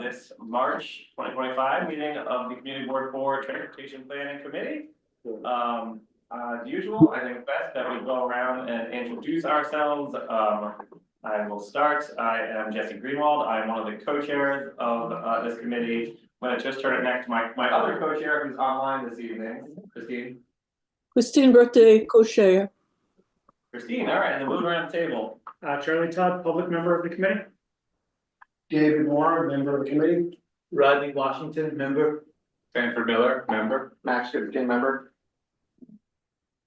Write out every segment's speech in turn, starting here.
This March 2025 meeting of the Community Board for Transportation Planning Committee. As usual, I think it's best that we go around and introduce ourselves. I will start. I am Jesse Greenwald. I am one of the co-chairs of this committee. I'm going to just turn it next to my other co-chair who's online this evening, Christine. Christine Birthday, co-chair. Christine, all right, and then moving around the table. Charlie Todd, public member of the committee. David Moore, member of the committee. Rodney Washington, member. Stanford Miller, member. Max Gibson, member.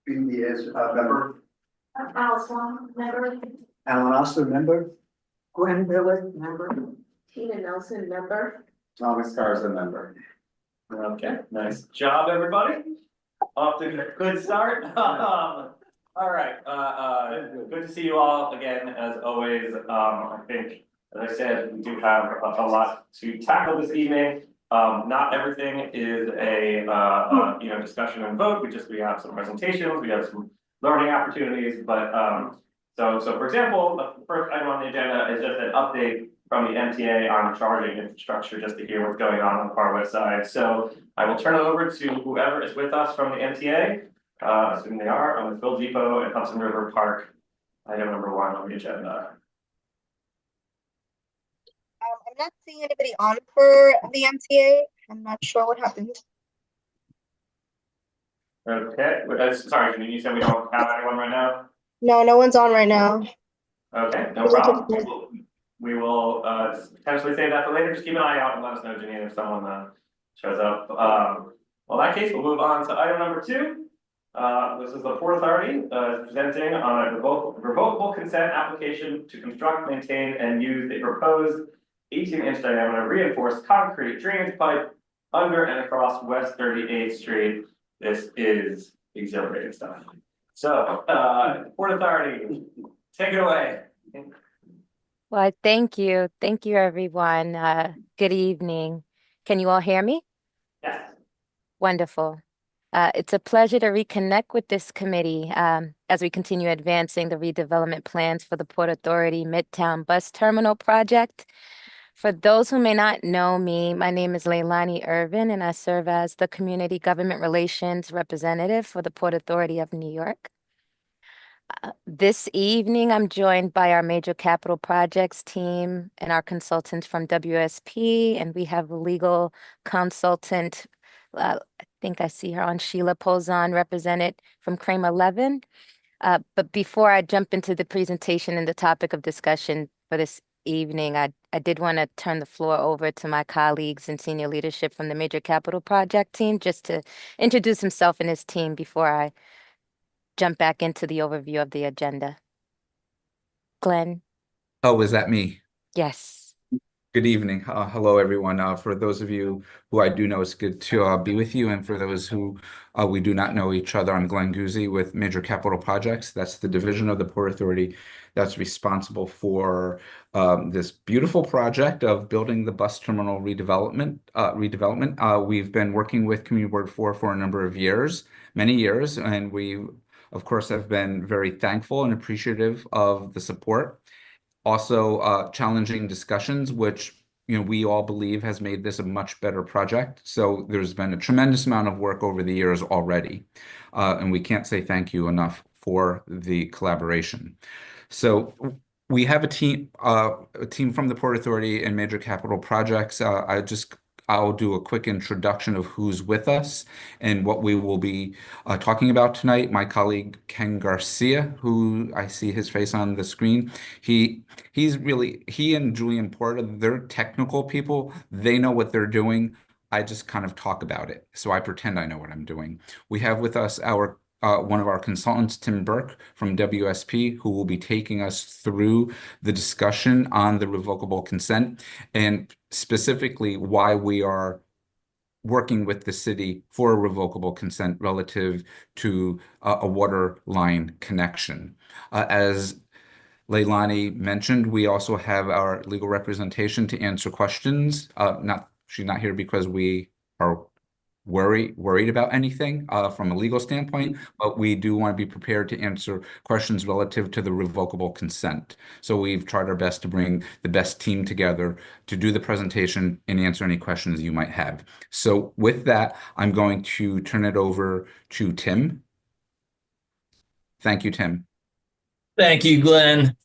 Bean Diaz, member. Alice Wong, member. Alan Austin, member. Gwen Miller, member. Tina Nelson, member. Thomas Garza, member. Okay, nice job, everybody. Off to a good start. All right, good to see you all again, as always. I think, as I said, we do have a lot to tackle this evening. Not everything is a discussion and vote. We have some presentations, we have some learning opportunities, but so for example, the first item on the agenda is just an update from the MTA on charging infrastructure, just to hear what's going on the far west side. So I will turn it over to whoever is with us from the MTA, assuming they are, on the Quill Depot and Hudson River Park, item number 1 on the agenda. I'm not seeing anybody on for the MTA. I'm not sure what happened. Okay, sorry, Janine, you said we don't have anyone right now? No, no one's on right now. Okay, no problem. We will potentially save that for later. Just keep an eye out and let us know, Janine, if someone shows up. Well, in that case, we'll move on to item number 2. This is the Port Authority presenting on a revocable consent application to construct, maintain, and use a proposed 18-inch diameter reinforced concrete drainage pipe under and across West 38th Street. This is exhilarating stuff. So, Port Authority, take it away. Well, thank you. Thank you, everyone. Good evening. Can you all hear me? Yes. Wonderful. It's a pleasure to reconnect with this committee as we continue advancing the redevelopment plans for the Port Authority Midtown Bus Terminal project. For those who may not know me, my name is Leilani Irvin, and I serve as the Community Government Relations Representative for the Port Authority of New York. This evening, I'm joined by our major capital projects team and our consultants from WSP, and we have a legal consultant, I think I see her on, Sheila Pozan, represented from Kramer Levin. But before I jump into the presentation and the topic of discussion for this evening, I did want to turn the floor over to my colleagues and senior leadership from the major capital project team, just to introduce himself and his team before I jump back into the overview of the agenda. Glenn? Oh, is that me? Yes. Good evening. Hello, everyone. For those of you who I do know, it's good to be with you. And for those who we do not know each other, I'm Glenn Guzzi with Major Capital Projects. That's the division of the Port Authority that's responsible for this beautiful project of building the bus terminal redevelopment. We've been working with Community Board 4 for a number of years, many years, and we, of course, have been very thankful and appreciative of the support. Also, challenging discussions, which we all believe has made this a much better project. So there's been a tremendous amount of work over the years already, and we can't say thank you enough for the collaboration. So we have a team from the Port Authority and Major Capital Projects. I'll do a quick introduction of who's with us and what we will be talking about tonight. My colleague, Ken Garcia, who I see his face on the screen, he and Julian Porta, they're technical people. They know what they're doing. I just kind of talk about it. So I pretend I know what I'm doing. We have with us one of our consultants, Tim Burke from WSP, who will be taking us through the discussion on the revocable consent and specifically why we are working with the city for a revocable consent relative to a water line connection. As Leilani mentioned, we also have our legal representation to answer questions. She's not here because we are worried about anything from a legal standpoint, but we do want to be prepared to answer questions relative to the revocable consent. So we've tried our best to bring the best team together to do the presentation and answer any questions you might have. So with that, I'm going to turn it over to Tim. Thank you, Tim. Thank you, Glenn.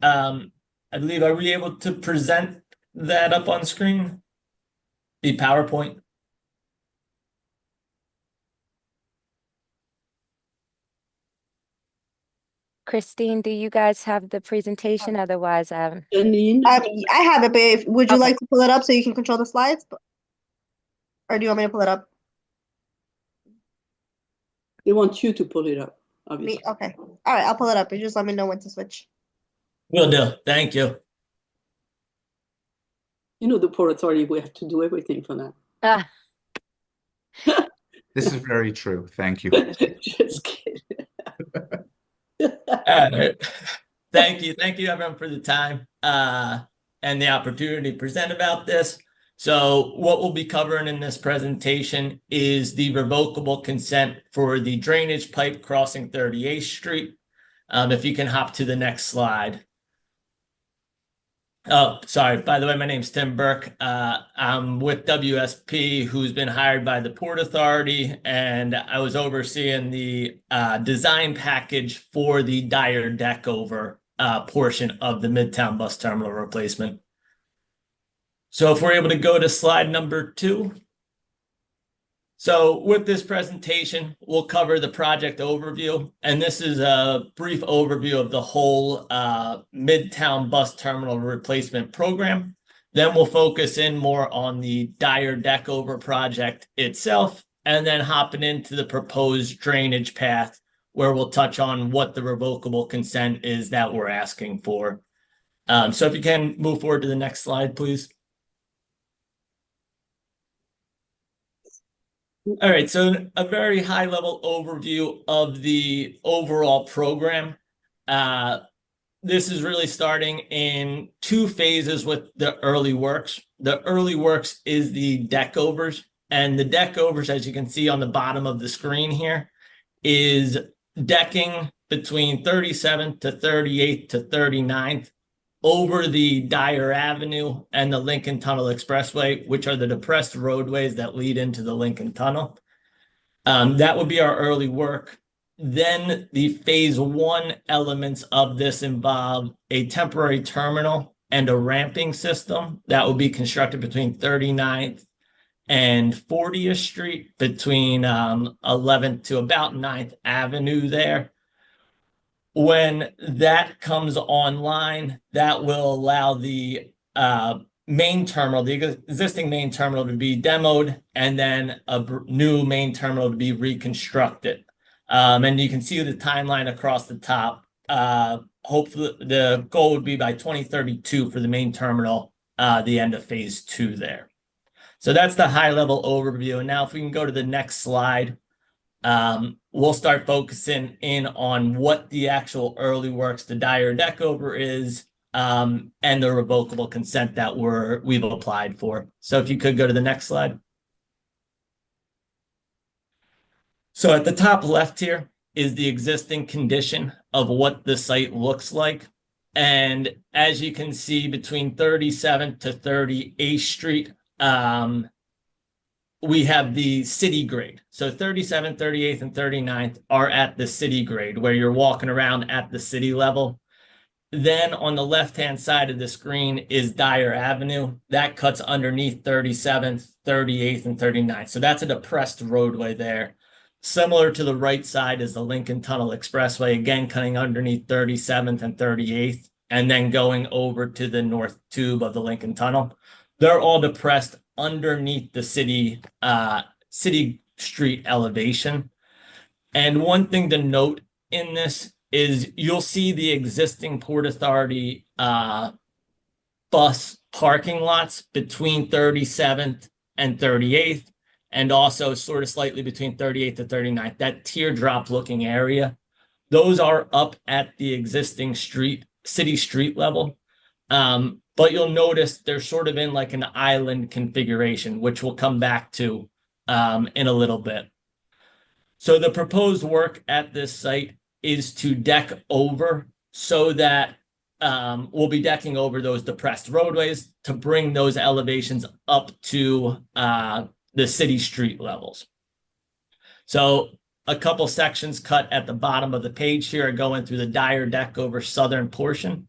I believe, are we able to present that up on screen? The PowerPoint? Christine, do you guys have the presentation? Otherwise, Janine, I have it, but would you Okay. like to pull it up so you can control the slides? Or do you want me to pull it up? they want you to pull it up, Me? obviously. Okay. All right, I'll pull it up. You just let me know when to switch. Will do. Thank you. You know, the Port Authority, we have to do everything for them. This is very true. Thank you. Just kidding. All right. Thank you everyone for the time and the opportunity to present about this. So what we'll be covering in this presentation is the revocable consent for the drainage pipe crossing 38th Street. If you can hop to the next slide. Oh, sorry. By the way, my name's Tim Burke. I'm with WSP, who's been hired by the Port Authority, and I was overseeing the design package for the Dyer deck over portion of the Midtown Bus Terminal replacement. So if we're able to go to slide number 2. So with this presentation, we'll cover the project overview, and this is a brief overview of the whole Midtown Bus Terminal replacement program. Then we'll focus in more on the Dyer deck over project itself, and then hopping into the proposed drainage path, where we'll touch on what the revocable consent is that we're asking for. So if you can move forward to the next slide, please. All right, so a very high level overview of the overall program. This is really starting in 2 phases with the early works. The early works is the deck overs, and the deck overs, as you can see on the bottom of the screen here, is decking between 37th to 38th to 39th over the Dyer Avenue and the Lincoln Tunnel Expressway, which are the depressed roadways that lead into the Lincoln Tunnel. That would be our early work. Then the phase 1 elements of this involve a temporary terminal and a ramping system that will be constructed between 39th and 40th Street, between 11th to about 9th Avenue there. When that comes online, that will allow the main terminal, the existing main terminal, to be demoed, and then a new main terminal to be reconstructed. And you can see the timeline across the top. Hopefully, the goal would be by 2032 for the main terminal, the end of phase 2 there. So that's the high level overview. And now if we can go to the next slide. We'll start focusing in on what the actual early works, the Dyer deck over is, and the revocable consent that we've applied for. So if you could go to the next slide. So at the top left here is the existing condition of what the site looks like. And as you can see, between 37th to 38th Street, we have the city grade. So 37th, 38th, and 39th are at the city grade, where you're walking around at the city level. Then on the left-hand side of the screen is Dyer Avenue. That cuts underneath 37th, 38th, and 39th. So that's a depressed roadway there. Similar to the right side is the Lincoln Tunnel Expressway, again cutting underneath 37th and 38th, and then going over to the north tube of the Lincoln Tunnel. They're all depressed underneath the city street elevation. And one thing to note in this is you'll see the existing Port Authority bus parking lots between 37th and 38th, and also sort of slightly between 38th to 39th, that teardrop looking area. Those are up at the existing city street level. But you'll notice they're sort of in like an island configuration, which we'll come back to in a little bit. So the proposed work at this site is to deck over so that we'll be decking over those depressed roadways to bring those elevations up to the city street levels. So a couple sections cut at the bottom of the page here are going through the Dyer deck over southern portion.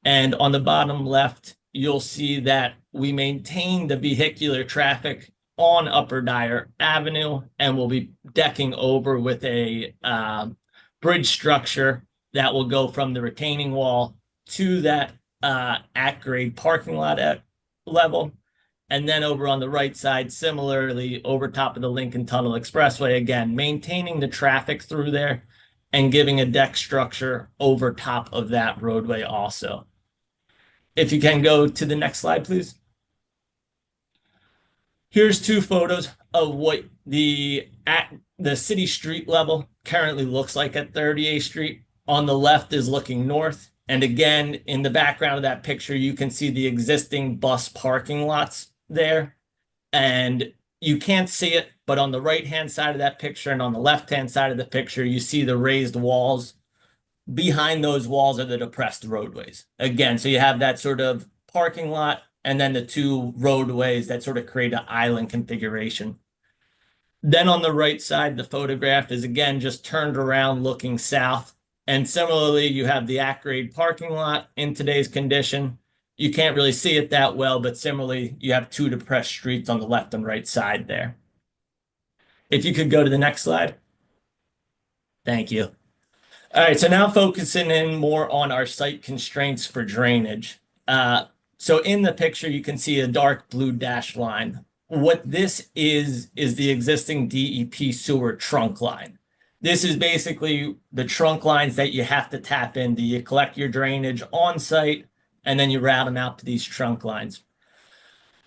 And on the bottom left, you'll see that we maintain the vehicular traffic on Upper Dyer Avenue, and we'll be decking over with a bridge structure that will go from the retaining wall to that at-grade parking lot at level. And then over on the right side, similarly, over top of the Lincoln Tunnel Expressway, again, maintaining the traffic through there and giving a deck structure over top of that roadway also. If you can go to the next slide, please. Here's two photos of what the city street level currently looks like at 38th Street. On the left is looking north. And again, in the background of that picture, you can see the existing bus parking lots there. And you can't see it, but on the right-hand side of that picture and on the left-hand side of the picture, you see the raised walls. Behind those walls are the depressed roadways. Again, so you have that sort of parking lot and then the two roadways that sort of create an island configuration. Then on the right side, the photograph is again just turned around looking south. And similarly, you have the at-grade parking lot in today's condition. You can't really see it that well, but similarly, you have two depressed streets on the left and right side there. If you could go to the next slide. Thank you. All right, so now focusing in more on our site constraints for drainage. So in the picture, you can see a dark blue dashed line. What this is the existing DEP sewer trunk line. This is basically the trunk lines that you have to tap into. You collect your drainage on site, and then you route them out to these trunk lines.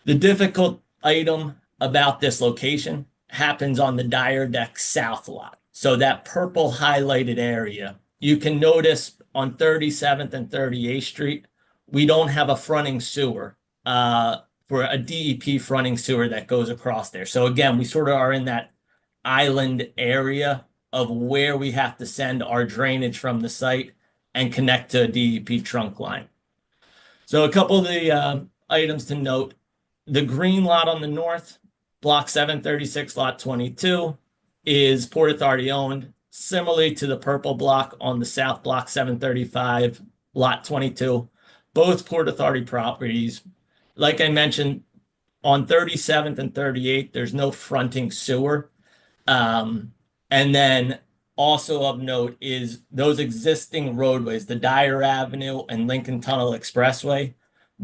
The difficult item about this location happens on the Dyer Deck South lot. So that purple highlighted area, you can notice on 37th and 38th Street, we don't have a fronting sewer for a DEP fronting sewer that goes across there. So again, we sort of are in that island area of where we have to send our drainage from the site and connect to a DEP trunk line. So a couple of the items to note, the green lot on the north, block 736, lot 22, is Port Authority owned, similarly to the purple block on the south, block 735, lot 22, both Port Authority properties. Like I mentioned, on 37th and 38th, there's no fronting sewer. And then also of note is those existing roadways, the Dyer Avenue and Lincoln Tunnel Expressway,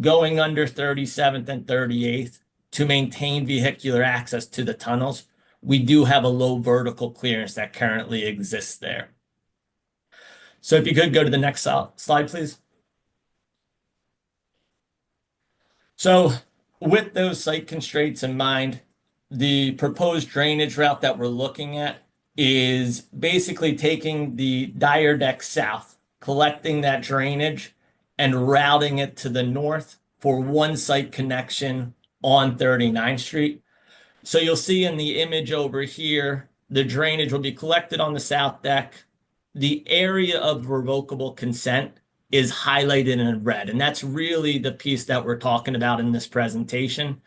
going under 37th and 38th to maintain vehicular access to the tunnels. We do have a low vertical clearance that currently exists there. So if you could go to the next slide, please. So with those site constraints in mind, the proposed drainage route that we're looking at is basically taking the Dyer Deck South, collecting that drainage and routing it to the north for one site connection on 39th Street. So you'll see in the image over here, the drainage will be collected on the south deck. The area of revocable consent is highlighted in red, and that's really the piece that we're talking about in this presentation.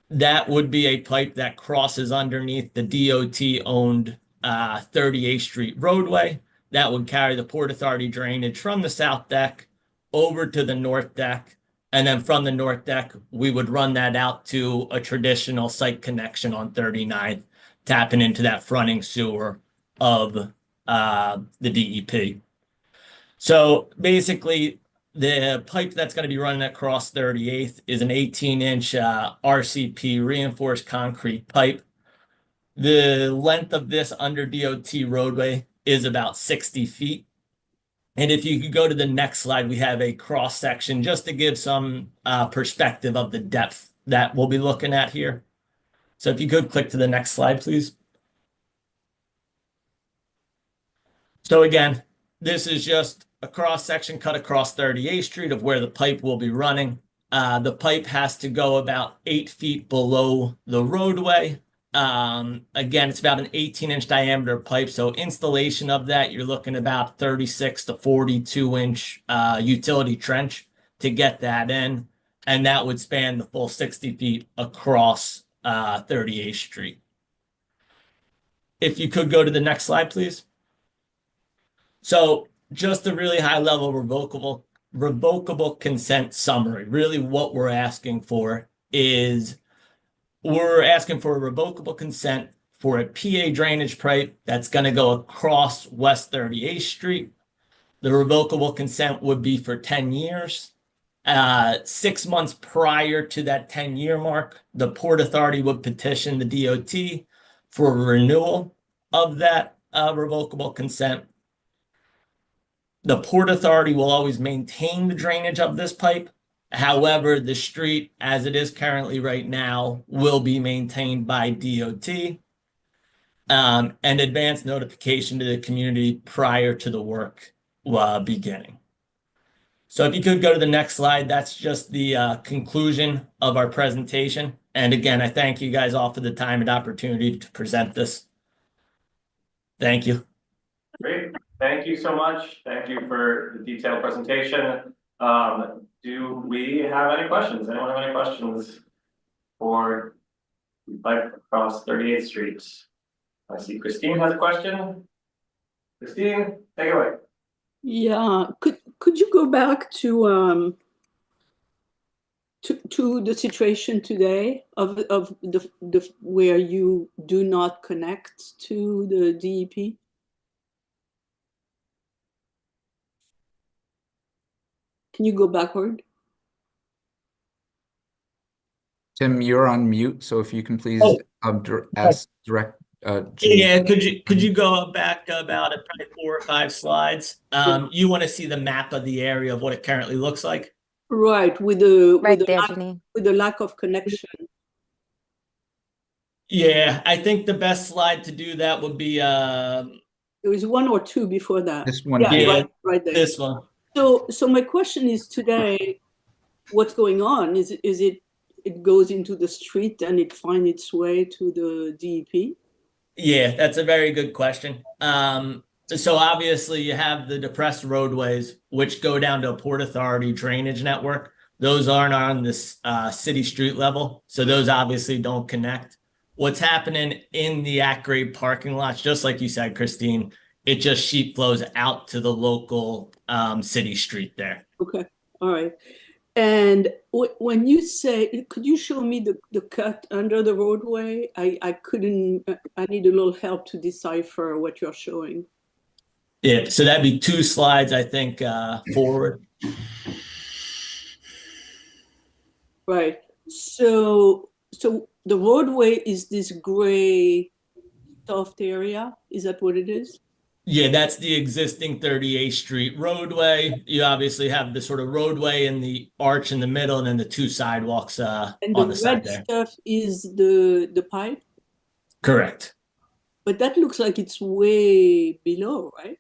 That would be a pipe that crosses underneath the DOT-owned 38th Street roadway. That would carry the Port Authority drainage from the south deck over to the north deck. And then from the north deck, we would run that out to a traditional site connection on 39th, tapping into that fronting sewer of the DEP. So basically, the pipe that's going to be running across 38th is an 18-inch RCP reinforced concrete pipe. The length of this under DOT roadway is about 60 feet. And if you could go to the next slide, we have a cross section just to give some perspective of the depth that we'll be looking at here. So if you could click to the next slide, please. So again, this is just a cross section cut across 38th Street of where the pipe will be running. The pipe has to go about 8 feet below the roadway. Again, it's about an 18-inch diameter pipe. So installation of that, you're looking about 36 to 42-inch utility trench to get that in. And that would span the full 60 feet across 38th Street. If you could go to the next slide, please. So just a really high level revocable consent summary. Really what we're asking for is we're asking for a revocable consent for a PA drainage pipe that's going to go across West 38th Street. The revocable consent would be for 10 years. 6 months prior to that 10-year mark, the Port Authority would petition the DOT for a renewal of that revocable consent. The Port Authority will always maintain the drainage of this pipe. However, the street, as it is currently right now, will be maintained by DOT. And advance notification to the community prior to the work beginning. So if you could go to the next slide, that's just the conclusion of our presentation. And again, I thank you guys all for the time and opportunity to present this. Thank you. Great. Thank you so much. Thank you for the detailed presentation. Do we have any questions? Anyone have any questions for Bike Across 38th Street? I see Christine has a question. Christine, take it away. Yeah, could you go back to the situation today of the where you do not connect to the DEP? Can you go backward? Tim, you're on mute, so if you can please ask direct. Yeah, could you go back about probably 4 or 5 slides? You want to see the map of the area of what it currently looks like? Right, with the Janine. lack of connection. Yeah, I think the best slide to do that would be There was 1 or 2 before that. This one. Yeah, right there. this one. So my question is today, what's going on? Is it goes into the street and it finds its way to the DEP? Yeah, that's a very good question. So obviously you have the depressed roadways, which go down to a Port Authority drainage network. Those aren't on this city street level. So those obviously don't connect. What's happening in the at-grade parking lots, just like you said, Christine, it just sheet flows out to the local city street there. Okay, all right. And when you say, could you show me the cut under the roadway? I couldn't, I need a little help to decipher what you're showing. Yeah, so that'd be 2 slides, I think, forward. Right. So the roadway is this gray soft area. Is that what it is? Yeah, that's the existing 38th Street roadway. You obviously have the sort of roadway and the arch in the middle, and then the 2 sidewalks on the side there. And the red stuff is the pipe? Correct. But that looks like it's way below, right?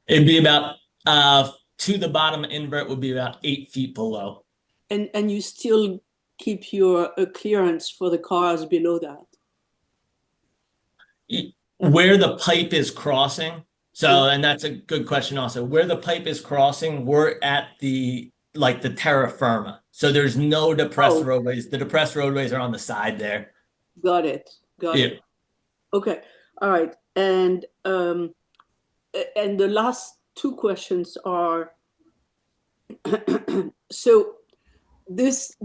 It'd be about to the bottom invert would be about 8 feet below. And you still keep your clearance for the cars below that? Where the pipe is crossing, so, and that's a good question also, where the pipe is crossing, we're at the terra firma. So there's no depressed roadways. The depressed roadways are on the side there. Got it. It. Okay. All right. And the last 2 questions are, so this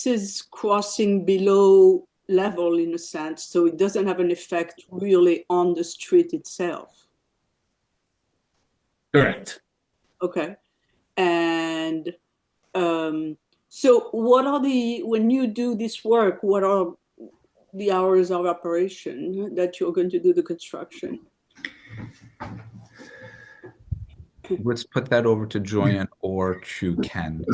is crossing below level in a sense, so it doesn't have an effect really on the street itself. Correct. Okay. And so what are when you do this work, what are the hours of operation that you're going to do the construction? Let's put that over to Joyan or to Ken.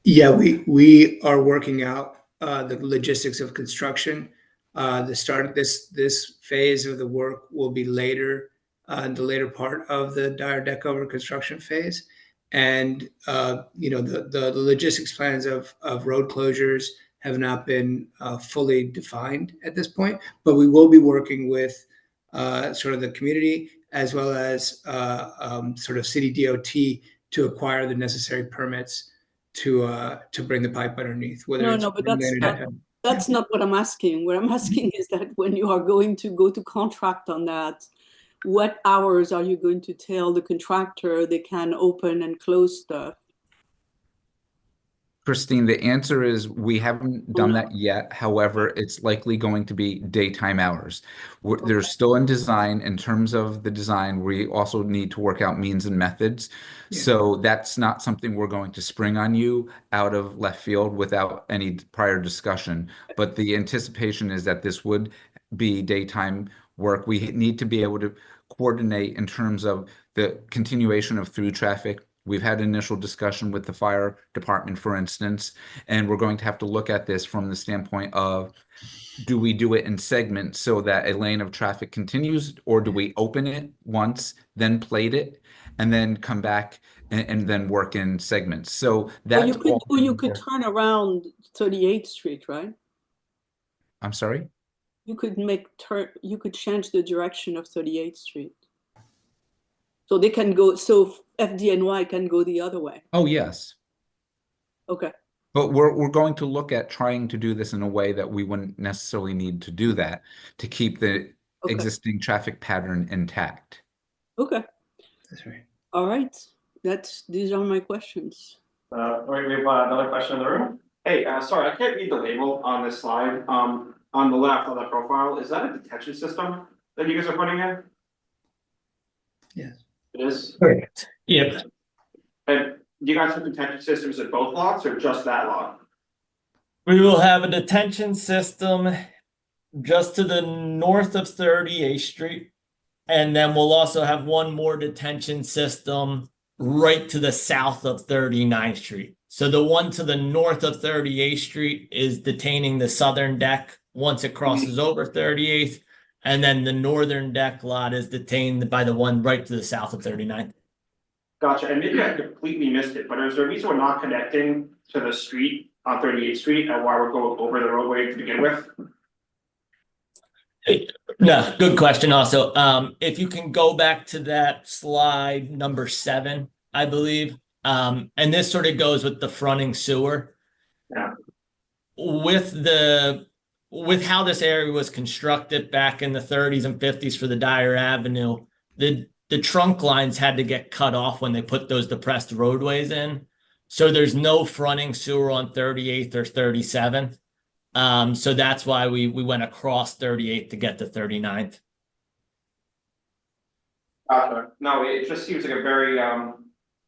Yeah, we are working out the logistics of construction. The start of this phase of the work will be later, the later part of the Dyer deck over construction phase. And the logistics plans of road closures have not been fully defined at this point, but we will be working with sort of the community as well as sort of city DOT to acquire the necessary permits to bring the pipe underneath. Whether No, it's no, but permanent- that's not what I'm asking. What I'm asking is that when you are going to go to contract on that, what hours are you going to tell the contractor they can open and close stuff? Christine, the answer is we haven't done that yet. However, it's likely going to be daytime hours. They're still in design. In terms of the design, we also need to work out means and methods. Yeah. So that's not something we're going to spring on you out of left field without any prior discussion. But the anticipation is that this would be daytime work. We need to be able to coordinate in terms of the continuation of through traffic. We've had initial discussion with the fire department, for instance, and we're going to have to look at this from the standpoint of, do we do it in segments so that a lane of traffic continues, or do we open it once, then plate it, and then come back and then work in segments? So that's you could turn around 38th Street, right? I'm sorry? You could you could change the direction of 38th Street. So they can go, so FDNY can go the other way. Oh, yes. Okay. But we're going to look at trying to do this in a way that we wouldn't necessarily need to do that to keep the existing traffic pattern intact. Okay. That's right. All right. These are my questions. We have another question in the room. Hey, sorry, I can't read the label on this slide. On the left on that profile, is that a detention system that you guys are putting in? Yes. It is? Correct. Yep. And do you guys have detention systems at both lots or just that lot? We will have a detention system just to the north of 38th Street. And then we'll also have one more detention system right to the south of 39th Street. So the one to the north of 38th Street is detaining the southern deck once it crosses over 38th. And then the northern deck lot is detained by the one right to the south of 39th. Gotcha. And maybe I completely missed it, but is there a reason we're not connecting to the street on 38th Street and why we're going over the roadway to begin with? No, good question also. If you can go back to that slide number 7, I believe. And this sort of goes with the fronting sewer. Yeah. With how this area was constructed back in the 30s and 50s for the Dyer Avenue, the trunk lines had to get cut off when they put those depressed roadways in. So there's no fronting sewer on 38th or 37th. So that's why we went across 38th to get to 39th. Gotcha. No, it just seems like a very,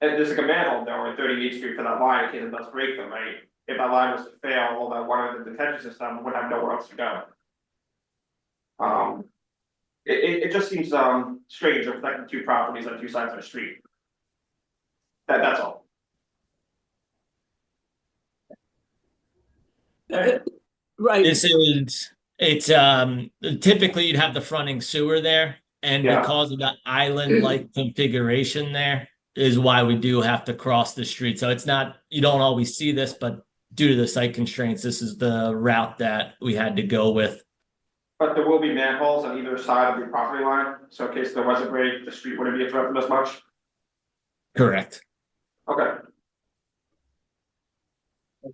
there's like a manhole there on 38th Street for that line in case it does break them, right? If that line was to fail, well, that one of the detention system would have nowhere else to go. It just seems strange to protect the two properties on two sides of the street. That's all. Right. It's typically you'd have the fronting sewer there, and because of the island-like configuration there is why we do have to cross the street. So it's not, you don't always see this, but due to the site constraints, this is the route that we had to go with. But there will be manholes on either side of the property line, so in case there was a break, the street wouldn't be interrupted as much. Correct. Okay.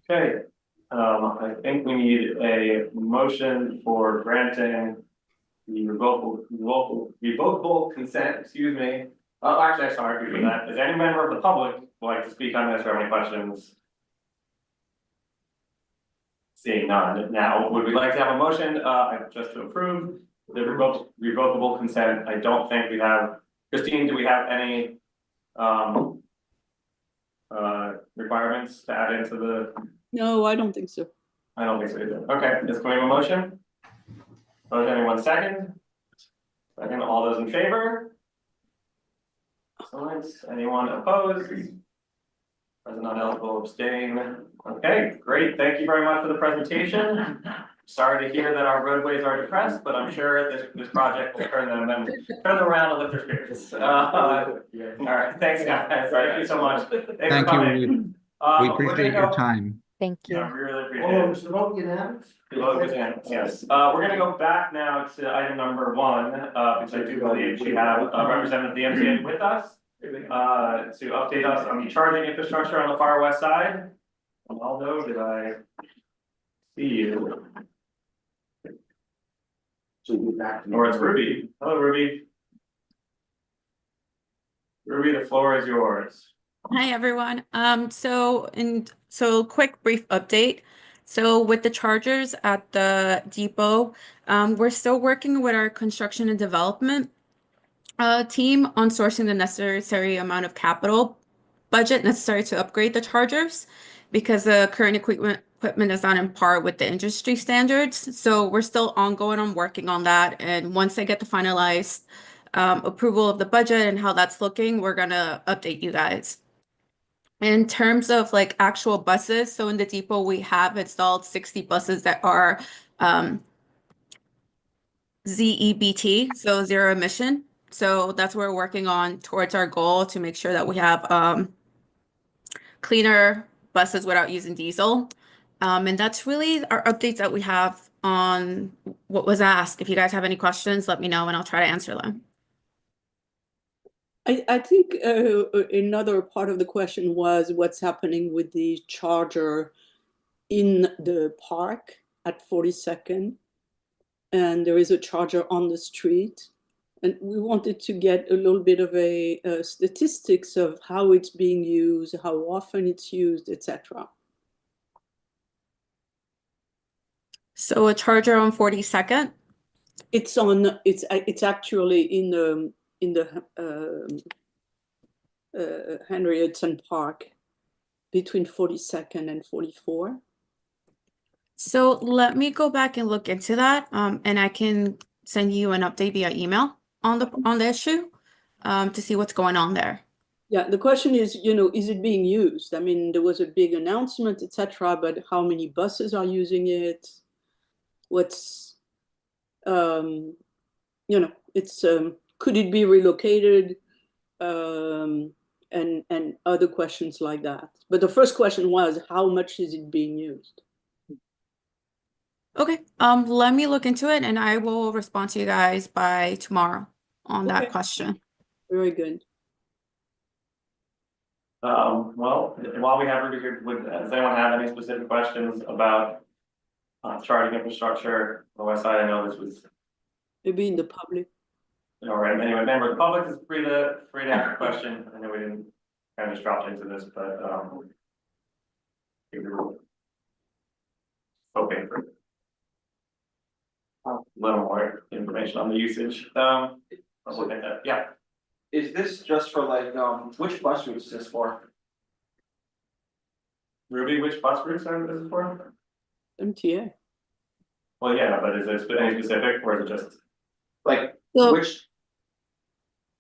Okay. I think we need a motion for granting the revocable consent, excuse me. Actually, I'm sorry for that. Is any member of the public would like to speak on this or have any questions? Seeing none. Now, would we like to have a motion just to approve the revocable consent? I don't think we have. Christine, do we have any requirements to add into the? No, I don't think so. I don't think so either. Okay, is going to a motion? Motion, anyone second? Second, all those in favor? Excellent. Anyone opposed? Present not eligible, abstain. Okay, great. Thank you very much for the presentation. Sorry to hear that our roadways are depressed, but I'm sure this project will turn them around and lift their spirits. All right, thanks guys. Thank you so much. Thank you. We appreciate your time. Thank you. Yeah, we really appreciate it. Mr. Vogt, unanimous? Yes, we're gonna go back now to item number 1, because I do believe we have a representative of the MTA with us. To update us on the charging infrastructure on the far west side. Aldo, did I see you? Or it's Ruby. Hello, Ruby. Ruby, the floor is yours. Hi, everyone. So quick brief update. So with the chargers at the depot, we're still working with our construction and development team on sourcing the necessary amount of capital budget necessary to upgrade the chargers because the current equipment is not in par with the industry standards. So we're still ongoing on working on that. And once I get the finalized approval of the budget and how that's looking, we're gonna update you guys. In terms of like actual buses, so in the depot, we have installed 60 buses that are ZEBT, so zero emission. So that's what we're working on towards our goal to make sure that we have cleaner buses without using diesel. And that's really our updates that we have on what was asked. If you guys have any questions, let me know and I'll try to answer them. I think another part of the question was what's happening with the charger in the park at 42nd, and there is a charger on the street, and we wanted to get a little bit of a statistics of how it's being used, how often it's used, etc. So a charger on 42nd? It's on. It's actually in the Henry Hudson Park between 42nd and 44. So let me go back and look into that, and I can send you an update via email on the issue to see what's going on there. Yeah, the question is, is it being used? I mean, there was a big announcement, etc., but how many buses are using it? What's, it's could it be relocated? And other questions like that. But the first question was, how much is it being used? Okay, let me look into it and I will respond to you guys by tomorrow on that question. Very good. Well, while we have Ruby here, does anyone have any specific questions about charging infrastructure on the west side? I know this was Maybe in the public. Right. Anyway, remember, the public is free to ask a question. I know we didn't kind of just dropped into this, but we were hoping for a little more information on the usage. I'll look at that. Yeah. Is this just for like, which bus route is this for? Ruby, which bus routes are this for? MTA. Well, yeah, but is it any specific or is it just Like, So- which?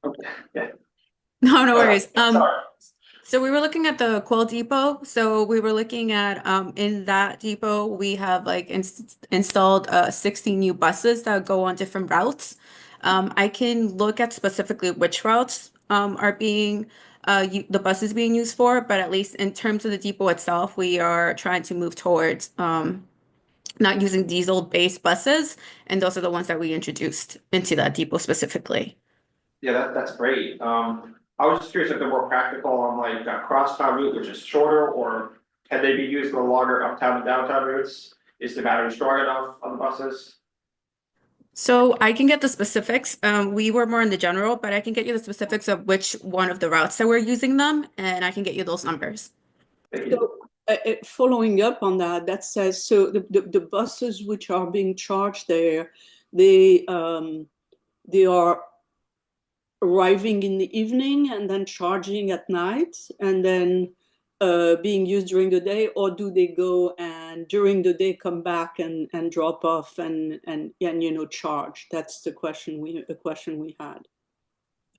Okay, yeah. No worries. Sorry. So we were looking at the Quill depot. So we were looking at in that depot, we have like installed 60 new buses that go on different routes. I can look at specifically which routes are being the buses being used for, but at least in terms of the depot itself, we are trying to move towards not using diesel-based buses, and those are the ones that we introduced into that depot specifically. Yeah, that's great. I was just curious if they're more practical on like a crosstown route, which is shorter, or can they be used for longer uptown and downtown routes? Is the battery strong enough on the buses? So I can get the specifics. We were more in the general, but I can get you the specifics of which one of the routes that we're using them, and I can get you those numbers. Thank you. So, following up on that, that says, so the buses which are being charged there, they are arriving in the evening and then charging at night and then being used during the day, or do they go and during the day come back and drop off and charge? That's the question we had.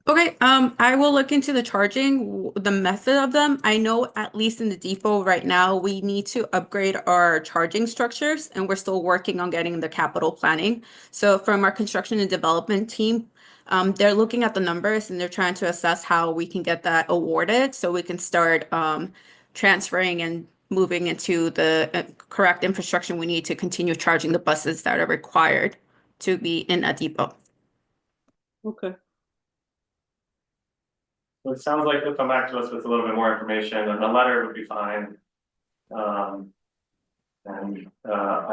Okay, I will look into the charging, the method of them. I know at least in the depot right now, we need to upgrade our charging structures, and we're still working on getting the capital planning. So from our construction and development team, they're looking at the numbers and they're trying to assess how we can get that awarded so we can start transferring and moving into the correct infrastructure we need to continue charging the buses that are required to be in a depot. Okay. Well, it sounds like they'll come back to us with a little bit more information, and a letter would be fine. I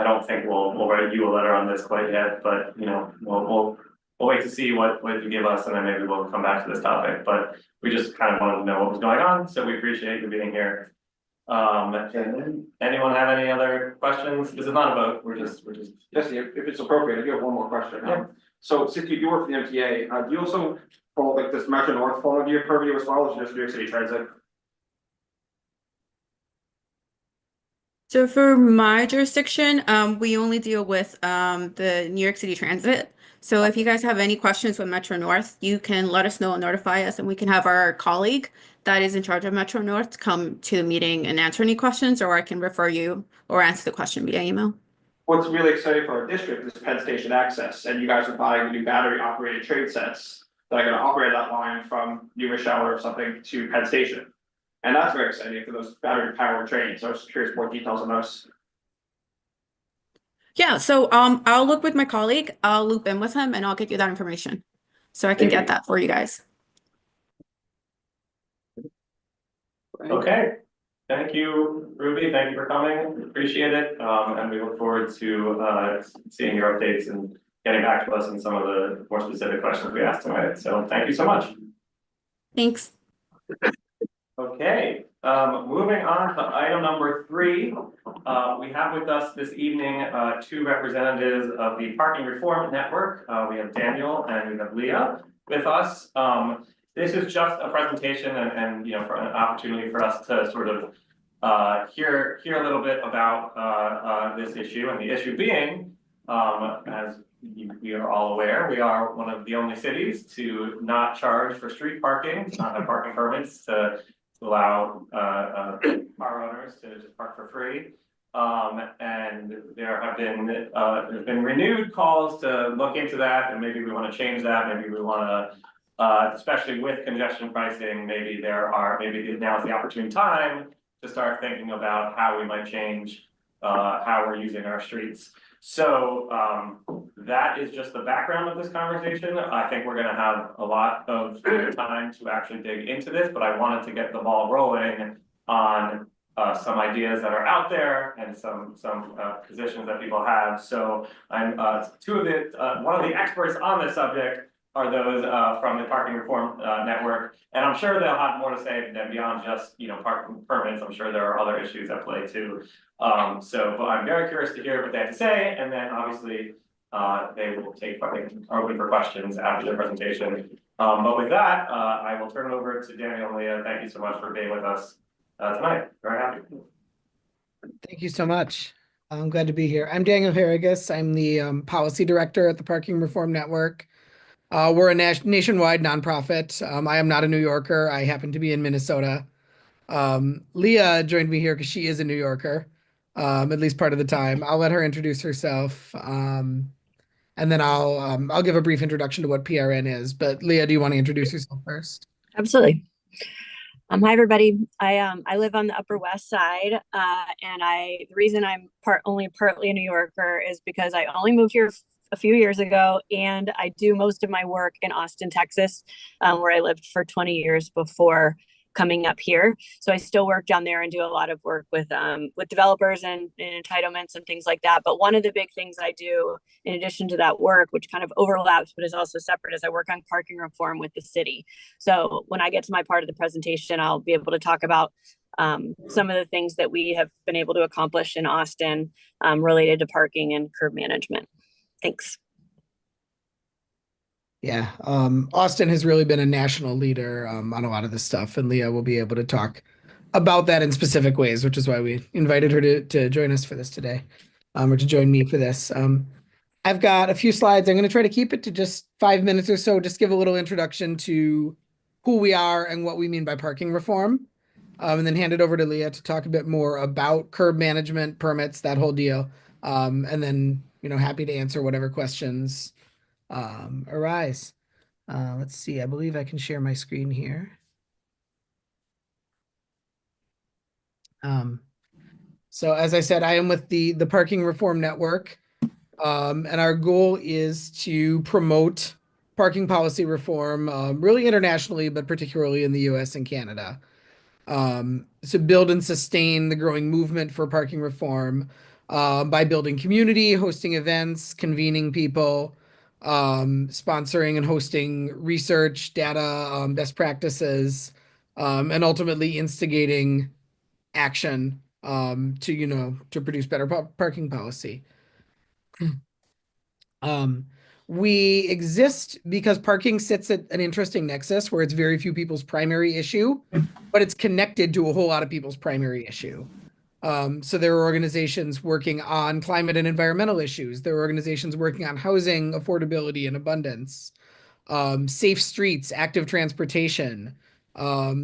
don't think we'll write you a letter on this quite yet, but you know, we'll wait to see what you give us, and then maybe we'll come back to this topic. But we just kind of wanted to know what was going on, so we appreciate you being here. Anyone have any other questions? This is not a vote. We're just. Jesse, if it's appropriate, I do have one more question. Yeah. So since you do work for the MTA, do you also fall like this Metro North fall under your purview as well as just New York City Transit? So for my jurisdiction, we only deal with the New York City Transit. So if you guys have any questions with Metro North, you can let us know and notify us, and we can have our colleague that is in charge of Metro North come to the meeting and answer any questions, or I can refer you or answer the question via email. What's really exciting for our district is Penn Station access, and you guys are buying the new battery operated train sets that are going to operate that line from New Rochelle or something to Penn Station. And that's very exciting for those battery powered trains. So I was just curious more details on those. Yeah, so I'll look with my colleague, I'll loop in with him, and I'll get you that information. So I can Thank you. get that for you guys. Okay, thank you, Ruby. Thank you for coming. Appreciate it. And we look forward to seeing your updates and getting back to us on some of the more specific questions we asked tonight. So thank you so much. Thanks. Okay, moving on to item number 3. We have with us this evening 2 representatives of the Parking Reform Network. We have Daniel and we have Leah with us. This is just a presentation and you know, for an opportunity for us to sort of hear a little bit about this issue, and the issue being, as we are all aware, we are one of the only cities to not charge for street parking, not have parking permits to allow car owners to just park for free. And there have been there's been renewed calls to look into that, and maybe we want to change that. Maybe we want to, especially with congestion pricing, maybe now is the opportune time to start thinking about how we might change how we're using our streets. So that is just the background of this conversation. I think we're going to have a lot of time to actually dig into this, but I wanted to get the ball rolling on some ideas that are out there and some positions that people have. So I'm one of the experts on this subject are those from the Parking Reform Network, and I'm sure they'll have more to say than beyond just parking permits. I'm sure there are other issues at play too. But I'm very curious to hear what they have to say, and then obviously they will are open for questions after the presentation. But with that, I will turn it over to Daniel and Leah. Thank you so much for being with us tonight. Very happy. Thank you so much. I'm glad to be here. I'm Daniel Harrigus. I'm the policy director at the Parking Reform Network. We're a nationwide nonprofit. I am not a New Yorker. I happen to be in Minnesota. Leah joined me here because she is a New Yorker, at least part of the time. I'll let her introduce herself, and then I'll give a brief introduction to what PRN is. But Leah, do you want to introduce yourself first? Absolutely. Hi everybody. I live on the Upper West Side, and the reason I'm only partly a New Yorker is because I only moved here a few years ago, and I do most of my work in Austin, Texas, where I lived for 20 years before coming up here. So I still work down there and do a lot of work with developers and entitlements and things like that. But one of the big things I do in addition to that work, which kind of overlaps but is also separate, is I work on parking reform with the city. So when I get to my part of the presentation, I'll be able to talk about some of the things that we have been able to accomplish in Austin related to parking and curb management. Thanks. Yeah, Austin has really been a national leader on a lot of this stuff, and Leah will be able to talk about that in specific ways, which is why we invited her to join us for this today, or to join me for this. I've got a few slides. I'm going to try to keep it to just 5 minutes or so, just give a little introduction to who we are and what we mean by parking reform, and then hand it over to Leah to talk a bit more about curb management, permits, that whole deal, and then happy to answer whatever questions arise. Let's see, I believe I can share my screen here. So as I said, I am with the Parking Reform Network, and our goal is to promote parking policy reform, really internationally, but particularly in the U.S. and Canada. To build and sustain the growing movement for parking reform by building community, hosting events, convening people, sponsoring and hosting research, data, best practices, and ultimately instigating action to produce better parking policy. We exist because parking sits at an interesting nexus where it's very few people's primary issue, but it's connected to a whole lot of people's primary issue. So there are organizations working on climate and environmental issues. There are organizations working on housing affordability and abundance, safe streets, active transportation,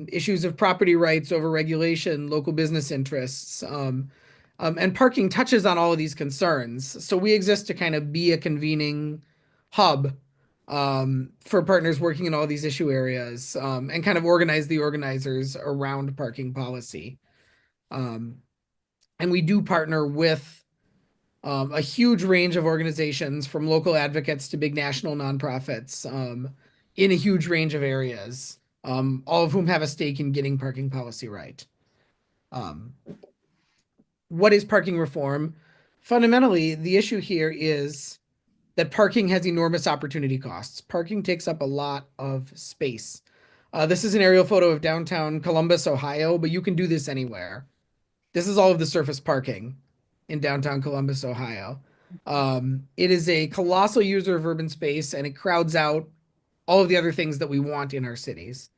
issues of property rights over regulation, local business interests, and parking touches on all of these concerns. So we exist to kind of be a convening hub for partners working in all these issue areas, and kind of organize the organizers around parking policy. And we do partner with a huge range of organizations, from local advocates to big national nonprofits, in a huge range of areas, all of whom have a stake in getting parking policy right. What is parking reform? Fundamentally, the issue here is that parking has enormous opportunity costs. Parking takes up a lot of space. This is an aerial photo of downtown Columbus, Ohio, but you can do this anywhere. This is all of the surface parking in downtown Columbus, Ohio. It is a colossal user of urban space, and it crowds out all of the other things that we want in our cities.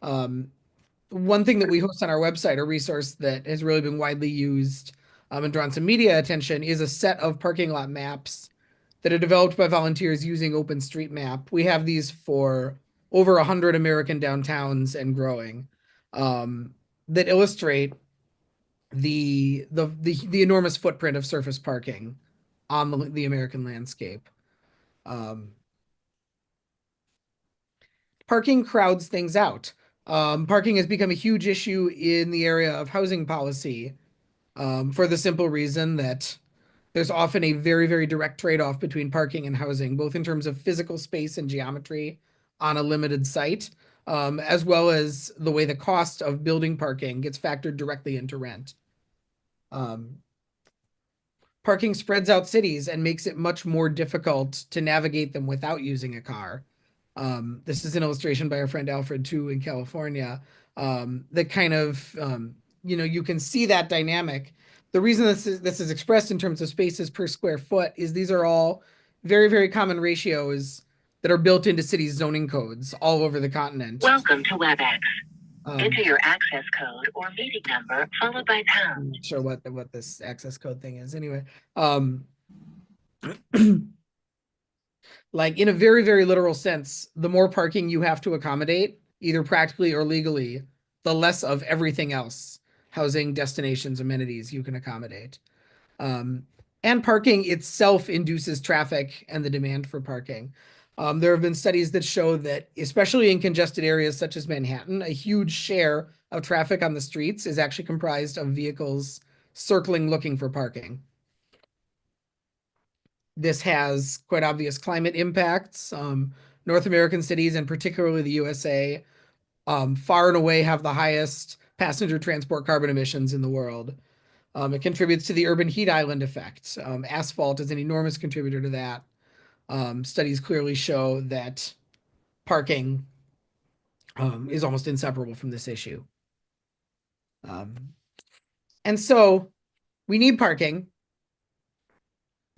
One thing that we host on our website, a resource that has really been widely used and drawn some media attention, is a set of parking lot maps that are developed by volunteers using OpenStreetMap. We have these for over 100 American downtowns and growing, that illustrate the enormous footprint of surface parking on the American landscape. Parking crowds things out. Parking has become a huge issue in the area of housing policy, for the simple reason that there's often a very, very direct trade-off between parking and housing, both in terms of physical space and geometry on a limited site, as well as the way the cost of building parking gets factored directly into rent. Parking spreads out cities and makes it much more difficult to navigate them without using a car. This is an illustration by our friend Alfred too in California, that kind of, you can see that dynamic. The reason this is expressed in terms of spaces per square foot is these are all very, very common ratios that are built into city zoning codes all over the continent. Welcome to WebEx. Enter your access code or meeting number followed by pound. I'm not sure what this access code thing is. Anyway, like in a very, very literal sense, the more parking you have to accommodate, either practically or legally, the less of everything else, housing, destinations, amenities, you can accommodate. And parking itself induces traffic and the demand for parking. There have been studies that show that, especially in congested areas such as Manhattan, a huge share of traffic on the streets is actually comprised of vehicles circling looking for parking. This has quite obvious climate impacts. North American cities, and particularly the USA, far and away have the highest passenger transport carbon emissions in the world. It contributes to the urban heat island effect. Asphalt is an enormous contributor to that. Studies clearly show that parking is almost inseparable from this issue. And so we need parking,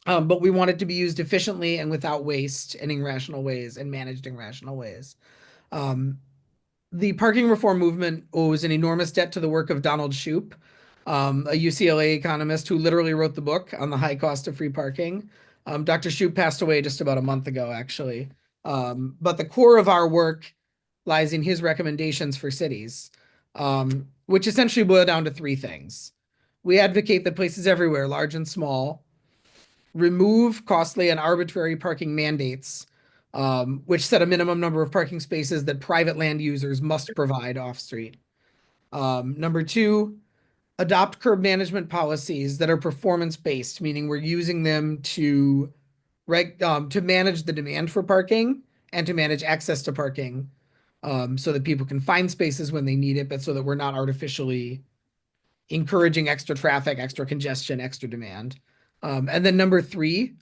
but we want it to be used efficiently and without waste and in rational ways and managed in rational ways. The parking reform movement owes an enormous debt to the work of Donald Shoup, a UCLA economist who literally wrote the book on the high cost of free parking. Dr. Shoup passed away just about a month ago, actually. But the core of our work lies in his recommendations for cities, which essentially boil down to three things. We advocate that places everywhere, large and small, remove costly and arbitrary parking mandates, which set a minimum number of parking spaces that private land users must provide off-street. Number two, adopt curb management policies that are performance-based, meaning we're using them to manage the demand for parking and to manage access to parking, so that people can find spaces when they need it, but so that we're not artificially encouraging extra traffic, extra congestion, extra demand. And then number 3,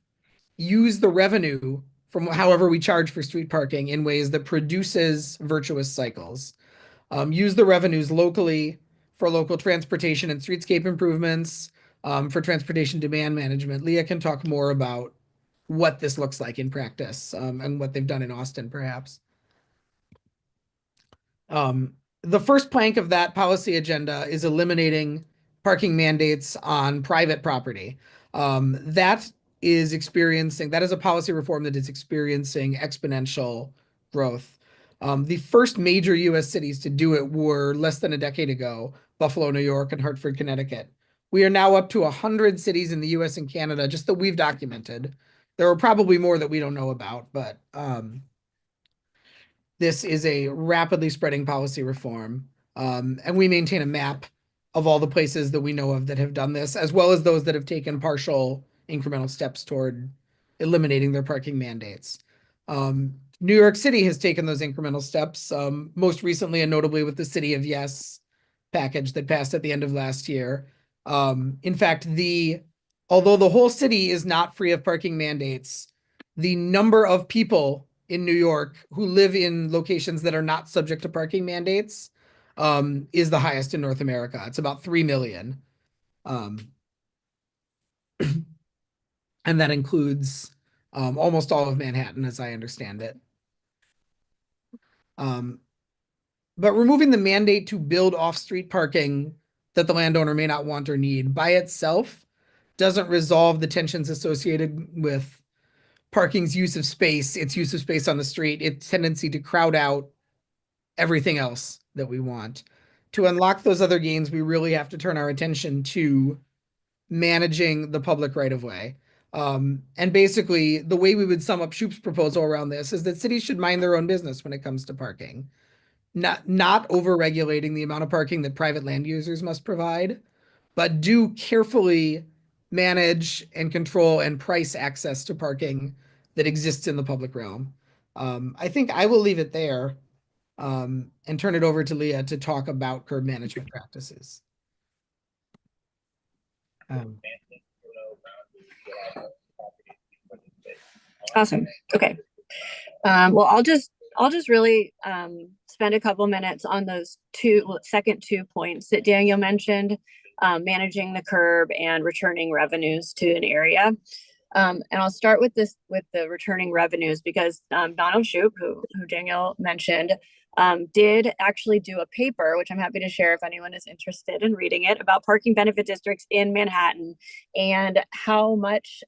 use the revenue from however we charge for street parking in ways that produces virtuous cycles. Use the revenues locally for local transportation and streetscape improvements, for transportation demand management. Leah can talk more about what this looks like in practice, and what they've done in Austin, perhaps. The first plank of that policy agenda is eliminating parking mandates on private property. That is a policy reform that is experiencing exponential growth. The first major US cities to do it were less than a decade ago, Buffalo, New York, and Hartford, Connecticut. We are now up to 100 cities in the US and Canada, just that we've documented. There are probably more that we don't know about, but this is a rapidly spreading policy reform. And we maintain a map of all the places that we know of that have done this, as well as those that have taken partial incremental steps toward eliminating their parking mandates. New York City has taken those incremental steps, most recently and notably with the City of Yes package that passed at the end of last year. In fact, although the whole city is not free of parking mandates, the number of people in New York who live in locations that are not subject to parking mandates is the highest in North America. It's about 3 million. And that includes almost all of Manhattan, as I understand it. But removing the mandate to build off-street parking that the landowner may not want or need by itself doesn't resolve the tensions associated with parking's use of space, its use of space on the street, its tendency to crowd out everything else that we want. To unlock those other gains, we really have to turn our attention to managing the public right-of-way. And basically, the way we would sum up Shoup's proposal around this is that cities should mind their own business when it comes to parking. Not over-regulating the amount of parking that private land users must provide, but do carefully manage and control and price access to parking that exists in the public realm. I think I will leave it there, and turn it over to Leah to talk about curb management practices. Awesome. Okay. Well, I'll just really spend a couple minutes on those second two points that Daniel mentioned, managing the curb and returning revenues to an area. And I'll start with the returning revenues, because Donald Shoup, who Daniel mentioned, did actually do a paper, which I'm happy to share if anyone is interested in reading it, about parking benefit districts in Manhattan and how much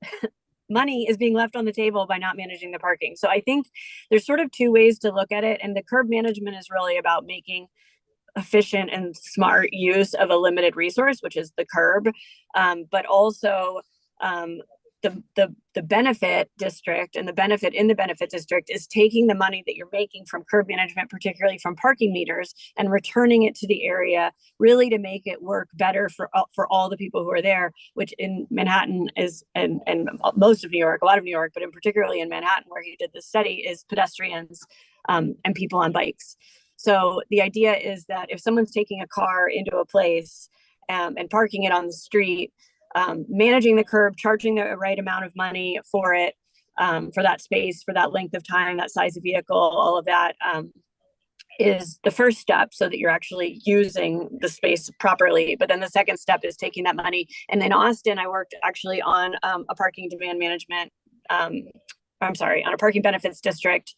money is being left on the table by not managing the parking. So I think there's sort of two ways to look at it. And the curb management is really about making efficient and smart use of a limited resource, which is the curb, but also the benefit district, and the benefit in the benefit district is taking the money that you're making from curb management, particularly from parking meters, and returning it to the area, really to make it work better for all the people who are there, which in Manhattan is, and most of New York, a lot of New York, but in particularly in Manhattan, where he did this study, is pedestrians and people on bikes. So the idea is that if someone's taking a car into a place and parking it on the street, managing the curb, charging the right amount of money for it, for that space, for that length of time, that size of vehicle, all of that is the first step, so that you're actually using the space properly. But then the second step is taking that money. And in Austin, I worked actually on a parking demand management, on a parking benefits district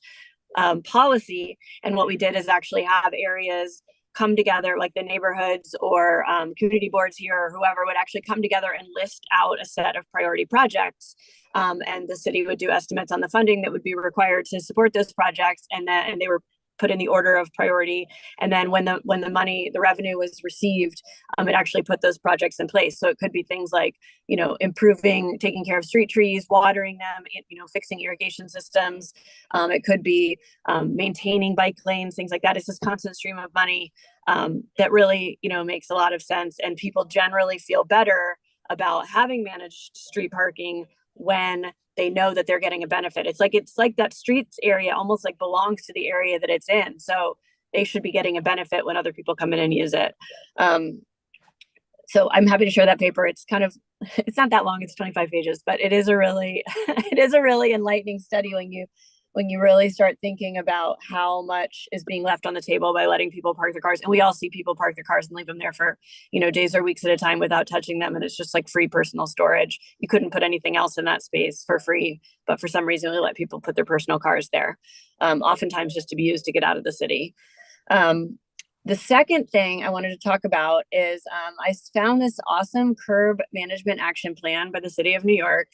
policy. And what we did is actually have areas come together, like the neighborhoods or community boards here or whoever would actually come together and list out a set of priority projects. And the city would do estimates on the funding that would be required to support those projects. And they were put in the order of priority. And then when the revenue was received, it actually put those projects in place. So it could be things like, improving, taking care of street trees, watering them, fixing irrigation systems. It could be maintaining bike lanes, things like that. It's this constant stream of money that really, makes a lot of sense. And people generally feel better about having managed street parking when they know that they're getting a benefit. It's like that streets area almost like belongs to the area that it's in. So they should be getting a benefit when other people come in and use it. So I'm happy to share that paper. It's not that long, it's 25 pages, but it is a really enlightening study when you really start thinking about how much is being left on the table by letting people park their cars. And we all see people park their cars and leave them there for, days or weeks at a time without touching them. And it's just like free personal storage. You couldn't put anything else in that space for free, but for some reason we let people put their personal cars there, oftentimes just to be used to get out of the city. The second thing I wanted to talk about is I found this awesome curb management action plan by the city of New York.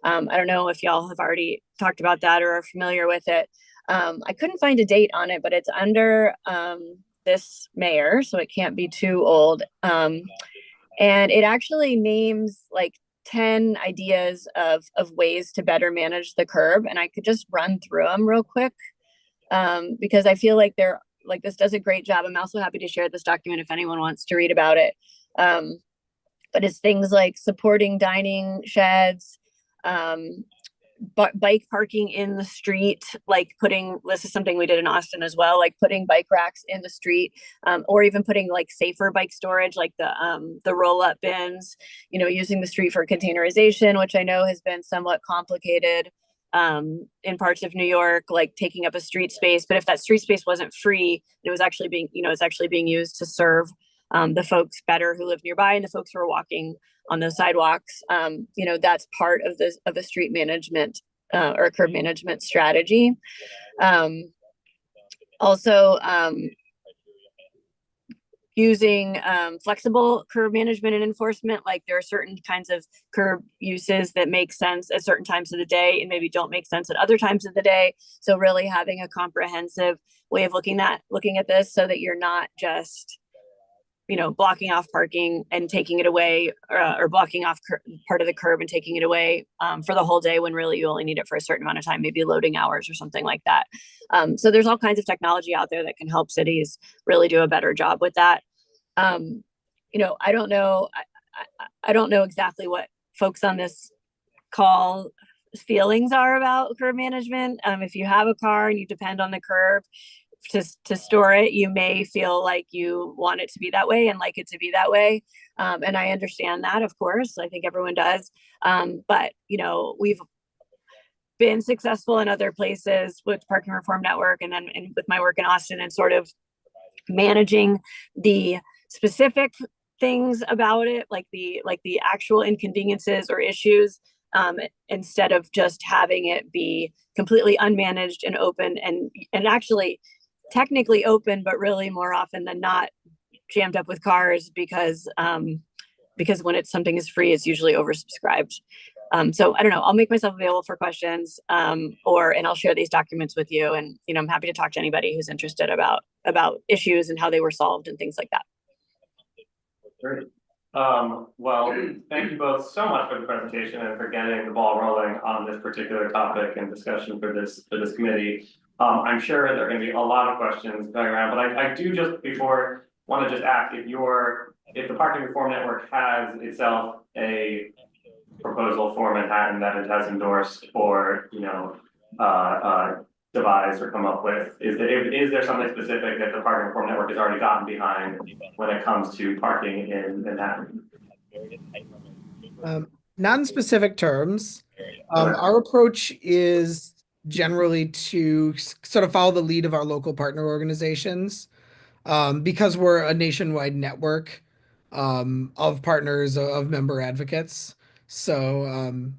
I don't know if y'all have already talked about that or are familiar with it. I couldn't find a date on it, but it's under this mayor, so it can't be too old. And it actually names like 10 ideas of ways to better manage the curb. And I could just run through them real quick because I feel like this does a great job. I'm also happy to share this document if anyone wants to read about it. But it's things like supporting dining sheds, bike parking in the street, like this is something we did in Austin as well, like putting bike racks in the street, or even putting like safer bike storage, like the roll-up bins, using the street for containerization, which I know has been somewhat complicated in parts of New York, like taking up a street space. But if that street space wasn't free, it was actually being used to serve the folks better who live nearby and the folks who are walking on those sidewalks. That's part of the street management or curb management strategy. Also, using flexible curb management and enforcement. Like there are certain kinds of curb uses that make sense at certain times of the day and maybe don't make sense at other times of the day. So really having a comprehensive way of looking at this so that you're not just, blocking off parking and taking it away or blocking off part of the curb and taking it away for the whole day when really you only need it for a certain amount of time, maybe loading hours or something like that. So there's all kinds of technology out there that can help cities really do a better job with that. I don't know. I don't know exactly what folks on this call feelings are about curb management. If you have a car and you depend on the curb to store it, you may feel like you want it to be that way and like it to be that way. And I understand that, of course. I think everyone does. But, we've been successful in other places with Parking Reform Network and then with my work in Austin and sort of managing the specific things about it, like the actual inconveniences or issues, instead of just having it be completely unmanaged and open and actually technically open, but really more often than not jammed up with cars because when something is free, it's usually oversubscribed. So I don't know, I'll make myself available for questions, and I'll share these documents with you. And, I'm happy to talk to anybody who's interested about issues and how they were solved and things like that. Great. Well, thank you both so much for the presentation and for getting the ball rolling on this particular topic and discussion for this committee. I'm sure there are going to be a lot of questions going around, but I do just before want to just ask if the Parking Reform Network has itself a proposal for Manhattan that it has endorsed or devised or come up with. Is there something specific that the Parking Reform Network has already gotten behind when it comes to parking in Manhattan? Not in specific terms. Our approach is generally to sort of follow the lead of our local partner organizations, because we're a nationwide network of partners, of member advocates. So,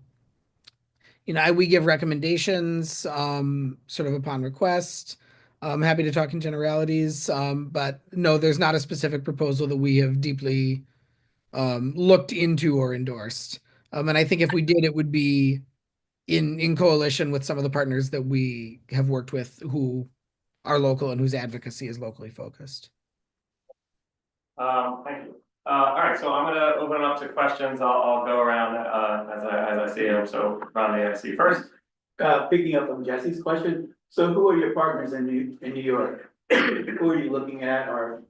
we give recommendations sort of upon request. I'm happy to talk in generalities, but no, there's not a specific proposal that we have deeply looked into or endorsed. And I think if we did, it would be in coalition with some of the partners that we have worked with who are local and whose advocacy is locally focused. Thank you. All right, so I'm gonna open it up to questions. I'll go around, as I see them. So Ronnie, I see first. Picking up on Jesse's question, so who are your partners in New York? Who are you looking at, or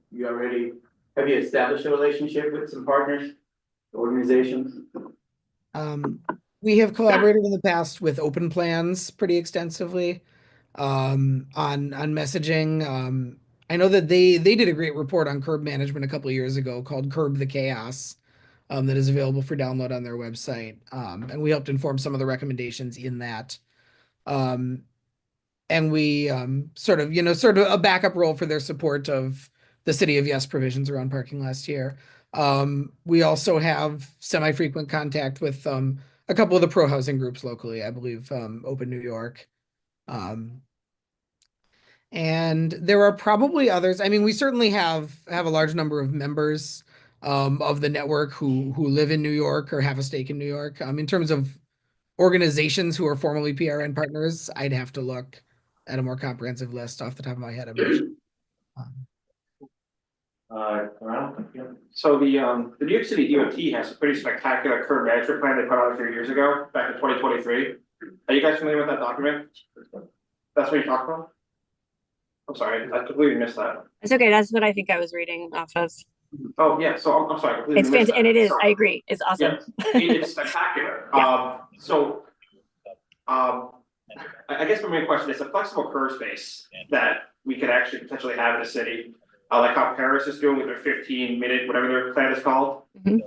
have you established a relationship with some partners, organizations? We have collaborated in the past with Open Plans pretty extensively on messaging. I know that they did a great report on curb management a couple of years ago called Curb the Chaos, that is available for download on their website. And we helped inform some of the recommendations in that. And we sort of a backup role for their support of the City of Yes provisions around parking last year. We also have semi-frequent contact with a couple of the pro-housing groups locally, I believe Open New York. And there are probably others. I mean, we certainly have a large number of members of the network who live in New York or have a stake in New York. In terms of organizations who are formally PRN partners, I'd have to look at a more comprehensive list off the top of my head. I'm not sure. So the New York City DOT has a pretty spectacular curb management plan they put out a few years ago, back in 2023. Are you guys familiar with that document? That's what you're talking about? I'm sorry, I completely missed that. It's okay. That's what I think I was reading off of. Oh, yeah, so I'm sorry. I completely It's missed fantastic, and that. it is. So, I agree. It's awesome. yeah, it's spectacular. Yeah. I guess my main question is a flexible curb space that we could actually potentially have in the city, like how Paris is doing with their 15-minute, whatever their plan is called.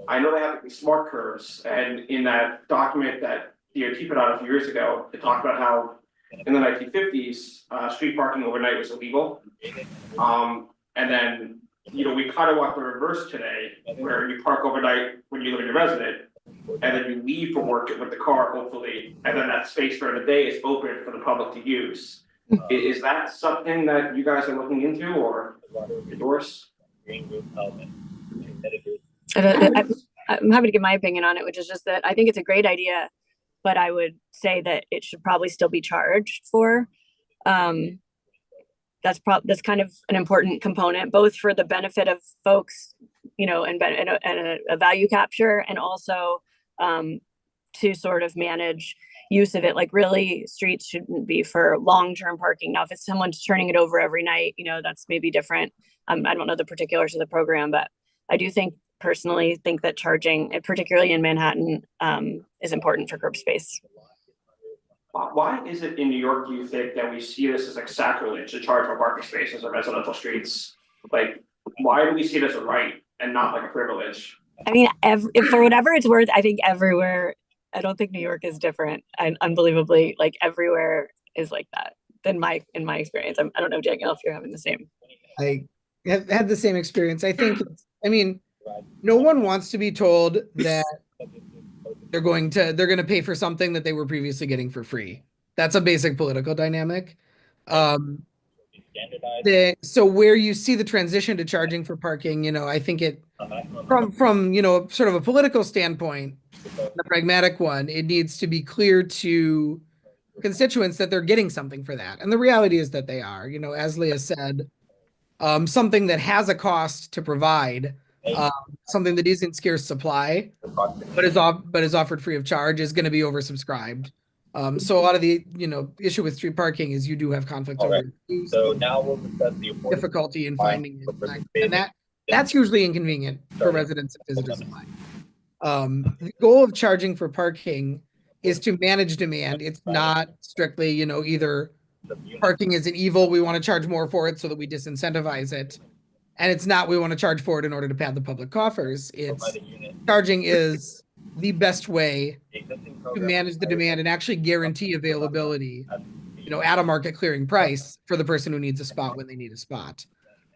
I know they have to be smart curbs, and in that document that DOT put out a few years ago, it talked about how in the 1950s, street parking overnight was illegal. And then, we kind of want the reverse today, where you park overnight when you live in your resident, and then you leave for work with the car, hopefully, and then that space during the day is open for the public to use. Is that something that you guys are looking into or endorse? I'm happy to give my opinion on it, which is just that I think it's a great idea, but I would say that it should probably still be charged for. That's kind of an important component, both for the benefit of folks, and a value capture, and also to sort of manage use of it. Like, really, streets shouldn't be for long-term parking. Now, if it's someone's turning it over every night, that's maybe different. I don't know the particulars of the program, but I do personally think that charging, particularly in Manhattan, is important for curb space. Why is it in New York, do you think, that we see this as like sacrilege to charge for parking spaces on residential streets? Like, why do we see it as a right and not like a privilege? I mean, if for whatever it's worth, I think everywhere, I don't think New York is different. And unbelievably, like, everywhere is like that in my experience. I don't know, Daniel, if you're having the same. I have had the same experience. I think, no one wants to be told that they're going to pay for something that they were previously getting for free. That's a basic political dynamic. So where you see the transition to charging for parking, I think it from sort of a political standpoint, the pragmatic one, it needs to be clear to constituents that they're getting something for that. And the reality is that they are, as Leah said, something that has a cost to provide, something that is in scarce supply, but is offered free of charge, is going to be oversubscribed. So a lot of the issue with street parking is you do have conflict over use, so now we'll discuss the difficulty in finding it, and that's usually inconvenient for residents and visitors alike. The goal of charging for parking is to manage demand. It's not strictly either parking is an evil, we want to charge more for it so that we disincentivize it. And it's not, we want to charge for it in order to pad the public coffers. It's charging is the best way to manage the demand and actually guarantee availability, at a market clearing price for the person who needs a spot when they need a spot.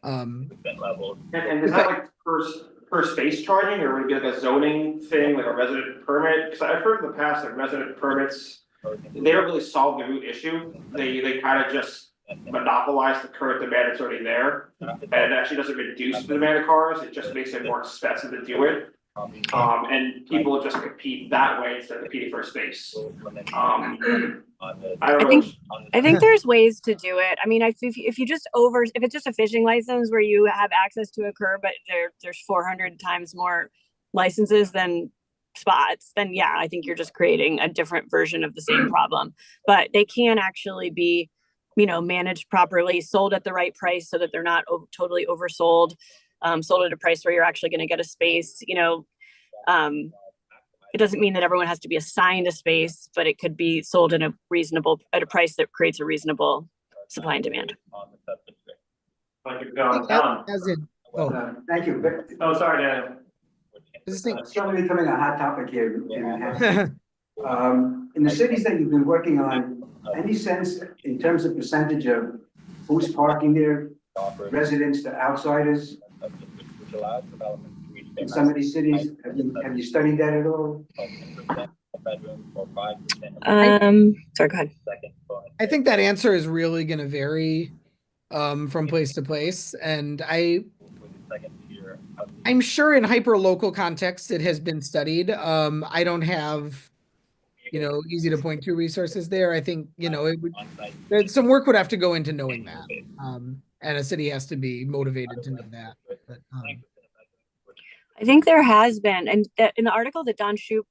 And is that like per space charging, or would it be like a zoning thing, like a resident permit? Because I've heard in the past that resident permits, they don't really solve the root issue. They kind of just monopolize the current demand that's already there, and it actually doesn't reduce the demand of cars, it just makes it more expensive to do it. And people just compete that way instead of competing for space. I think there's ways to do it. I mean, if it's just a fishing license where you have access to a curb, but there's 400 times more licenses than spots, then yeah, I think you're just creating a different version of the same problem. But they can actually be, managed properly, sold at the right price so that they're not totally oversold, sold at a price where you're actually going to get a space. It doesn't mean that everyone has to be assigned a space, but it could be sold at a price that creates a reasonable supply and demand. Thank you, Don. Thank you. Oh, sorry, Dan. It's certainly becoming a hot topic here in Manhattan. In the cities that you've been working on, any sense in terms of percentage of who's parking there, residents to outsiders? In some of these cities, have you studied that at all? Sorry, go ahead. I think that answer is really going to vary from place to place, and I'm sure in hyper local context it has been studied. I don't have easy to point to resources there. I think some work would have to go into knowing that, and a city has to be motivated to know that. But, I think there has been, and in the article that Don Shoup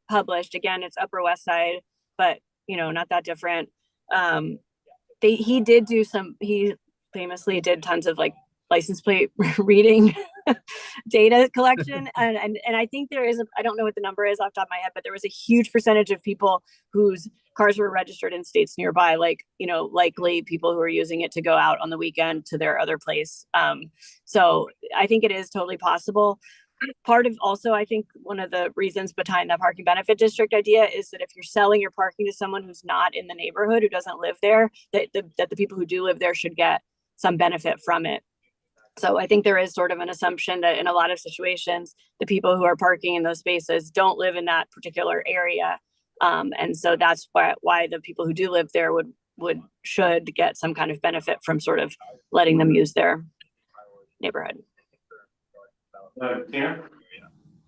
published, again, it's Upper West Side, but not that different. He famously did tons of license plate reading data collection, and I think there is I don't know what the number is off the top of my head, but there was a huge percentage of people whose cars were registered in states nearby, likely people who are using it to go out on the weekend to their other place. So I think it is totally possible. Part of also, I think one of the reasons behind that parking benefit district idea is that if you're selling your parking to someone who's not in the neighborhood, who doesn't live there, that the people who do live there should get some benefit from it. So I think there is sort of an assumption that in a lot of situations, the people who are parking in those spaces don't live in that particular area. And so that's why the people who do live there should get some kind of benefit from sort of letting them use their neighborhood. Tina?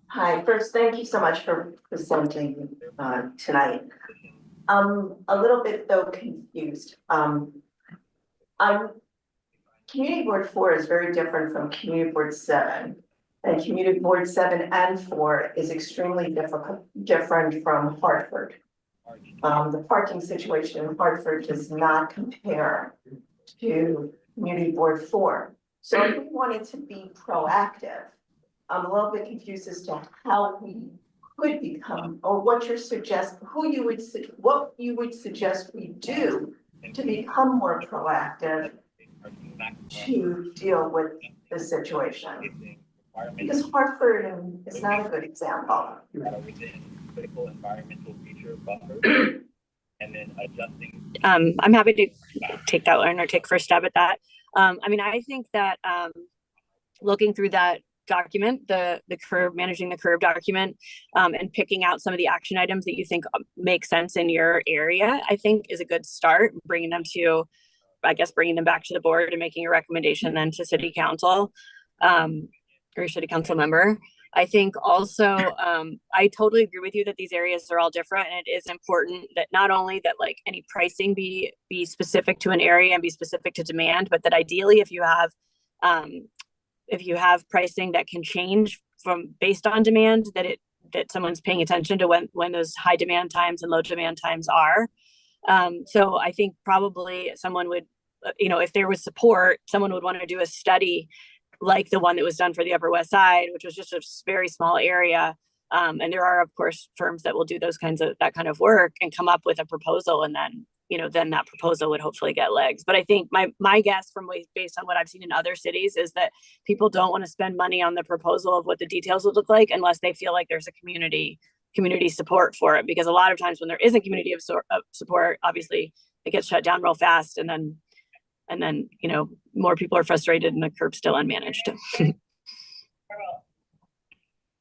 Hi, first, thank you so much for presenting tonight. I'm a little bit though confused. Community Board 4 is very different from Community Board 7. And Community Board 7 and 4 is extremely different from Hartford. The parking situation in Hartford does not compare to Community Board 4. So if we wanted to be proactive, I'm a little bit confused as to how we could become, or what you would suggest we do to become more proactive to deal with the situation. Because Hartford is not a good example. I'm happy to take that one or take first stab at that. I think that looking through that document, the managing the curb document, and picking out some of the action items that you think make sense in your area, I think is a good start. Bringing them back to the board and making a recommendation then to city council, or city council member. I think also, I totally agree with you that these areas are all different, and it is important that not only that any pricing be specific to an area and be specific to demand, but that ideally if you have pricing that can change based on demand, that someone's paying attention to when those high demand times and low demand times are. So I think probably someone would, if there was support, someone would want to do a study like the one that was done for the Upper West Side, which was just a very small area. And there are, of course, firms that will do that kind of work and come up with a proposal, and then that proposal would hopefully get legs. But I think my guess based on what I've seen in other cities is that people don't want to spend money on the proposal of what the details would look like unless they feel like there's a community support for it. Because a lot of times when there isn't community of support, obviously it gets shut down real fast, and then more people are frustrated and the curb's still unmanaged.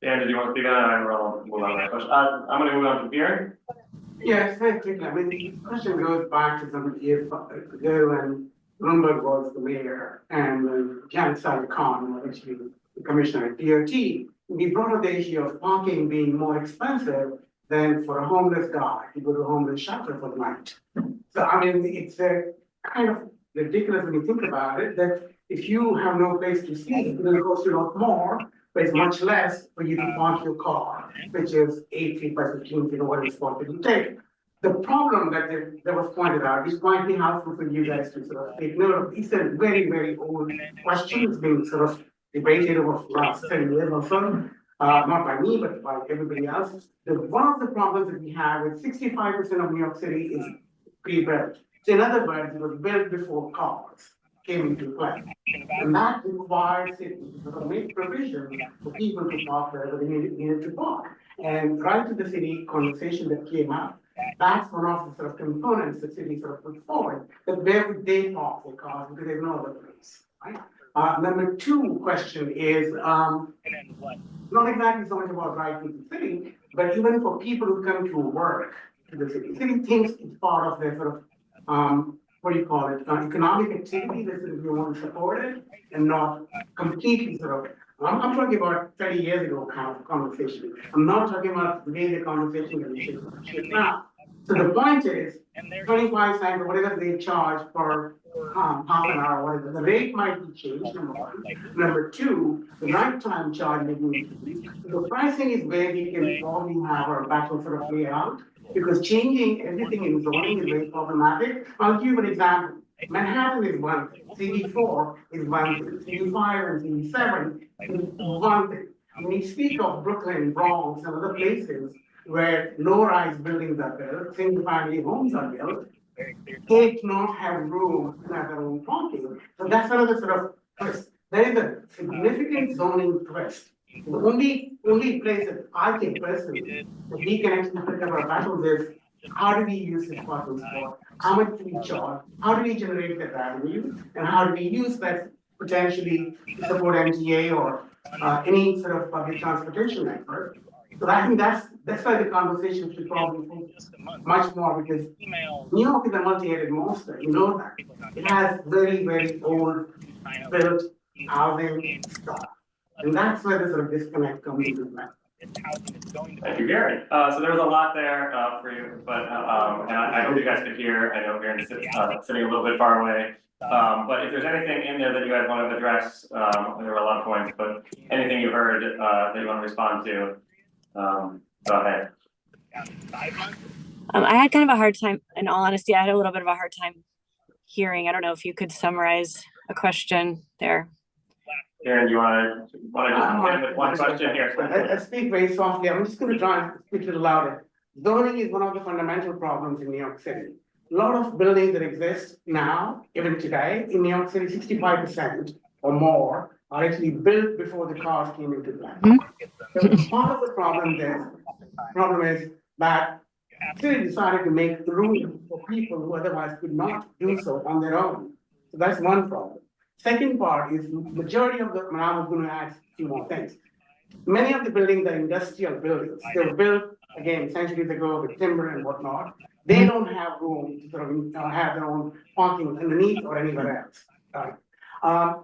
Dan, did you want to speak on that? I'm going to move on to Pierre. Yes, thank you. The question goes back to some years ago when Bloomberg was the mayor and Jan Sarkhan was actually the commissioner at DOT. We brought up the issue of parking being more expensive than for a homeless guy to go to a homeless shelter for the night. So I mean, it's a kind of ridiculous when you think about it, that if you have no place to sleep, then it costs you a lot more, but it's much less for you to park your car, which is 8 feet by 15 feet or what it's supposed to take. The problem that was pointed out, which might be helpful for you guys to sort of take note of, it's a very, very old question. It's been sort of debated over the last 10 years or so, not by me, but by everybody else. One of the problems that we have is 65% of New York City is pre-built. So in other words, it was built before cars came into play. And that requires cities to sort of make provision for people to park wherever they needed to park. And right to the city conversation that came up, that's one of the sort of components the city sort of put forward, that where would they park their cars because there's no other place, right? Number two question is, not exactly so much about right to the city, but even for people who come to work to the city. City thinks it's part of their sort of, what do you call it, economic activity that you want to support it and not completely sort of, I'm talking about 30 years ago kind of conversation. I'm not talking about the way the conversation is now. So the point is, 25 cents or whatever they charge for half an hour, whatever, the rate might be changed, number one. Number two, the nighttime charge may be increased. The pricing is where we can probably have our battle sort of play out, because changing everything in zoning is very problematic. I'll give you an example. Manhattan is one thing, CB4 is one thing, CB5 and CB7 is one thing. When you speak of Brooklyn, Bronx, and other places where low-rise buildings are built, single-family homes are built, they do not have room to have their own parking. So that's another sort of twist. There is a significant zoning twist. The only place that I think personally that we can actually pick up our battles is how do we use this parking spot? How much do we charge? How do we generate that revenue? And how do we use that potentially to support MTA or any sort of public transportation network? So I think that's why the conversation should probably focus much more, because New York is a multi-headed monster. You know that. It has very, very old built housing stock. And that's where the sort of disconnect comes into play. Thank you, Gary. So there was a lot there for you, but and I hope you guys could hear. I know Gary's sitting a little bit far away. But if there's anything in there that you guys want to address, there were a lot of points, but anything you heard that you want to respond to, go ahead. I had kind of a hard time, in all honesty, I had a little bit of a hard time hearing. I don't know if you could summarize a question there. Karen, you want to just begin with one question here? I speak very softly. I'm just going to try and speak a little louder. Zoning is one of the fundamental problems in New York City. A lot of buildings that exist now, even today, in New York City, 65% or more are actually built before the cars came into play. So part of the problem is that the city decided to make room for people who otherwise could not do so on their own. So that's one problem. Second part is majority of the, and I was going to add a few more things. Many of the buildings are industrial buildings. They were built, again, centuries ago with timber and whatnot. They don't have room to sort of have their own parking underneath or anywhere else. Right?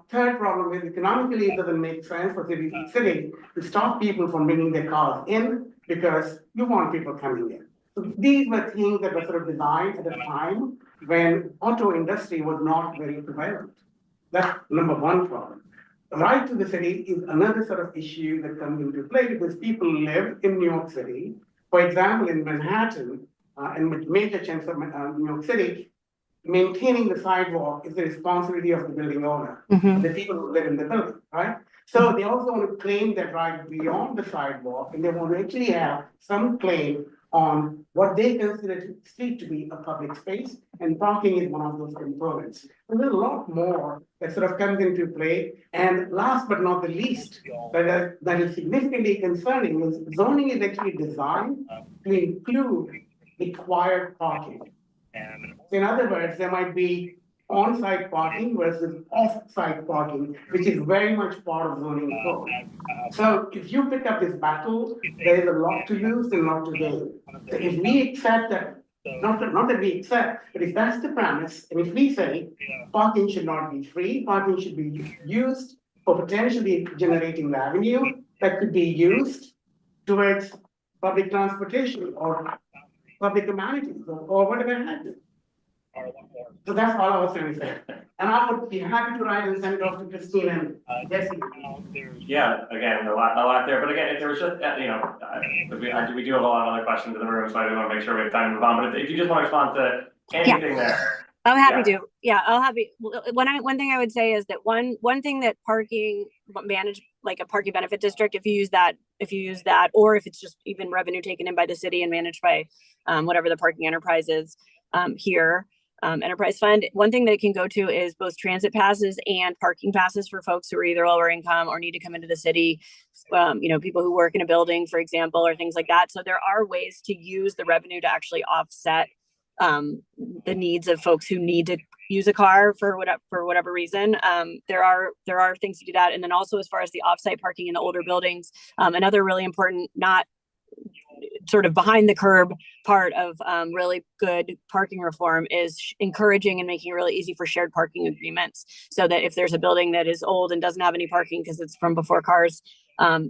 Third problem is economically it doesn't make sense for the city to stop people from bringing their cars in because you want people coming in. So these were things that were sort of designed at a time when auto industry was not very prevalent. That's number one problem. Right to the city is another sort of issue that comes into play because people live in New York City. For example, in Manhattan and major chunks of New York City, maintaining the sidewalk is the responsibility of the building owner, the people who live in the building, right? So they also want to claim that right beyond the sidewalk, and they want to actually have some claim on what they consider the street to be a public space, and parking is one of those components. And there's a lot more that sort of comes into play. And last but not the least, that is significantly concerning is zoning is actually designed to include required parking. So in other words, there might be on-site parking versus off-site parking, which is very much part of zoning code. So if you pick up this battle, there is a lot to lose and a lot to gain. So if we accept that, not that we accept, but if that's the premise, and if we say parking should not be free, parking should be used for potentially generating revenue that could be used towards public transportation or public amenities or whatever have you. So that's all I was trying to say. And I would be happy to write and send it off to Christine and Jesse. Yeah, again, a lot there, but again, if there was just, you know, 'cause we do have a lot of other questions in the room, so I do want to make sure we have time to move on, but if you just want to respond to anything there. I'm happy Yeah. to. Yeah, I'll happy. One thing I would say is that one thing that parking managed, like a parking benefit district, if you use that, or if it's just even revenue taken in by the city and managed by whatever the parking enterprise is here, enterprise fund. One thing that it can go to is both transit passes and parking passes for folks who are either lower income or need to come into the city. You know, people who work in a building, for example, or things like that. So there are ways to use the revenue to actually offset the needs of folks who need to use a car for whatever reason. There are things to do that. And then also, as far as the offsite parking in the older buildings, another really important, not sort of behind the curb part of really good parking reform is encouraging and making it really easy for shared parking agreements, so that if there's a building that is old and doesn't have any parking because it's from before cars,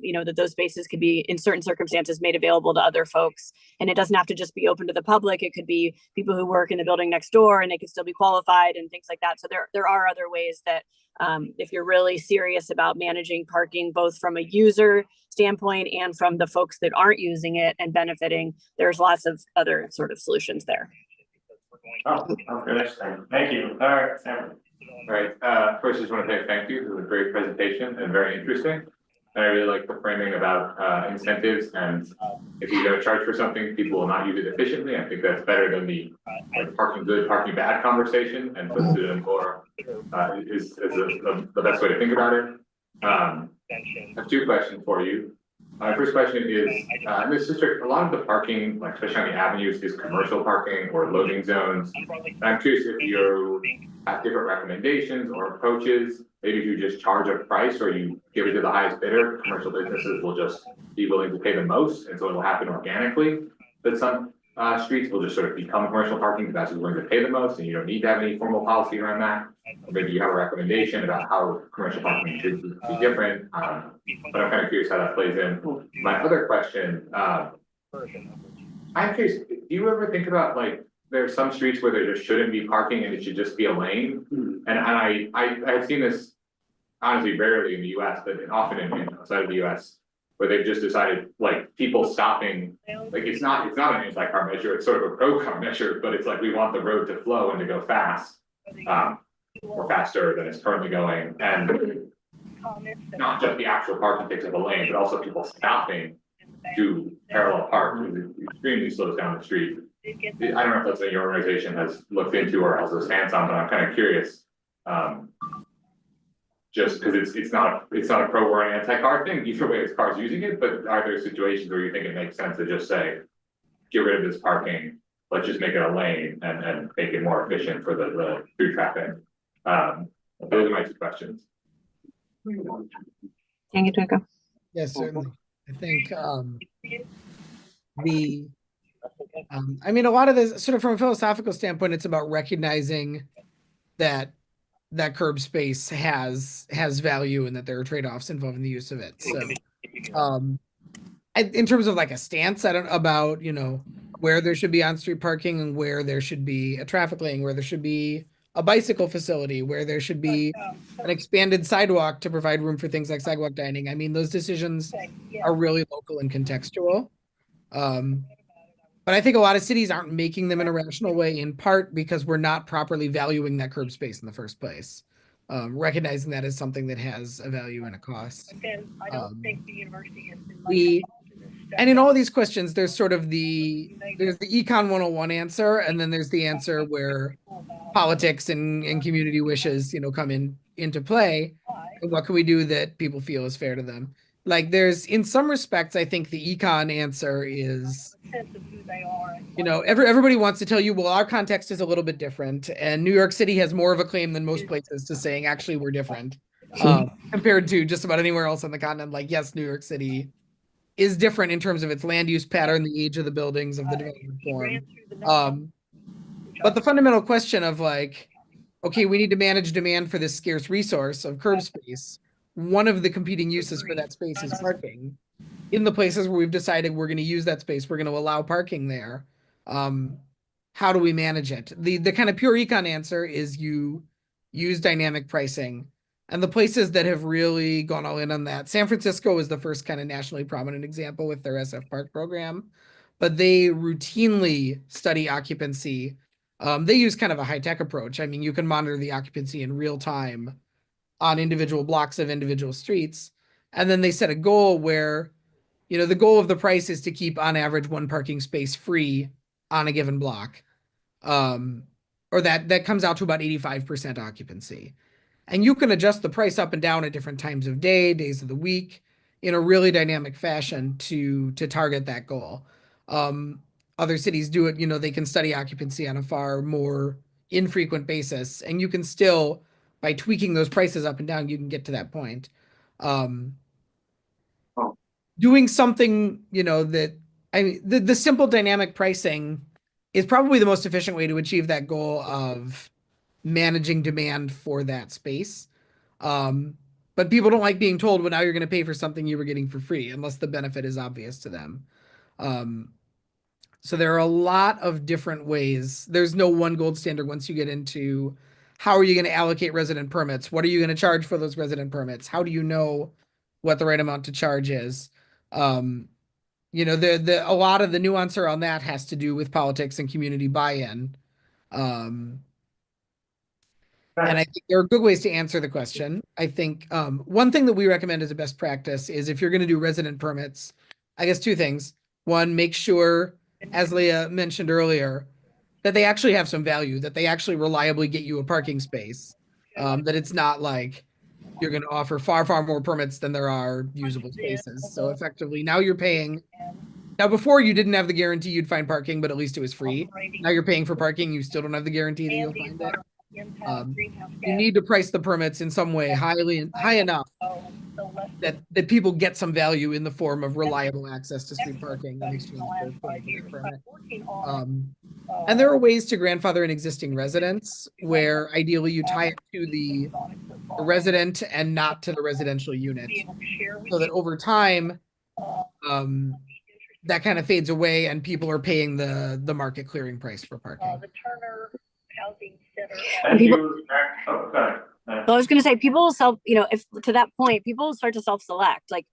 you know, that those spaces could be in certain circumstances made available to other folks. And it doesn't have to just be open to the public. It could be people who work in the building next door and they could still be qualified and things like that. So there are other ways that if you're really serious about managing parking, both from a user standpoint and from the folks that aren't using it and benefiting, there's lots of other sort of solutions there. Oh, interesting. Thank you. All right, Sam. All right, first I just want to say thank you. It was a great presentation and very interesting. And I really like the framing about incentives, and if you don't charge for something, people will not use it efficiently. I think that's better than the like parking good, parking bad conversation, and puts it in more is the best way to think about it. I have two questions for you. My first question is, in this district, a lot of the parking, like especially on the avenues, is commercial parking or loading zones. I'm curious if you have different recommendations or approaches. Maybe if you just charge a price or you give it to the highest bidder, commercial businesses will just be willing to pay the most, and so it'll happen organically. But some streets will just sort of become commercial parking because that's who's willing to pay the most, and you don't need to have any formal policy around that. Or maybe you have a recommendation about how commercial parking should be different, but I'm kind of curious how that plays in. My other question, I'm curious, do you ever think about like, there are some streets where there just shouldn't be parking and it should just be a lane? And I've seen this honestly rarely in the US, but often in outside of the US, where they've just decided like people stopping, like it's not an anti-car measure, it's sort of a pro-car measure, but it's like we want the road to flow and to go fast, or faster than it's currently going. And not just the actual parking takes up a lane, but also people stopping to parallel park, it extremely slows down the street. I don't know if that's something your organization has looked into or has a stance on, but I'm kind of curious. Just because it's not a pro or an anti-car thing, either way it's cars using it, but are there situations where you think it makes sense to just say, get rid of this parking, let's just make it a lane and make it more efficient for the through traffic? Those are my two questions. Thank you, Twinkle. Yes, certainly. I think I mean, a lot of this sort of from a philosophical standpoint, it's about recognizing that curb space has value and that there are trade-offs involved in the use of it. So in terms of like a stance, I don't about, you know, where there should be on-street parking and where there should be a traffic lane, where there should be a bicycle facility, where there should be an expanded sidewalk to provide room for things like sidewalk dining. I mean, those decisions are really local and contextual. But I think a lot of cities aren't making them in a rational way, in part because we're not properly valuing that curb space in the first place. Recognizing that as something that has a value and a cost. And in all of these questions, there's sort of there's the Econ 101 answer, and then there's the answer where politics and community wishes, you know, come into play. And what can we do that people feel is fair to them? Like in some respects, I think the econ answer is, you know, everybody wants to tell you, well, our context is a little bit different, and New York City has more of a claim than most places to saying, actually, we're different compared to just about anywhere else on the continent. Like, yes, New York City is different in terms of its land use pattern, the age of the buildings, of the development form. But the fundamental question of like, okay, we need to manage demand for this scarce resource of curb space. One of the competing uses for that space is parking. in the places where we've decided we're going to use that space, we're going to allow parking there. How do we manage it? The kind of pure econ answer is you use dynamic pricing. And the places that have really gone all in on that, San Francisco is the first kind of nationally prominent example with their SF Park program, but they routinely study occupancy. They use kind of a high-tech approach. I mean, you can monitor the occupancy in real time on individual blocks of individual streets. And then they set a goal where, you know, the goal of the price is to keep on average one parking space free on a given block. Or that comes out to about 85% occupancy. And you can adjust the price up and down at different times of day, days of the week, in a really dynamic fashion to target that goal. Other cities do it, you know, they can study occupancy on a far more infrequent basis, and you can still, by tweaking those prices up and down, you can get to that point. Doing something, you know, that, I mean, the simple dynamic pricing is probably the most efficient way to achieve that goal of managing demand for that space. But people don't like being told, well, now you're going to pay for something you were getting for free, unless the benefit is obvious to them. So there are a lot of different ways. There's no one gold standard once you get into how are you going to allocate resident permits? What are you going to charge for those resident permits? How do you know what the right amount to charge is? You know, a lot of the nuance around that has to do with politics and community buy-in. And I think there are good ways to answer the question. I think one thing that we recommend as a best practice is if you're going to do resident permits, I guess two things. One, make sure, as Leah mentioned earlier, that they actually have some value, that they actually reliably get you a parking space, that it's not like you're going to offer far, far more permits than there are usable spaces. So effectively, now you're paying. Now, before you didn't have the guarantee you'd find parking, but at least it was free. Now you're paying for parking. You still don't have the guarantee that you'll find it. You need to price the permits in some way high enough that people get some value in the form of reliable access to street parking in exchange for paying for the permit. And there are ways to grandfather in existing residents where ideally you tie it to the resident and not to the residential unit, so that over time that kind of fades away and people are paying the market clearing price for parking. Thank you. Oh, go ahead. So I was going to say, people self, you know, if to that point, people start to self-select. Like,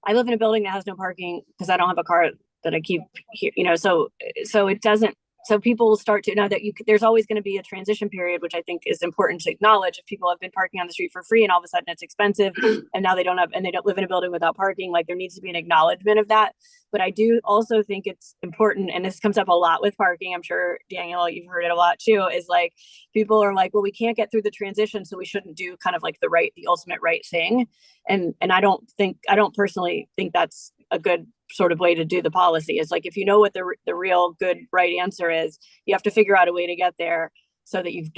I live in a building that has no parking because I don't have a car that I keep here, you know, so it doesn't. So people start to know that there's always going to be a transition period, which I think is important to acknowledge. If people have been parking on the street for free and all of a sudden it's expensive and now they don't live in a building without parking, like there needs to be an acknowledgement of that. But I do also think it's important, and this comes up a lot with parking, I'm sure, Daniel, you've heard it a lot too, is like, people are like, well, we can't get through the transition, so we shouldn't do kind of like the ultimate right thing. And I don't personally think that's a good sort of way to do the policy. Is like, if you know what the real good right answer is, you have to figure out a way to get there so that you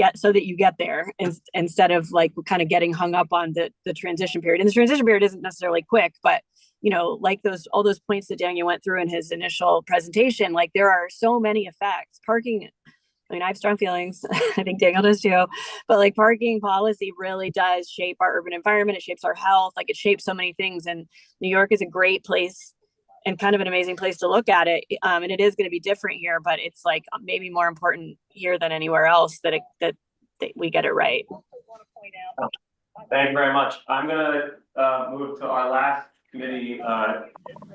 get there, instead of like kind of getting hung up on the transition period. And the transition period isn't necessarily quick, but you know, like all those points that Daniel went through in his initial presentation, like there are so many effects. Parking, I mean, I have strong feelings. I think Daniel does too, but like parking policy really does shape our urban environment. It shapes our health. Like it shapes so many things. And New York is a great place and kind of an amazing place to look at it. And it is going to be different here, but it's like maybe more important here than anywhere else that we get it right. Thank you very much. I'm going to move to our last committee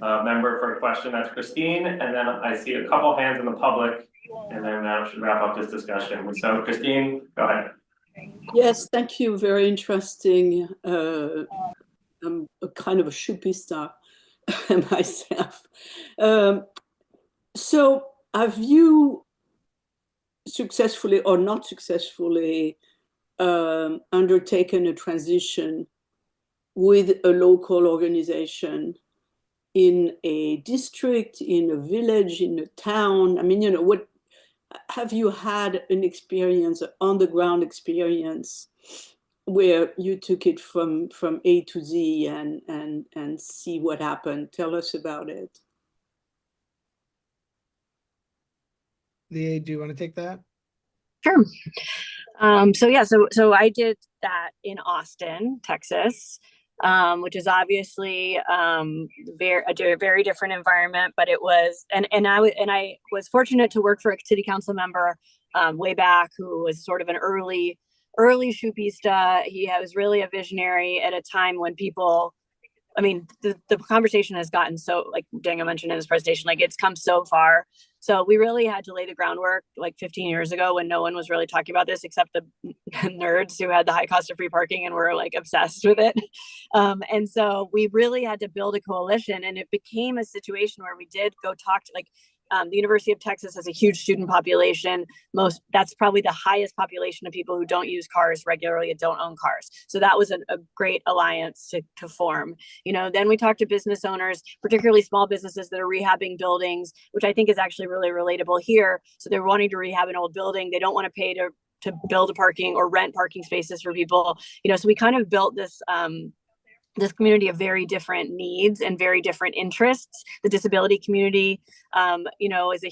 member for a question. That's Christine. And then I see a couple hands in the public, and then that should wrap up this discussion. So Christine, go ahead. Yes, thank you. Very interesting. I'm a kind of a shoopista myself. So have you successfully or not successfully undertaken a transition with a local organization in a district, in a village, in a town? I mean, you know, what have you had an experience, an on-the-ground experience, where you took it from A to Z and see what happened? Tell us about it. Leah, do you want to take that? Sure. So I did that in Austin, Texas. which is obviously a very different environment. But it was, and I was fortunate to work for a city council member way back who was sort of an early Shupista. He was really a visionary at a time when people, I mean, the conversation has gotten so, like Daniel mentioned in his presentation, like it's come so far. So we really had to lay the groundwork like 15 years ago when no one was really talking about this except the nerds who had the high cost of free parking and were like obsessed with it. And so we really had to build a coalition, and it became a situation where we did go talk to the University of Texas has a huge student population. That's probably the highest population of people who don't use cars regularly and don't own cars. So that was a great alliance to form. Then we talked to business owners, particularly small businesses that are rehabbing buildings, which I think is actually really relatable here. So they're wanting to rehab an old building. They don't want to pay to build a parking or rent parking spaces for people. So we kind of built this community of very different needs and very different interests. The disability community, was a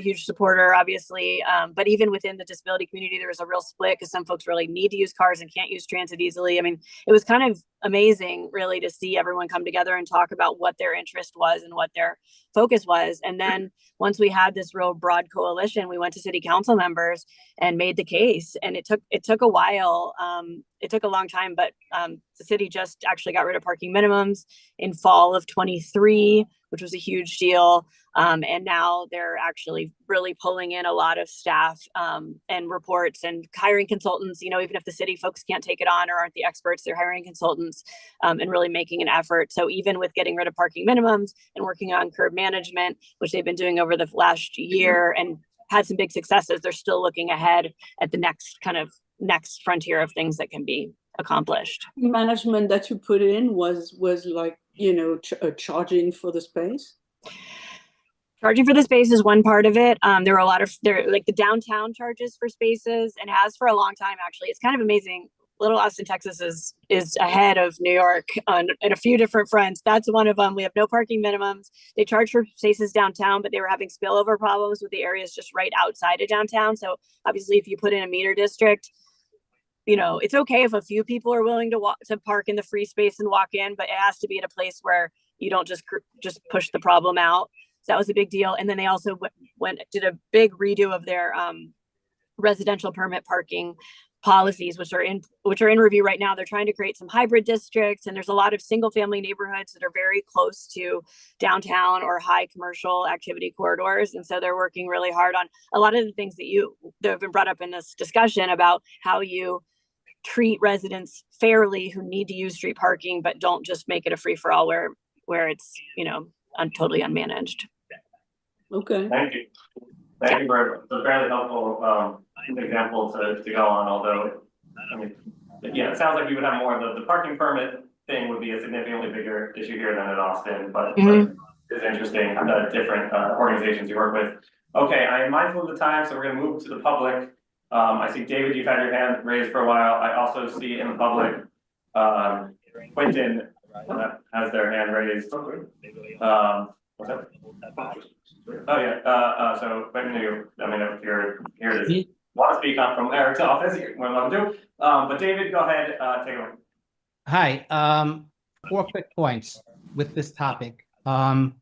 huge supporter, obviously. But even within the disability community, there was a real split because some folks really need to use cars and can't use transit easily. I mean, it was kind of amazing, really, to see everyone come together and talk about what their interest was and what their focus was. And then once we had this real broad coalition, we went to city council members and made the case. And it took a while. It took a long time, but the city just actually got rid of parking minimums in fall of 23, which was a huge deal. And now they're actually really pulling in a lot of staff and reports and hiring consultants. Even if the city folks can't take it on or aren't the experts, they're hiring consultants and really making an effort. So even with getting rid of parking minimums and working on curb management, which they've been doing over the last year and had some big successes, they're still looking ahead at the next frontier of things that can be accomplished. Management that you put in was like, charging for the space? Charging for the space is one part of it. There are like the downtown charges for spaces, and has for a long time, actually. It's kind of amazing. Little Austin, Texas is ahead of New York on a few different fronts. That's one of them. We have no parking minimums. They charge for spaces downtown, but they were having spillover problems with the areas just right outside of downtown. So obviously if you put in a meter district, it's okay if a few people are willing to park in the free space and walk in, but it has to be at a place where you don't just push the problem out. So that was a big deal. And then they also did a big redo of their residential permit parking policies, which are in review right now. They're trying to create some hybrid districts, and there's a lot of single family neighborhoods that are very close to downtown or high commercial activity corridors. And so they're working really hard on a lot of the things that have been brought up in this discussion about how you treat residents fairly who need to use street parking, but don't just make it a free for all where it's, totally unmanaged. Okay. Thank you. Thank you very much. It's a fairly helpful example to go on, although, it sounds like you would have more of the parking permit thing would be a significantly bigger issue here than in Austin, but it's interesting, the different organizations you work with. Okay, I am mindful of the time, so we're going to move to the public. I see David, you've had your hand raised for a while. I also see in the public, Quentin has their hand raised. What's that? Oh yeah, so Quentin, if you're here to want to speak up from Eric's office, you're more than welcome to. But David, go ahead, take it away. Hi, 4 quick points with this topic. And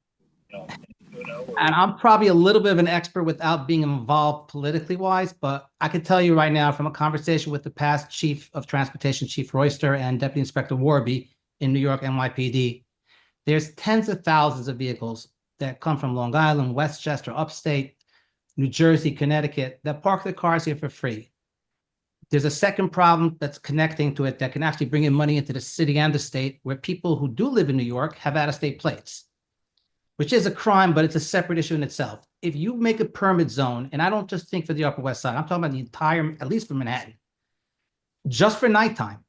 I'm probably a little bit of an expert without being involved politically wise, but I can tell you right now from a conversation with the past Chief of Transportation, Chief Royster, and Deputy Inspector Warby in New York NYPD, there's tens of thousands of vehicles that come from Long Island, Westchester, upstate, New Jersey, Connecticut, that park their cars here for free. There's a second problem that's connecting to it that can actually bring in money into the city and the state, where people who do live in New York have out-of-state plates, which is a crime, but it's a separate issue in itself. If you make a permit zone, and I don't just think for the Upper West Side, I'm talking about the entire, at least for Manhattan, just for nighttime,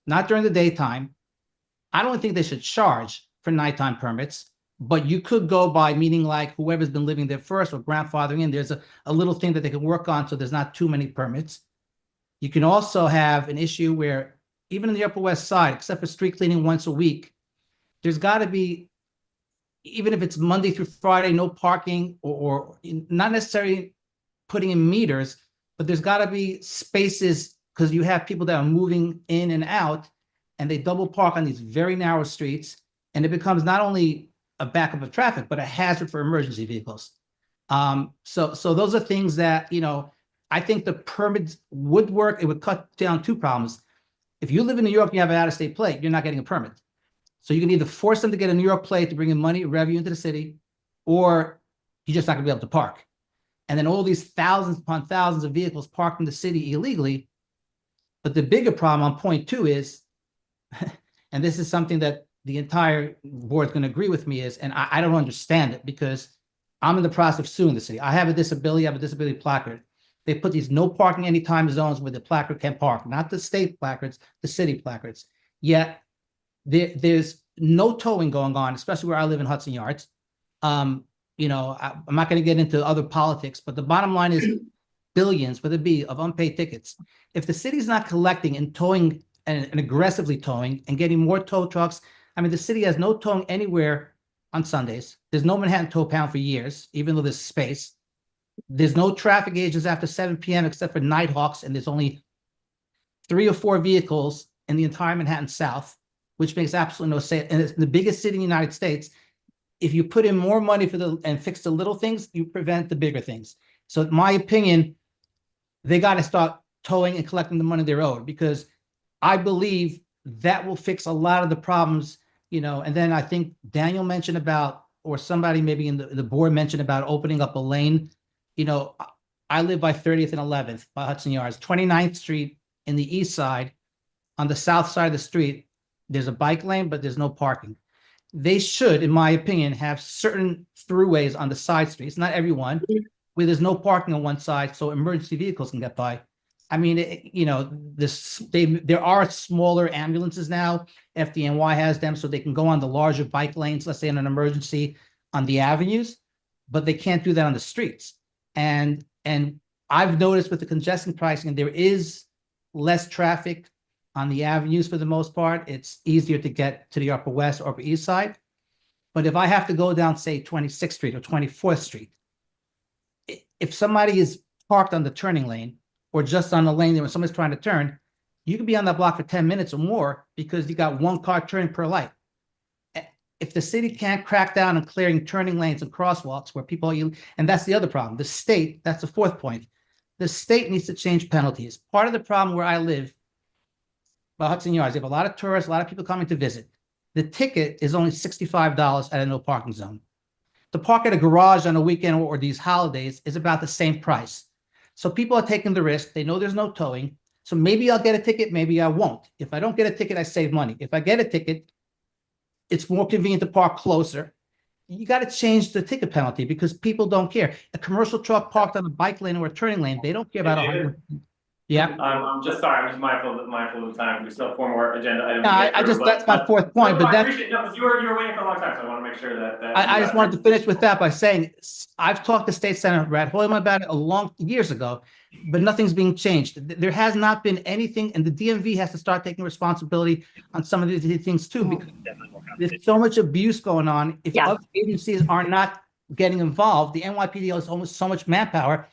not during the daytime, I don't think they should charge for nighttime permits, but you could go by meaning like whoever's been living there first or grandfathering in. There's a little thing that they can work on so there's not too many permits. You can also have an issue where even in the Upper West Side, except for street cleaning once a week, there's got to be, even if it's Monday through Friday, no parking or not necessarily putting in meters, but there's got to be spaces because you have people that are moving in and out and they double park on these very narrow streets, and it becomes not only a backup of traffic, but a hazard for emergency vehicles. So those are things that, you know, I think the permits would work. It would cut down two problems. If you live in New York and you have an out-of-state plate, you're not getting a permit. So you can either force them to get a New York plate to bring in money, revenue into the city, or you're just not gonna be able to park. And then all these thousands upon thousands of vehicles parked in the city illegally. But the bigger problem on point two is, and this is something that the entire board is going to agree with me is, and I don't understand it because I'm in the process of suing the city. I have a disability placard. They put these no parking anytime zones where the placard can park, not the state placards, the city placards. Yet there's no towing going on, especially where I live in Hudson Yards. You know, I'm not going to get into other politics, but the bottom line is billions with a B of unpaid tickets. If the city's not collecting and towing and aggressively towing and getting more tow trucks, I mean, the city has no towing anywhere on Sundays. There's no Manhattan tow pound for years, even though there's space. There's no traffic agents after 7 p.m. except for Nighthawks, and there's only 3 or 4 vehicles in the entire Manhattan South, which makes absolutely no sense. And it's the biggest city in the United States. If you put in more money and fix the little things, you prevent the bigger things. So in my opinion, they got to start towing and collecting the money they're owed, because I believe that will fix a lot of the problems, you know. And then I think Daniel mentioned about, or somebody maybe in the board mentioned about opening up a lane. You know, I live by 30th and 11th by Hudson Yards, 29th Street in the east side. On the south side of the street, there's a bike lane, but there's no parking. They should, in my opinion, have certain throughways on the side streets, not everyone, where there's no parking on one side so emergency vehicles can get by. I mean, you know, there are smaller ambulances now. FDNY has them so they can go on the larger bike lanes, let's say in an emergency on the avenues, but they can't do that on the streets. And I've noticed with the congestion pricing, there is less traffic on the avenues for the most part. It's easier to get to the Upper West or Upper East Side. But if I have to go down, say, 26th Street or 24th Street, if somebody is parked on the turning lane or just on the lane there when somebody's trying to turn, you can be on that block for 10 minutes or more because you got one car turning per light. If the city can't crack down on clearing turning lanes and crosswalks where people, and that's the other problem, the state, that's the fourth point. The state needs to change penalties. Part of the problem where I live, by Hudson Yards, they have a lot of tourists, a lot of people coming to visit. The ticket is only $65 at a no parking zone. To park at a garage on a weekend or these holidays is about the same price. So people are taking the risk. They know there's no towing. So maybe I'll get a ticket, maybe I won't. If I don't get a ticket, I save money. If I get a ticket, it's more convenient to park closer. You got to change the ticket penalty because people don't care. A commercial truck parked on a bike lane or a turning lane, they don't care about 100. Yeah. I'm just sorry. I'm just mindful of the time. We still have 4 more agenda items. No, I just, that's my fourth point, but I that's. appreciate, no, because you were waiting for a long time, so I want to make sure that. I just wanted to finish with that by saying, I've talked to State Senator Brad Hoylman about it years ago, but nothing's being changed. There has not been anything, and the DMV has to start taking responsibility on some of these things too, because there's so much abuse going on. If other agencies are not getting involved, the NYPD has almost so much manpower.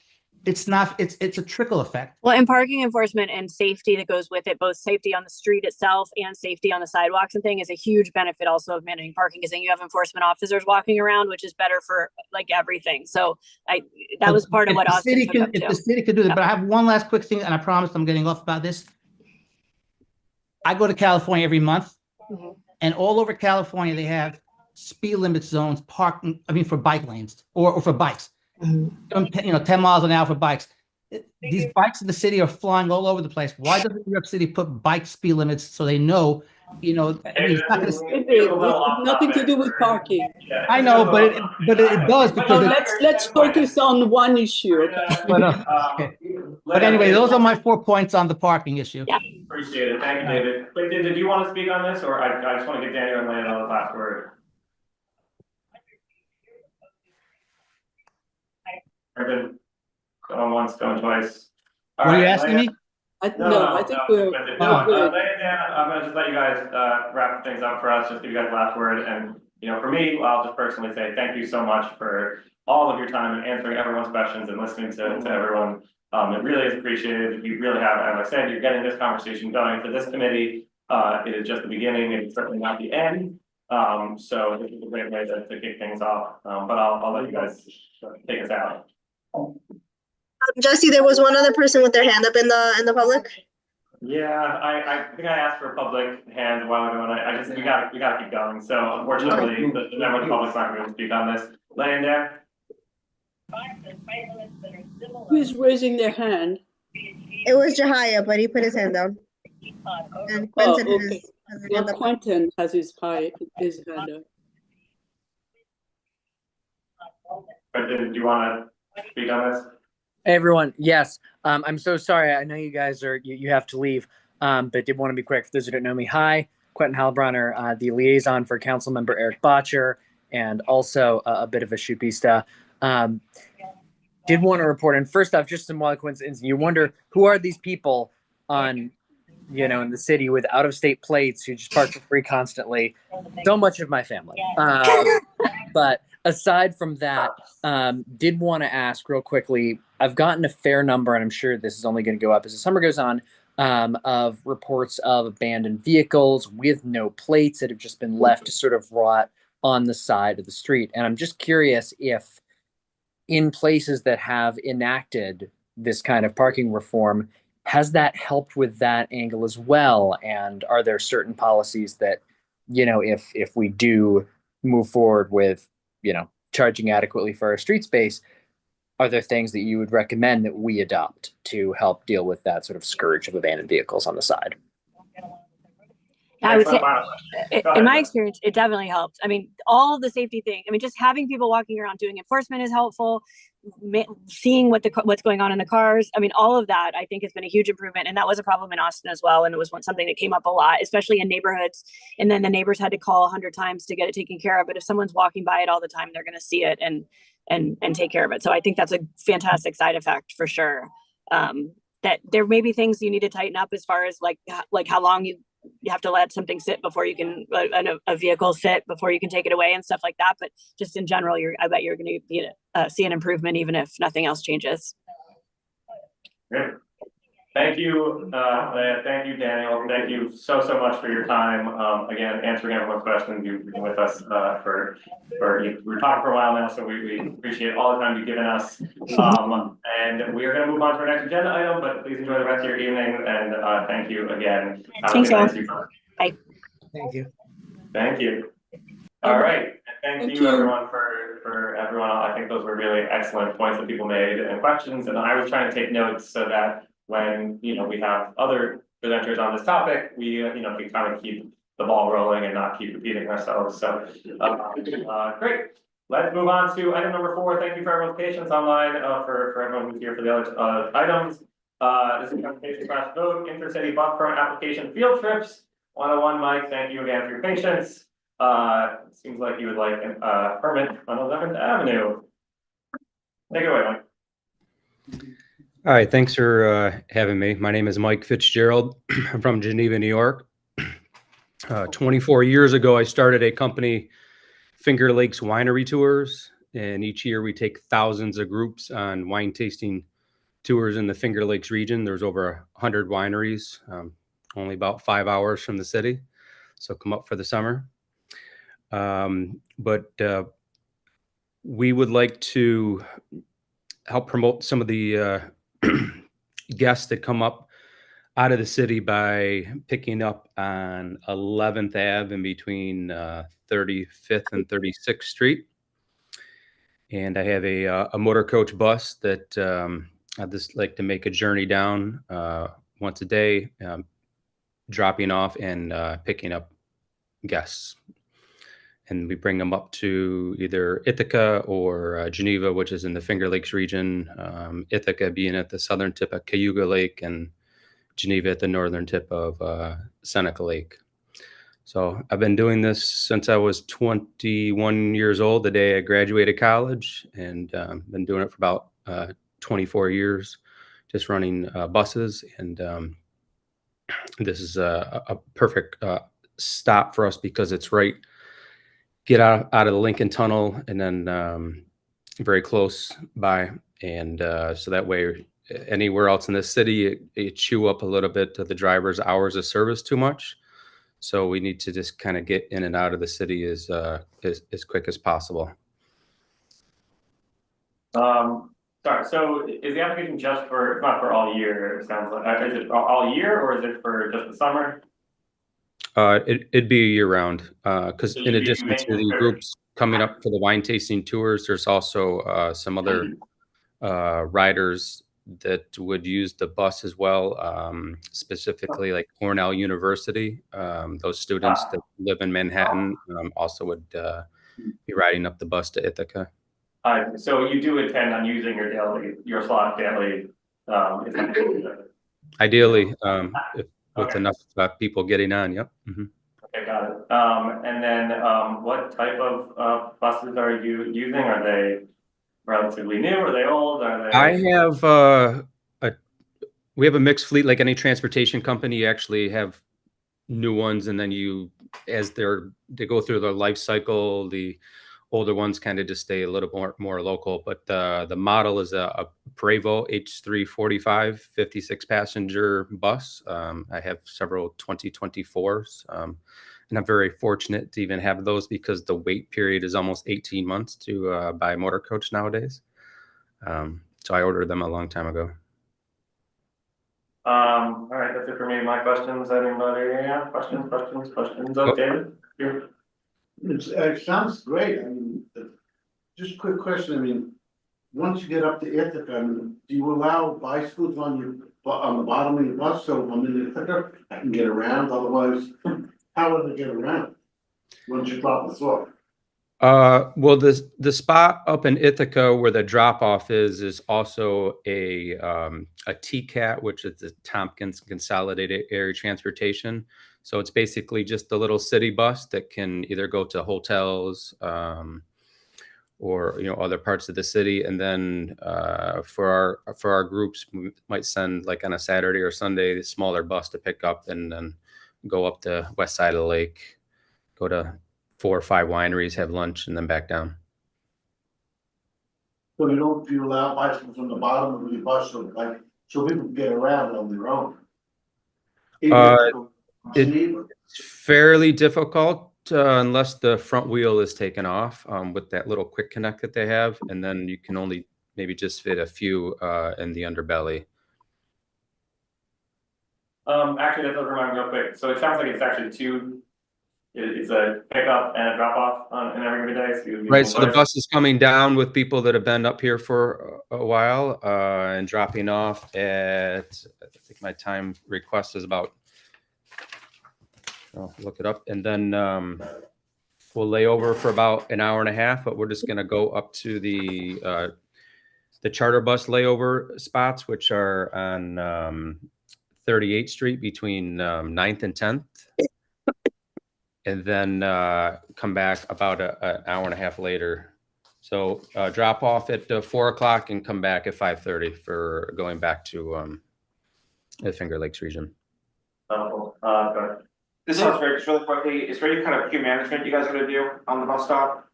It's a trickle effect. Well, and parking enforcement and safety that goes with it, both safety on the street itself and safety on the sidewalks and thing, is a huge benefit also of managing parking, because then you have enforcement officers walking around, which is better for like everything. So that was part of what Austin took up too. If the city could do that, but I have one last quick thing, and I promise I'm getting off about this. I go to California every month, and all over California they have speed limit zones parking. I mean, for bike lanes or for bikes. 10 miles an hour for bikes. These bikes in the city are flying all over the place. Why doesn't New York City put bike speed limits so they know, it's not nothing to do with parking. I know, but it does, because let's focus on one issue. Okay? But anyway, those are my 4 points on the parking issue. Yeah. Appreciate it. Thank you, David. Wait, did you want to speak on this, or I just want to get Daniel and Landon on the last word? Been going once, going twice. What are you asking me? No, I think we're good. I'm gonna just let you guys wrap things up for us, just give you guys the last word. And for me, I'll just personally say thank you so much for all of your time and answering everyone's questions and listening to everyone. It really is appreciated. You really have, as I said, you're getting this conversation going for this committee. It is just the beginning, it's certainly not the end. So this is a great way to kick things off, but I'll let you guys take us out. Jesse, there was one other person with their hand up in the public. Yeah, I think I asked for a public hand a while ago, and I just, we gotta keep going. So unfortunately, the member of the public's not going to speak on this. Landon? Who's raising their hand? It was Jahia, but he put his hand down. And Quentin Okay. has his Well, hand up. Quentin has his hand up. Quentin, do you want to speak on this? Hey everyone, yes. I'm so sorry. I know you guys are you have to leave, but did want to be quick. For those who don't know me, hi, Quentin Halbronner, the liaison for Council Member Eric Botcher, and also a bit of a shoepista. Did want to report, and first off, just some wild coincidence. You wonder who are these people on, in the city with out-of-state plates who just park for free constantly. So much of my family. But aside from that, did want to ask real quickly, I've gotten a fair number, and I'm sure this is only going to go up as the summer goes on, of reports of abandoned vehicles with no plates that have just been left to sort of rot on the side of the street. And I'm just curious if in places that have enacted this kind of parking reform, has that helped with that angle as well? And are there certain policies that, if we do move forward with, charging adequately for our street space, are there things that you would recommend that we adopt to help deal with that sort of scourge of abandoned vehicles on the side? I would say, in my experience, it definitely helps. I mean, all the safety thing. I mean, just having people walking around doing enforcement is helpful. Seeing what's going on in the cars. I mean, all of that I think has been a huge improvement, and that was a problem in Austin as well. And it was something that came up a lot, especially in neighborhoods. And then the neighbors had to call 100 times to get it taken care of. But if someone's walking by it all the time, they're going to see it and take care of it. So I think that's a fantastic side effect for sure. That there may be things you need to tighten up as far as like how long you have to let something sit before you can a vehicle sit before you can take it away and stuff like that. But just in general, I bet you're going to see an improvement even if nothing else changes. Great. Thank you, thank you, Daniel. Thank you so much for your time. Again, answering everyone's questions. You've been with us we're talking for a while now, so we appreciate all the time you've given us. And we are going to move on to our next agenda item, but please enjoy the rest of your evening. And thank you again. Thanks, all. Bye. Thank you. Thank you. All right. Thank you everyone for everyone. I think those were really excellent points that people made and questions. And I was trying to take notes so that when we have other presenters on this topic, we can kind of keep the ball rolling and not keep repeating ourselves. So great. Let's move on to item number 4. Thank you for everyone's patience online, for everyone who's here for the other items. This is presentation / vote, Intercity Bus Permit Application Field Trips 101. Mike, thank you again for your patience. Seems like you would like a permit on 11th Avenue. Take it away, Mike. All right, thanks for having me. My name is Mike Fitzgerald. I'm from Geneva, New York. 24 years ago, I started a company, Finger Lakes Winery Tours, and each year we take thousands of groups on wine tasting tours in the Finger Lakes region. There's over 100 wineries, only about 5 hours from the city, so come up for the summer. But we would like to help promote some of the guests that come up out of the city by picking up on 11th Ave in between 35th and 36th Street. And I have a motor coach bus that I just like to make a journey down once a day, dropping off and picking up guests. And we bring them up to either Ithaca or Geneva, which is in the Finger Lakes region. Ithaca being at the southern tip of Cayuga Lake, and Geneva at the northern tip of Seneca Lake. So I've been doing this since I was 21 years old, the day I graduated college, and been doing it for about 24 years, just running buses. And this is a perfect stop for us because it's right. Get out of the Lincoln Tunnel and then very close by. And so that way, anywhere else in the city, it chew up a little bit of the driver's hours of service too much. So we need to just kind of get in and out of the city as quick as possible. Sorry, so is the application just for, it's not for all year, it sounds like, is it all year or is it for just the summer? It'd be year round, because So in you'd be addition to making the sure- groups coming up for the wine tasting tours, there's also some other riders that would use the bus as well, specifically like Cornell University. Those students that live in Manhattan also would be riding up the bus to Ithaca. So you do intend on using your slot daily? Ideally, with enough people getting on, yep. Mhm. Okay, got it. And then what type of buses are you using? Are they relatively new? Are they old? Are they? I have we have a mixed fleet like any transportation company. You actually have new ones, and then as they go through their life cycle, the older ones kind of just stay a little more local. But the model is a Prevost H345 56 passenger bus. I have several 2024s, and I'm very fortunate to even have those because the wait period is almost 18 months to buy a motor coach nowadays. So I ordered them a long time ago. All right, that's it for me. My questions. Anybody? Yeah, questions. Oh, David? Here. It sounds great. I mean, just a quick question. I mean, once you get up to Ithaca, I mean, do you allow bicycles on the bottom of your bus? So I'm in Ithaca, I can get around. Otherwise, how would I get around once you drop us off? Well, the spot up in Ithaca where the drop off is also a TCAT, which is the Tompkins Consolidated Area Transportation. So it's basically just a little city bus that can either go to hotels or other parts of the city. And then for our groups, we might send like on a Saturday or Sunday a smaller bus to pick up and then go up the west side of the lake, go to 4 or 5 wineries, have lunch, and then back down. So do you allow bicycles on the bottom of your bus so people can get around on their own? It's fairly difficult unless the front wheel is taken off with that little quick connect that they have, and then you can only maybe just fit a few in the underbelly. Actually, that does remind me real quick. So it sounds like it's actually two. It's a pickup and a drop off in every day. So Right. So the bus is coming down with people that have been up here for a while and dropping off at, I think my time request is about, I'll look it up, and then we'll lay over for about an hour and a half, but we're just going to go up to the charter bus layover spots, which are on 38th Street between 9th and 10th. And then come back about an hour and a half later. So drop off at 4 o'clock and come back at 5:30 for going back to the Finger Lakes region. This sounds great. Just really quickly, is there any kind of queue management you guys are going to do on the bus stop?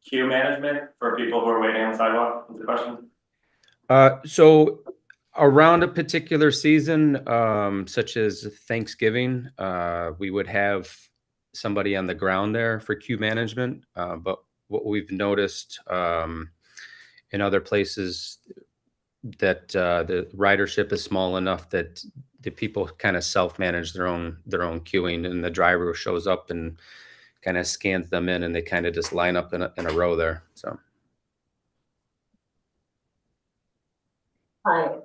Queue management for people who are waiting on the sidewalk? Is the question? So around a particular season, such as Thanksgiving, we would have somebody on the ground there for queue management. But what we've noticed in other places that the ridership is small enough that the people kind of self-manage their own queuing, and the driver shows up and kind of scans them in, and they kind of just line up in a row there. So. Hi,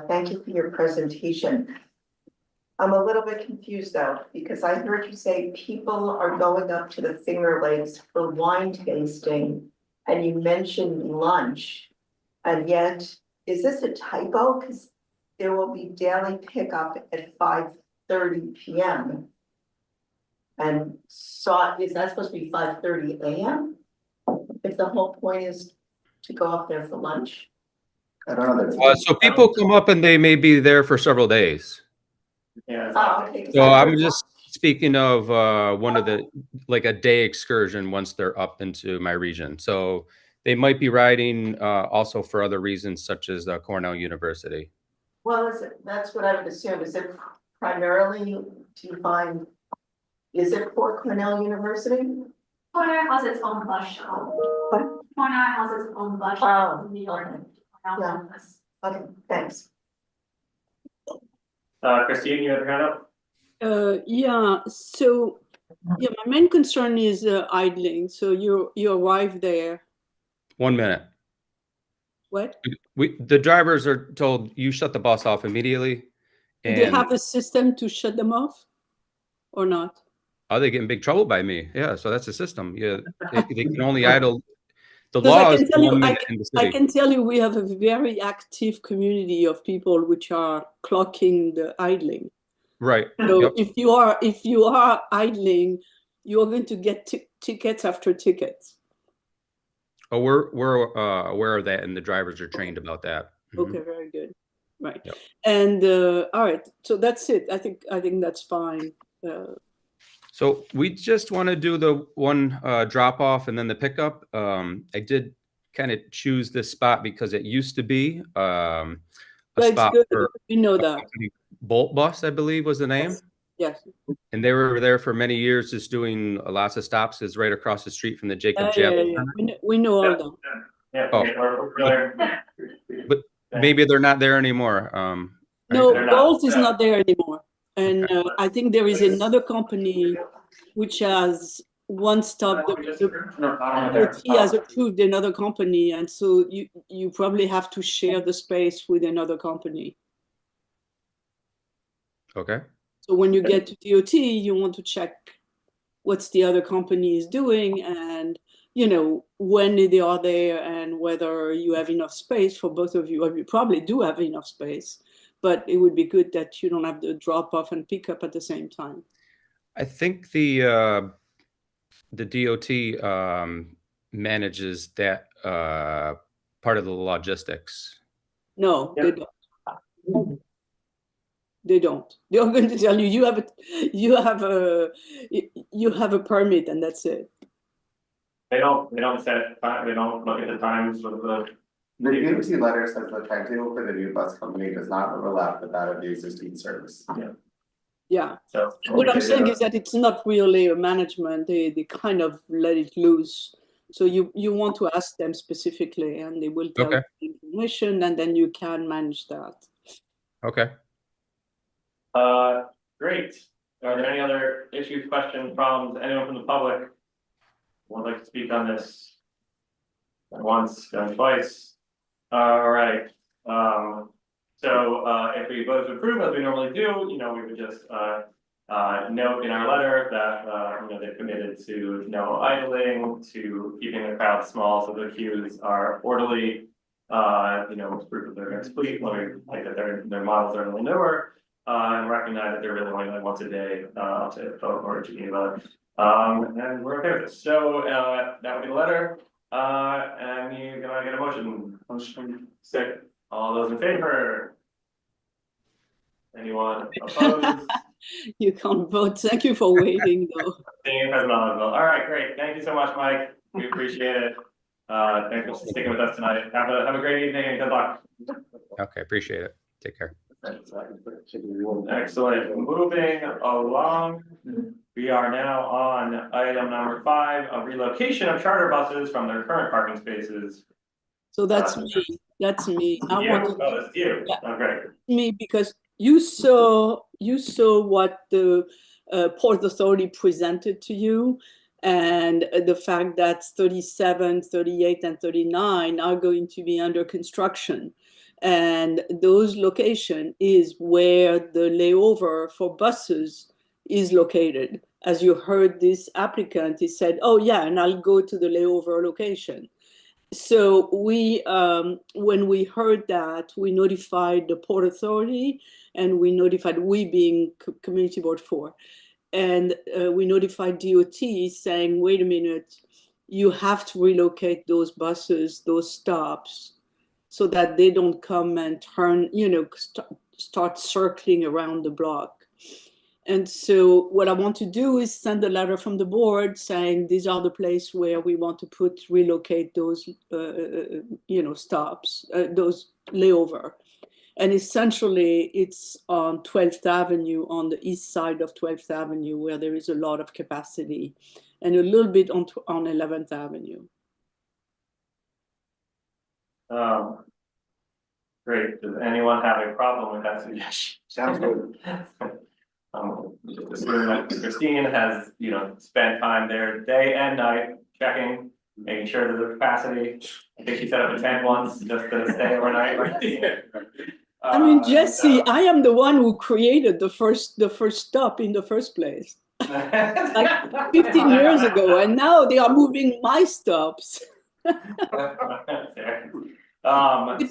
thank you for your presentation. I'm a little bit confused though, because I heard you say people are going up to the Finger Lakes for wine tasting, and you mentioned lunch. And yet, is this a typo? Because there will be daily pickup at 5:30 p.m. And so is that supposed to be 5:30 a.m.? If the whole point is to go up there for lunch? I don't know. So people come up and they may be there for several days. Yeah. Oh, okay. So I'm just speaking of one of the, like a day excursion once they're up into my region. So they might be riding also for other reasons, such as Cornell University. Well, that's what I would assume. Is it primarily to find Is it for Cornell University? Cornell has its own bus shuttle. What? Cornell has its own bus Oh, shuttle in New York. okay. Cornell Yeah. campus. Okay, thanks. Christine, you had your hand up? Yeah, so yeah, my main concern is idling. So you arrive there. 1 minute. What? The drivers are told you shut the bus off immediately. Do they And have a system to shut them off or not? oh, they get in big trouble by me. Yeah, so that's the system. Yeah, they can only idle. The Because law I is can tell you, 1 minute in the I city. can tell you, we have a very active community of people which are clocking the idling. Right. So Yep. if you are idling, you are going to get tickets after tickets. Oh, we're aware of that, and the drivers are trained about that. Mhm. Okay, very good. Right. Yep. And all right, so that's it. I think that's fine. So we just want to do the one drop off and then the pickup. I did kind of choose this spot because it used to be a But it's spot good. for We know a that. company, Bolt Bus, I believe was the name. Yes. And they were there for many years, just doing lots of stops. It's right across the street from the Jacob Yeah. Javits. We know all that. Yeah. Oh. But maybe they're not there anymore. No, right? Bolt is not there anymore. And I think there is another company which has one stop. The DOT has approved another company, and so you probably have to share the space with another company. Okay. So when you get to DOT, you want to check what's the other company is doing, and when they are there, and whether you have enough space for both of you. Or you probably do have enough space, but it would be good that you don't have to drop off and pick up at the same time. I think the DOT manages that part of the logistics. No, they don't. They don't. They're going to tell you you have a permit, and that's it. They don't set, they don't look at the times of the. The DOT letter says the timetable for the new bus company does not overlap with that of the existing service. Yeah. So what I'm saying is that it's not really a management. They kind of let it loose. So you want to ask them specifically, and they will tell you the information, and then you can manage that. Okay. Great. Are there any other issues, questions, problems? Anyone from the public would like to speak on this? Going once, going twice. All right. So if we vote to approve, as we normally do, we would just note in our letter that they've committed to no idling, to keeping the crowd small so the queues are orderly. With proof of their next fleet, like that their models are a little newer, and recognize that they're really only like once a day to vote or to Geneva. And we're okay with this. So that would be the letter. And you're gonna get a motion. Second. All those in favor? Anyone opposed? You can't vote. Thank you for waiting, though. All right, great. Thank you so much, Mike. We appreciate it. Thanks for sticking with us tonight. Have a great evening and good luck. Okay, appreciate it. Take care. Excellent. Moving along, we are now on item number 5, a relocation of charter buses from their current parking spaces. So that's me. That's me. I want to. Oh, that's you. Oh, great. Me, because you saw what the Port Authority presented to you, and the fact that 37, 38, and 39 are going to be under construction. And those location is where the layover for buses is located. As you heard this applicant, he said, oh yeah, and I'll go to the layover location. So we, when we heard that, we notified the Port Authority, and we notified, we being Community Board 4, and we notified DOT saying, wait a minute, you have to relocate those buses, those stops, so that they don't come and turn, start circling around the block. And so what I want to do is send a letter from the board saying these are the place where we want to relocate those, stops, those layover. And essentially, it's on 12th Avenue, on the east side of 12th Avenue, where there is a lot of capacity, and a little bit on 11th Avenue. Great. Does anyone have a problem with that suggestion? Sounds good. Just assume that Christine has, spent time there day and night checking, making sure there's a capacity. I think she set up a tent once just to stay overnight. I mean, Jesse, I am the one who created the first stop in the first place, like 15 years ago, and now they are moving my stops. It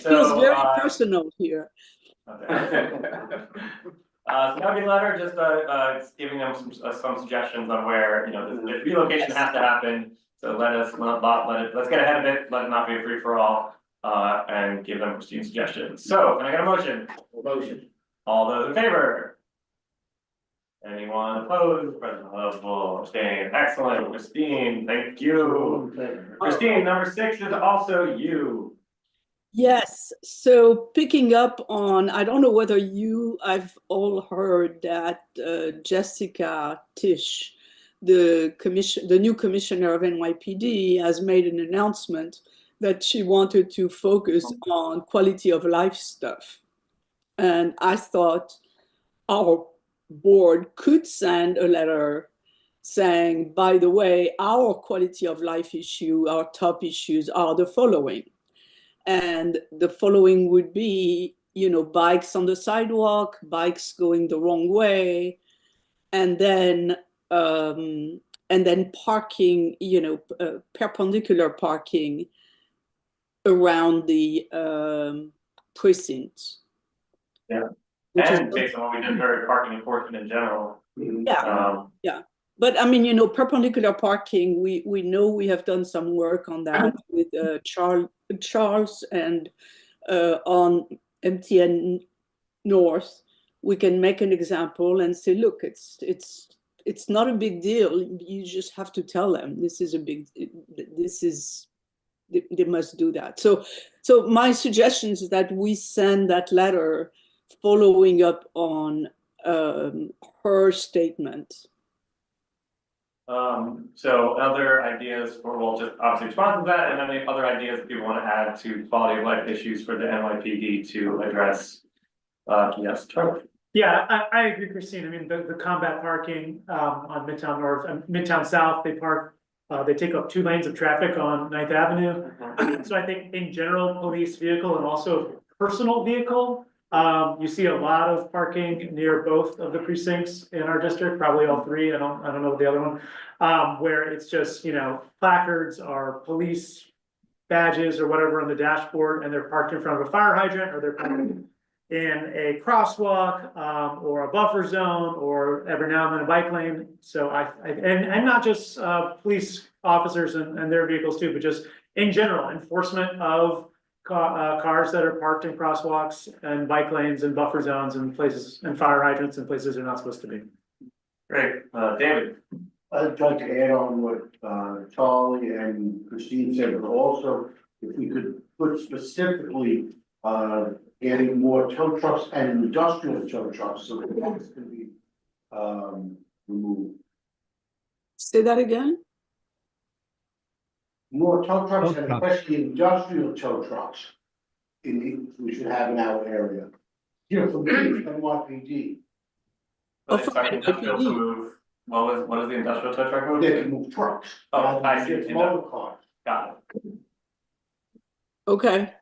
feels very personal here. Snuggie letter, just giving them some suggestions on where, the relocation has to happen. So let's get ahead of it, let it not be a free for all, and give them Christine suggestions. So can I get a motion? Motion. All those in favor? Anyone opposed? President Hubble, abstained. Excellent, Christine, thank you. Christine, number 6 is also you. Yes, so picking up on, I don't know whether I've all heard that Jessica Tisch, the new commissioner of NYPD, has made an announcement that she wanted to focus on quality of life stuff. And I thought our board could send a letter saying, by the way, our quality of life issue, our top issues are the following. And the following would be, bikes on the sidewalk, bikes going the wrong way, and then parking, perpendicular parking around the precincts. Yeah, and based on what we did for parking enforcement in general. Yeah, yeah. But I mean, perpendicular parking, we know we have done some work on that with Charles and on MTN North. We can make an example and say, look, it's not a big deal. You just have to tell them they must do that. So my suggestion is that we send that letter following up on her statement. So other ideas just obviously respond to that, and any other ideas that people want to add to quality of life issues for the NYPD to address? Yes, Charlie. Yeah, I agree, Christine. I mean, the combat parking on Midtown North and Midtown South, they take up 2 lanes of traffic on 9th Avenue. So I think in general, police vehicle and also personal vehicle, you see a lot of parking near both of the precincts in our district, probably all 3. I don't know the other one, where it's just, placards or police badges or whatever on the dashboard, and they're parked in front of a fire hydrant, or they're parked in a crosswalk, or a buffer zone, or every now and then a bike lane. So and not just police officers and their vehicles too, but just in general enforcement of cars that are parked in crosswalks and bike lanes and buffer zones and places and fire hydrants and places they're not supposed to be. Great, David. I'd like to add on what Charlie and Christine said, but also if we could put specifically adding more tow trucks and industrial tow trucks so that things can be removed. Say that again? More tow trucks and especially industrial tow trucks we should have in our area. For me, NYPD. But it's our industrial to move. What is the industrial tow truck move? They can move trucks. Oh, I see. It's motor cars. Got it. Okay.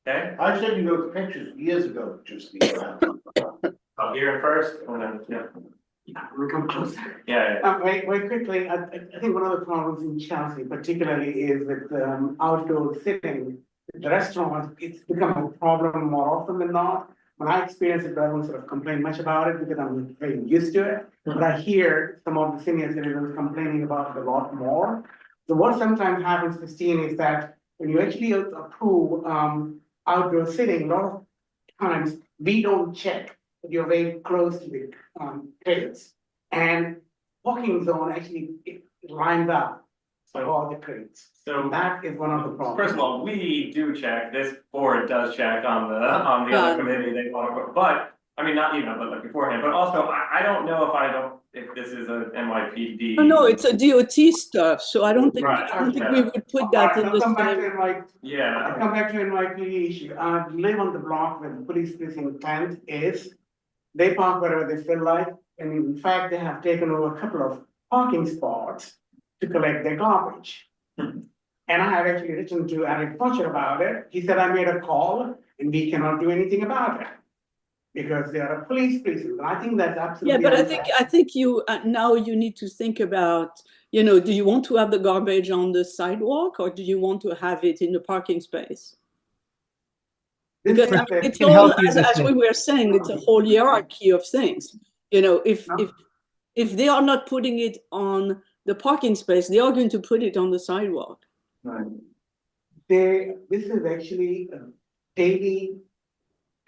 Okay. I sent you those pictures years ago, just Oh, here first, and then, yeah. We come closer. Yeah. Very quickly, I think one of the problems in Chelsea particularly is with outdoor sitting. The restaurants, it's become a problem more often than not. When I experience it, I don't sort of complain much about it because I'm very used to it. But I hear some of the senior citizens complaining about it a lot more. So what sometimes happens, Christine, is that when you actually approve outdoor sitting, a lot of times we don't check that you're very close to the crates. And walking zone actually it lines up for all the crates. So That is one of the problems. first of all, we do check, this board does check on the other committee, they want to, but, I mean, not even, but like beforehand, but also, I don't know if this is a NYPD. No, it's a DOT stuff, so I don't think, Right. I don't think we would put that in I'll the come back same. to NY Yeah. I'll come back to NYPD issue. I live on the block where the police precinct tent is. They park wherever they feel like, and in fact, they have taken over a couple of parking spots to collect their garbage. And I have actually written to Eric Butcher about it. He said, I made a call and we cannot do anything about it. Because they are a police precinct. I think that's absolutely. Yeah, but I think you, now you need to think about, you know, do you want to have the garbage on the sidewalk or do you want to have it in the parking space? Because it's all, as we were saying, it's a whole hierarchy of things. You know, if they are not putting it on the parking space, they are going to put it on the sidewalk. Right. This is actually a daily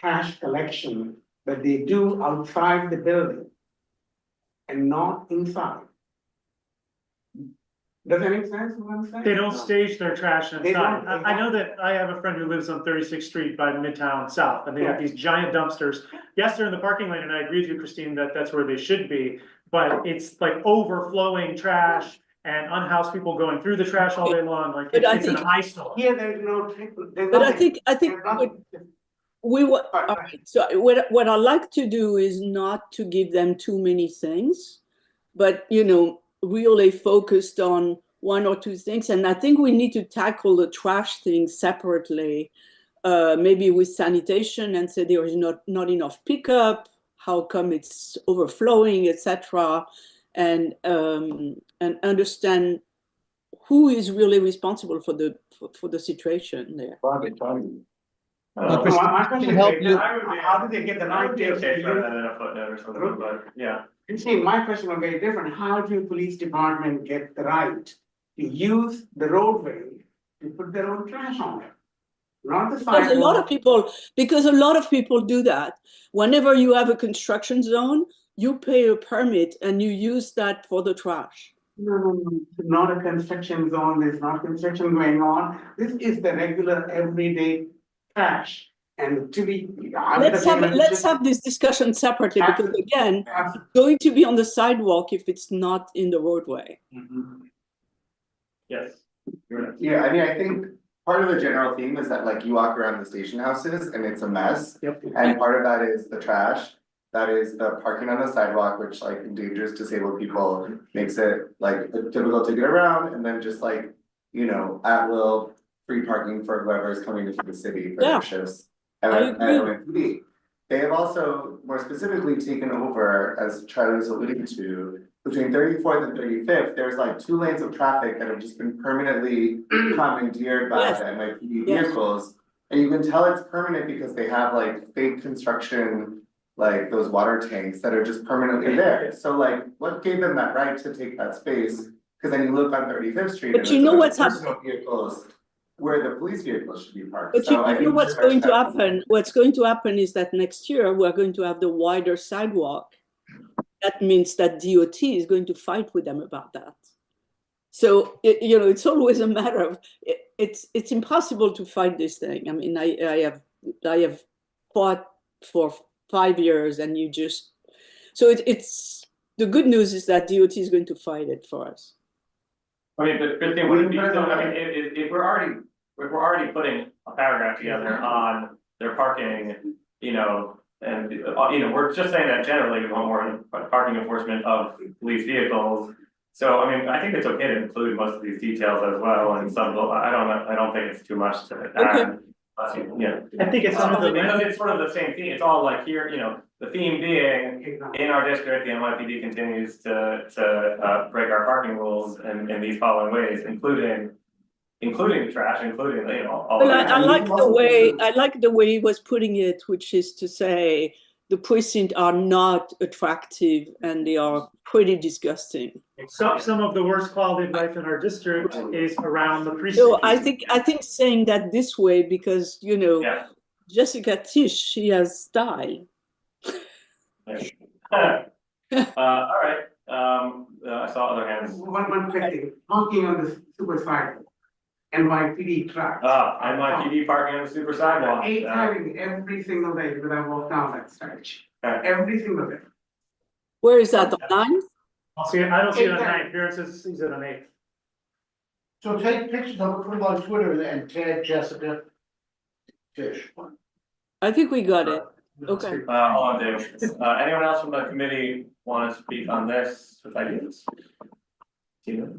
trash collection that they do outside the building and not inside. Does that make sense what I'm saying? They don't stage their trash They inside. don't- I know that I have a friend who lives on 36th Street by Midtown South, and they have these giant dumpsters. Yes, they're in the parking lane, and I agree with you, Christine, that that's where they should be, but it's like overflowing trash and unhoused people going through the trash all day long, like But I it's an think- eyesore. Here, there's no. But I think we were, all right, so what I like to do is not to give them too many things, but, you know, really focused on one or two things. And I think we need to tackle the trash thing separately, maybe with sanitation and say there is not enough pickup, how come it's overflowing, etc. And understand who is really responsible for the situation there. My question is, how do they get the I right would be to okay throwing use? that in a footnote or something, but yeah. You see, my question was very different. How do police department get the right to use the roadway to put their own trash on it? Not the Because sidewalk. a lot of people do that. Whenever you have a construction zone, you pay a permit and you use that for the trash. No, it's not a construction zone. There's not construction going on. This is the regular everyday trash. And to be. Let's have this discussion separately because again, it's going to be on the sidewalk if it's not in the roadway. Yes. Yeah, I mean, I think part of the general theme is that like you walk around the station houses and it's a mess. Yep. And part of that is the trash, that is the parking on the sidewalk, which like endangers disabled people, makes it like difficult to get around, and then just like, you know, at will, free parking for whoever is coming into the city for their shifts. And I at agree. MCB. They have also more specifically taken over, as Charlie was alluding to, between 34th and 35th, there's like 2 lanes of traffic that have just been permanently commandeered by the MIPD vehicles. And you can tell it's permanent because they have like fake construction, like those water tanks that are just permanently there. So like, what gave them that right to take that space? Because then you look on 35th Street But and you there's know a bunch what's of personal vehicles where the police vehicles should be parked. But So I you know think what's pretty going much to that's- happen? What's going to happen is that next year we're going to have the wider sidewalk. That means that DOT is going to fight with them about that. So you know, it's always a matter of it's impossible to fight this thing. I mean, I have fought for 5 years, and you just so it's the good news is that DOT is going to fight it for us. I mean, but Christine, would it be, so, I mean, if we're already putting a paragraph together on their parking, you know, and, you know, we're just saying that generally we want more parking enforcement of police vehicles. So, I mean, I think it's okay to include most of these details as well, and some, I don't think it's too much to add. Yeah. I think it's under the because it's sort of the same theme. It's all like here, you know, the theme being in our district, the NYPD continues to break our parking rules in these following ways, including the trash, including, you know, all. Well, I like the way he was putting it, which is to say the precincts are not attractive and they are pretty disgusting. Some of the worst quality of life in our district is around the precinct. So I think saying that this way because you know Jessica Tisch, she has style. All right. I saw other hands. One quick thing, parking on the super sidewalk. NYPD trucks. NYPD parking on the super sidewalk. Eight having every single day when I walk down that stretch. Okay. Every single day. Where is that, online? I don't see it on 9th. Here it says sees it on 8th. So take pictures of it, put them on Twitter and tag Jessica Fish. I think we got it. Okay. Hold on, David. Anyone else from the committee want to speak on this with ideas?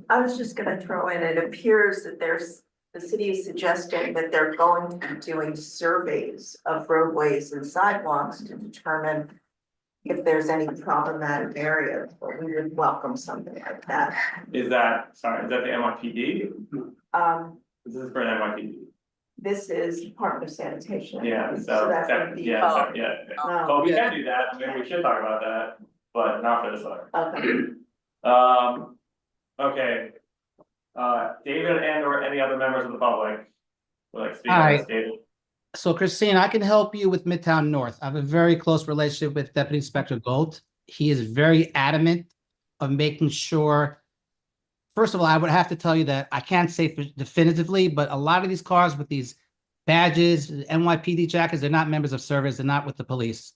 I was just gonna throw in, it appears that the city is suggesting that they're going to be doing surveys of roadways and sidewalks to determine if there's any problematic areas, but we would welcome something like that. Is that the NYPD? This is for NYPD. This is Department of Sanitation. Yeah, that would be. Well, we yeah. can do that, maybe we should talk about that, but not for this letter. Okay. Okay. David and or any other members of the public would like to speak Hi. on this, David? So Christine, I can help you with Midtown North. I have a very close relationship with Deputy Inspector Gold. He is very adamant of making sure. First of all, I would have to tell you that I can't say definitively, but a lot of these cars with these badges, NYPD jackets, they're not members of service. They're not with the police.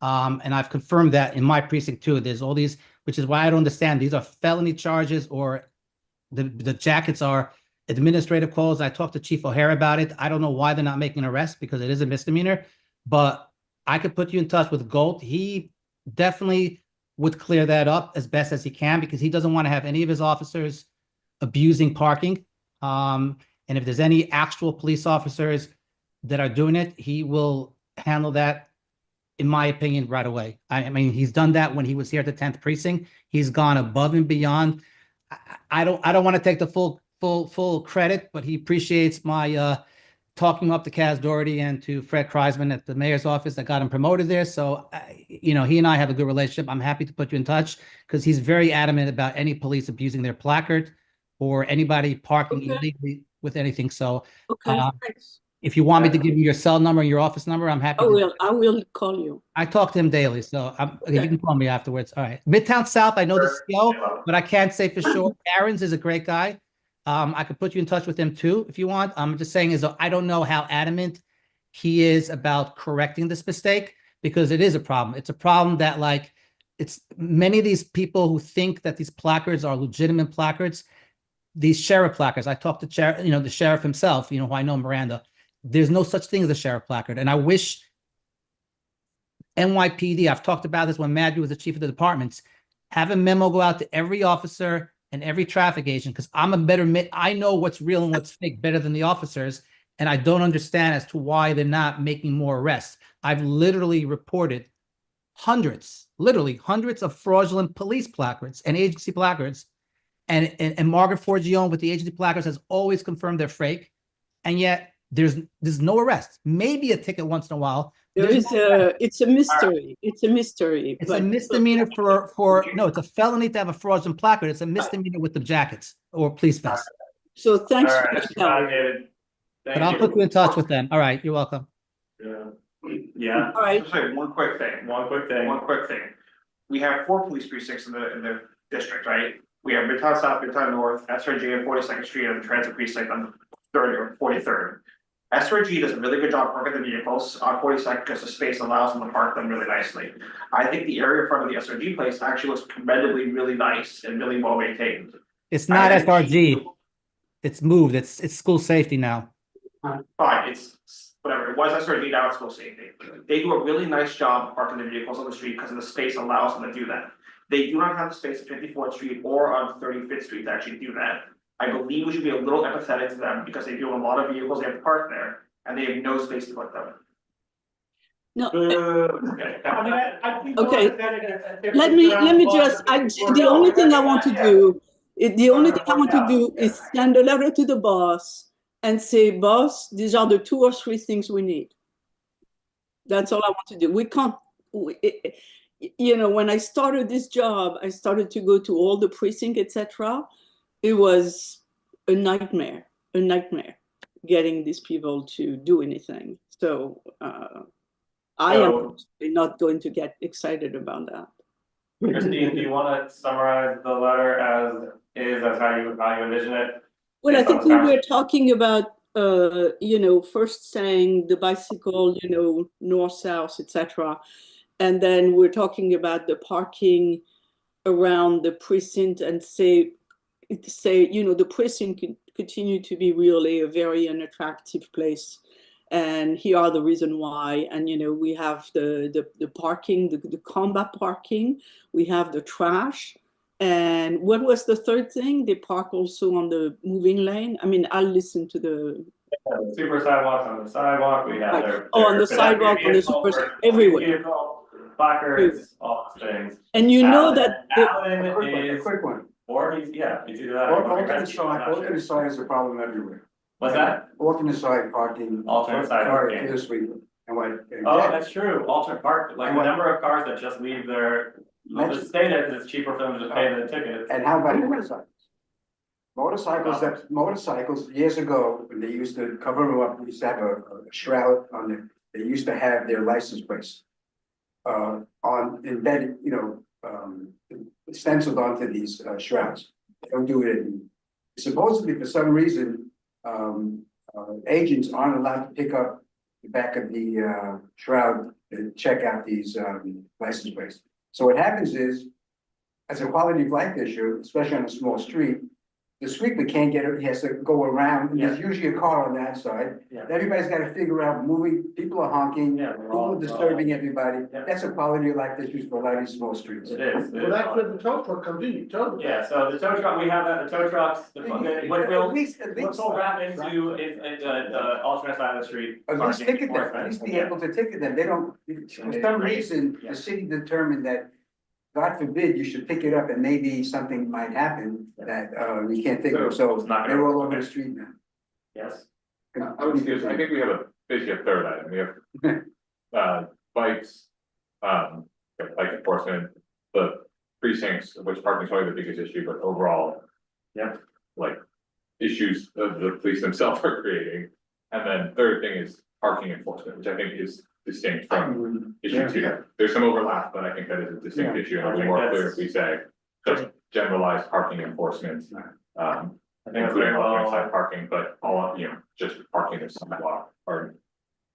And I've confirmed that in my precinct too. There's all these, which is why I don't understand. These are felony charges, or the jackets are administrative calls. I talked to Chief O'Hare about it. I don't know why they're not making an arrest, because it is a misdemeanor, but I could put you in touch with Gold. He definitely would clear that up as best as he can, because he doesn't want to have any of his officers abusing parking. And if there's any actual police officers that are doing it, he will handle that, in my opinion, right away. I mean, he's done that when he was here at the 10th precinct. He's gone above and beyond. I don't want to take the full credit, but he appreciates my talking up to Kaz Doherty and to Fred Kreisman at the mayor's office that got him promoted there. So, he and I have a good relationship. I'm happy to put you in touch, because he's very adamant about any police abusing their placard or anybody parking illegally with anything. So if you want me to give you your cell number and your office number, I'm happy. I will call you. I talk to him daily, so you can call me afterwards. All right. Midtown South, I know the CEO, but I can't say for sure. Aaron's is a great guy. I could put you in touch with him too, if you want. I'm just saying I don't know how adamant he is about correcting this mistake, because it is a problem. It's a problem that it's many of these people who think that these placards are legitimate placards, these sheriff placards. I talked to the sheriff himself, who I know, Miranda. There's no such thing as a sheriff placard. And I wish NYPD, I've talked about this when Matthew was the chief of the departments, have a memo go out to every officer and every traffic agent, because I know what's real and what's fake better than the officers, and I don't understand as to why they're not making more arrests. I've literally reported hundreds of fraudulent police placards and agency placards, and Margaret Forgione with the agency placards has always confirmed they're fake, and yet there's no arrest. Maybe a ticket once in a while. It's a mystery. It's a mystery. It's a misdemeanor it's a felony to have a fraudulent placard. It's a misdemeanor with the jackets or police vest. So thanks All for right, your help. David. But I'll put you in touch with them. All right, you're welcome. Yeah. All right. Sorry, one quick thing. We have 4 police precincts in the district, right? We have Midtown South, Midtown North, SRG on 42nd Street, and the Transit Precinct on 30rd or 43rd. SRG does a really good job parking the vehicles on 42nd, because the space allows them to park them really nicely. I think the area in front of the SRG place actually looks commendably really nice and really well maintained. It's not SRG. It's moved. It's school safety now. Fine, it's whatever, it was SRG, now it's school safety. They do a really nice job parking the vehicles on the street because of the space allows them to do that. They do not have the space at 54th Street or on 35th Street to actually do that. I believe we should be a little empathetic to them, because they do a lot of vehicles they have to park there, and they have no space to put them. No. Okay. Okay. Let me just. The only thing I want to do is send a letter to the boss and say, boss, these are the 2 or 3 things we need. That's all I want to do. We can't. When I started this job, I started to go to all the precincts, etc. It was a nightmare getting these people to do anything. So I am not going to get excited about that. Christine, do you want to summarize the letter as how you envision it? Well, I think we were talking about, first saying the bicycle, north, south, etc. And then we're talking about the parking around the precinct and say, the precinct can continue to be really a very unattractive place. And here are the reason why. And, we have the parking, the combat parking, we have the trash. And what was the third thing? They park also on the moving lane. I mean, I'll listen to the super sidewalks on the sidewalk, we have Right. their. On the sidewalk, on the super, everywhere. Placards, all those things. And you know that Alan A is, quick one. or he's either that or. Alternate side is a problem everywhere. What's that? Alternate side parking. Alternate side parking. This week. And what? Oh, that's true, alternate park, like the number of cars that just leave their, just stay there because it's cheaper for them to just pay the ticket. And how about motorcycles? Motorcycles, years ago, when they used to cover them up, we used to have a shroud on it. They used to have their license plates embedded, stenciled onto these shrouds. They don't do it anymore. Supposedly, for some reason, agents aren't allowed to pick up the back of the shroud and check out these license plates. So what happens is, as a quality of life issue, especially on a small street, the sweeper can't get it, he has to go around, and there's usually a car on that side. Everybody's gotta figure out moving, people are honking, people are disturbing everybody. That's a quality of life issue for a lot of these small streets. It is. Well, that's where the tow truck comes in, you tow. Yeah, so the tow truck, we have that, the tow trucks, what will, At least, what'll wrap into is, the alternate side of the street. At least parking ticket them, at enforcement. least be able to ticket them, they don't, for some reason, the city determined that, God forbid, you should pick it up and maybe something might happen that, we can't think of, so they're all over the street now. Yes. I would say, I think we have basically a third item, we have, bikes, bike enforcement, the precincts, which parking is probably the biggest issue, but overall. Yeah. Like, issues of the police themselves are creating, and then third thing is parking enforcement, which I think is distinct from issue two. There's some overlap, but I think that is a distinct issue, and it'll be more clear if we say just generalized parking enforcement. I think Including alternate side parking, but all, just parking in the sidewalk or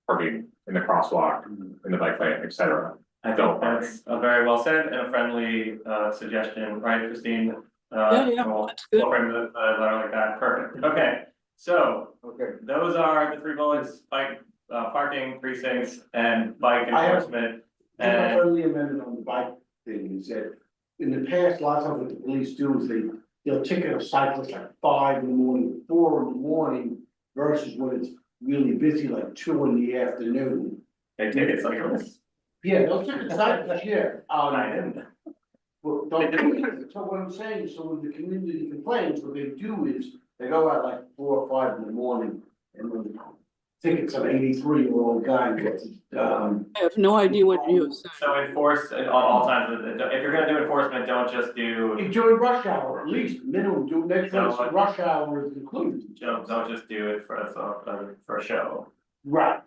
parking in the crosswalk, in the bike lane, et cetera. I think that's a very well said and a friendly suggestion, right, Christine? That's good. We'll frame the letter like that, perfect, okay, so. Those are the three bullets, bike, parking precincts and bike enforcement. And And a friendly amendment on the bike thing is that, in the past, a lot of times what the police do is they'll ticket a cyclist like 5 in the morning, 4 in the morning, versus when it's really busy, like 2 in the afternoon. they take it cyclists. Yeah, they'll ticket cyclists, yeah. I didn't. Well, so what I'm saying, so when the community complains, what they do is, they go out like 4 or 5 in the morning, and then tickets an 83-year-old guy gets, I have no idea what you said. So enforce at all times, if you're gonna do enforcement, don't just do, during rush hour, at least, minimum, do next No, time rush hour is included. don't just do it for a show. Right.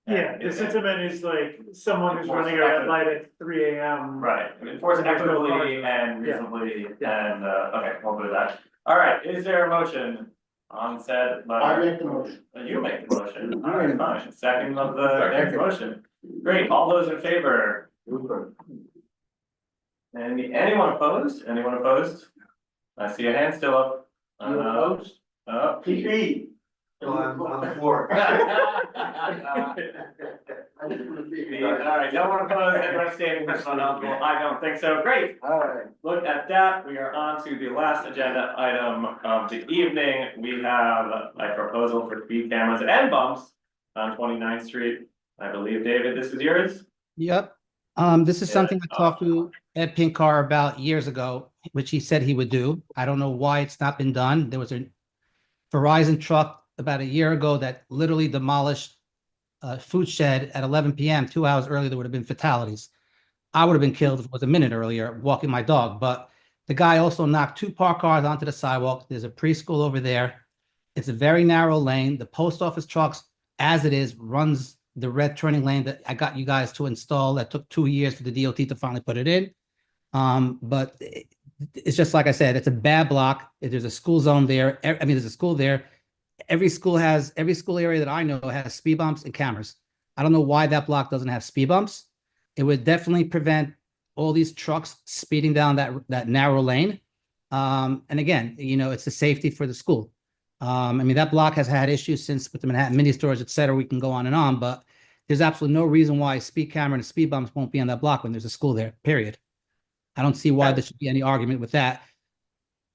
Yeah, the sentiment is like someone who's running a red light at 3 AM. Right, enforce it equitably and reasonably, and, okay, we'll do that. All right, is there a motion on said letter? I make the motion. You make the motion, all right, fine, second of the next motion. Great, all those in favor? Anyone opposed? Anyone opposed? I see a hand still up. You opposed? PP. I'm for. All right, no one opposed, everyone standing, that's not eligible, I don't think so, great. Alright. Look at that, we are on to the last agenda item of the evening, we have a proposal for speed cameras and bumps on 29th Street. I believe, David, this is yours? Yep. This is something I talked to Ed Pinkar about years ago, which he said he would do. I don't know why it's not been done. There was a Verizon truck about a year ago that literally demolished a food shed at 11 p.m. 2 hours earlier. There would have been fatalities. I would have been killed if it was a minute earlier walking my dog. But the guy also knocked 2 parked cars onto the sidewalk. There's a preschool over there. It's a very narrow lane. The post office trucks, as it is, runs the red turning lane that I got you guys to install. That took 2 years for the DOT to finally put it in. But it's just like I said, it's a bad block. There's a school zone there. I mean, there's a school there. Every school area that I know has speed bumps and cameras. I don't know why that block doesn't have speed bumps. It would definitely prevent all these trucks speeding down that narrow lane. And again, you know, it's the safety for the school. I mean, that block has had issues since with the Manhattan mini stores, et cetera. We can go on and on, but there's absolutely no reason why a speed camera and speed bumps won't be on that block when there's a school there, period. I don't see why there should be any argument with that.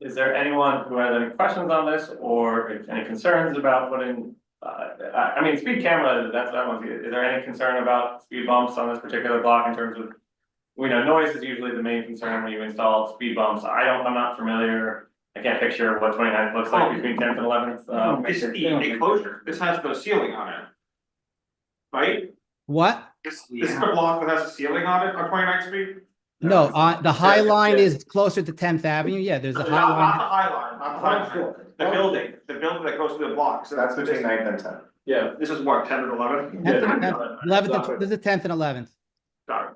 Is there anyone who has any questions on this or any concerns about putting, I mean, speed camera, that's what I want to see. Is there any concern about speed bumps on this particular block in terms of, we know noise is usually the main concern when you install speed bumps. I'm not familiar. I can't picture what 29th looks like between 10th and 11th. This is the enclosure. This has no ceiling on it. Right? What? This is the block that has a ceiling on it on 29th Street? No, the High Line is closer to 10th Avenue. Yeah, there's a Not High the Line. High Line, not the High Line. The building that goes to the block. So That's between 9th and 10th. Yeah, this is what, 10th and 11th? 11th, this is 10th and 11th.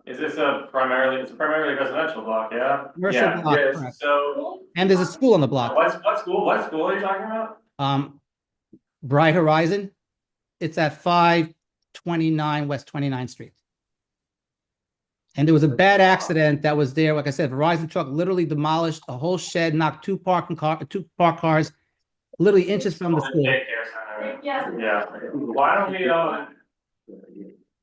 Is this it's primarily residential block, yeah? Commercial block, Yes. correct. So, And there's a school on the block. what school are you talking about? Bright Horizon. It's at 529 West 29th Street. And there was a bad accident that was there. Like I said, Verizon truck literally demolished a whole shed, knocked two parked cars, literally inches from the school. Yeah. Yeah, why don't we,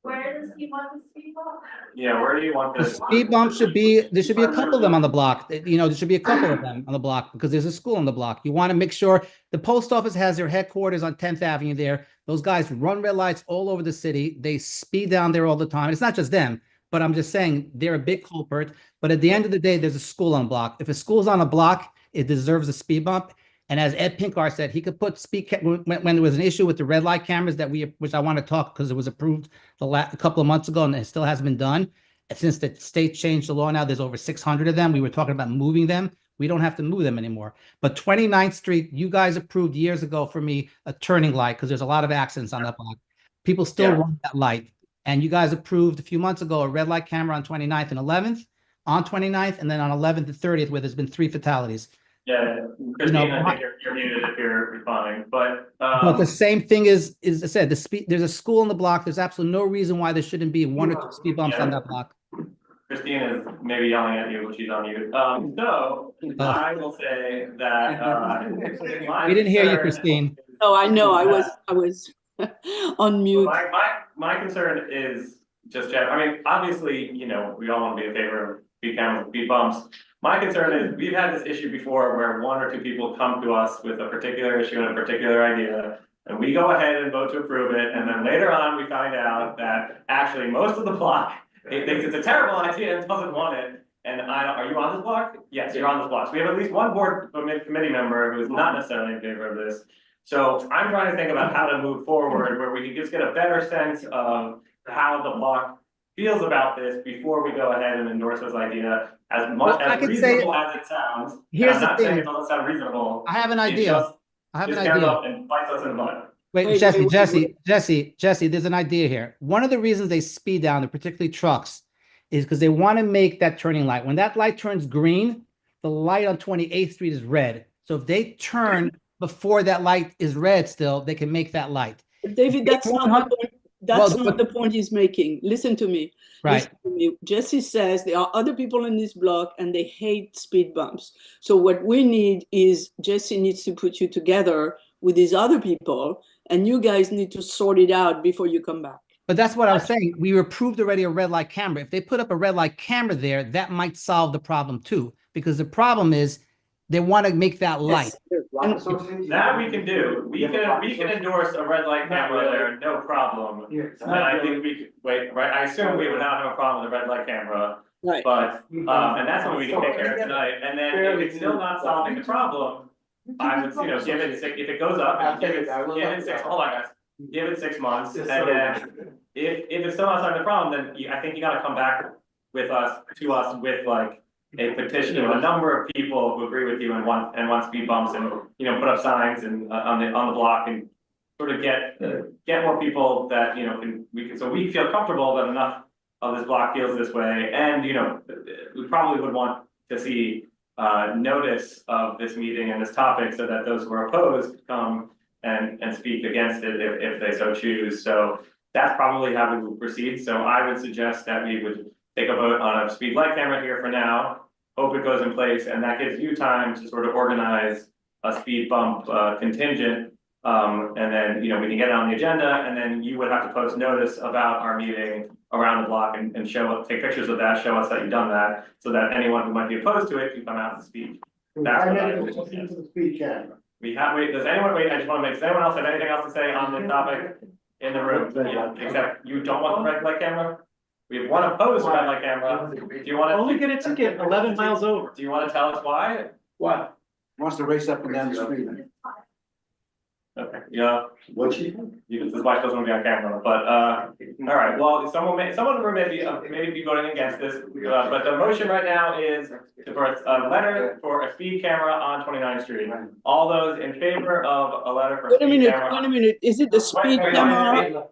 Where does he want the speed bump? yeah, where do you want The this? speed bump there should be a couple of them on the block. You know, there should be a couple of them on the block because there's a school on the block. You want to make sure the post office has their headquarters on 10th Avenue there. Those guys run red lights all over the city. They speed down there all the time. It's not just them, but I'm just saying they're a big culprit. But at the end of the day, there's a school on the block. If a school's on a block, it deserves a speed bump. And as Ed Pinkar said, he could put when there was an issue with the red light cameras which I want to talk because it was approved a couple of months ago and it still hasn't been done. And since the state changed the law now, there's over 600 of them. We were talking about moving them. We don't have to move them anymore. But 29th Street, you guys approved years ago for me a turning light because there's a lot of accidents on that block. People still run that light. And you guys approved a few months ago a red light camera on 29th and 11th, on 29th, and then on 11th and 30th where there's been 3 fatalities. Yeah, Christine, I think you're muted if you're responding, but. But the same thing is I said, there's a school on the block. There's absolutely no reason why there shouldn't be 1 or 2 speed bumps on that block. Christine is maybe yelling at you when she's on mute. I will say that, We didn't hear you, Christine. Oh, I know, I was on mute. My concern is just, I mean, obviously, you know, we all want to be in favor of speed cameras and speed bumps. My concern is we've had this issue before where 1 or 2 people come to us with a particular issue and a particular idea, and we go ahead and vote to approve it, and then later on we find out that actually most of the block thinks it's a terrible idea and doesn't want it. And are you on this block? Yes, you're on this block. So we have at least 1 board committee member who is not necessarily in favor of this. So I'm trying to think about how to move forward where we can just get a better sense of how the block feels about this before we go ahead and endorse this idea. As much as reasonable as it sounds, I'm not saying it doesn't sound reasonable. I have an idea. And bites us in the butt. Wait, Jesse, there's an idea here. One of the reasons they speed down, particularly trucks, is because they want to make that turning light. When that light turns green, the light on 28th Street is red. So if they turn before that light is red still, they can make that light. David, that's not the point. That's not the point he's making. Listen to me. Right. Listen to me. Jesse says there are other people in this block and they hate speed bumps. So what we need is Jesse needs to put you together with these other people and you guys need to sort it out before you come back. But that's what I was saying. We approved already a red light camera. If they put up a red light camera there, that might solve the problem too. Because the problem is they want to make that light. That we can do. We can endorse a red light camera there, no problem. And I think I assume we would not have a problem with a red light camera. Right. But, and that's something we can take care of tonight. And then if it's still not solving the problem, I would, give it if it goes up, give it 6, hold on guys. Give it 6 months, and then if it's still not solving the problem, then I think you gotta come back to us with like a petition of a number of people who agree with you and want speed bumps and, put up signs and on the block and sort of get more people that, so we feel comfortable that enough of this block feels this way. And, we probably would want to see notice of this meeting and this topic so that those who are opposed come and speak against it if they so choose. So that's probably how we will proceed. So I would suggest that we would take a vote on a speed light camera here for now, hope it goes in place, and that gives you time to sort of organize a speed bump contingent. And then, you know, we can get it on the agenda, and then you would have to post notice about our meeting around the block and take pictures of that, show us that you've done that, so that anyone who might be opposed to it can come out and speak. That's what I would suggest. The speed camera. We have, wait, does anyone, wait, I just wanna make, does anyone else have anything else to say on this topic in the room? Yeah, except you don't want the red light camera? We have one opposed red light camera. Do you wanna? Only get a ticket 11 miles over. Do you wanna tell us why? What? Wants to race up and down the street. Okay, yeah. What's she? This is why it doesn't want to be on camera, but, all right, well, someone in the room may be voting against this, but the motion right now is for a letter for a speed camera on 29th Street. All those in favor of a letter for a speed camera? Wait a minute, is it a speed camera?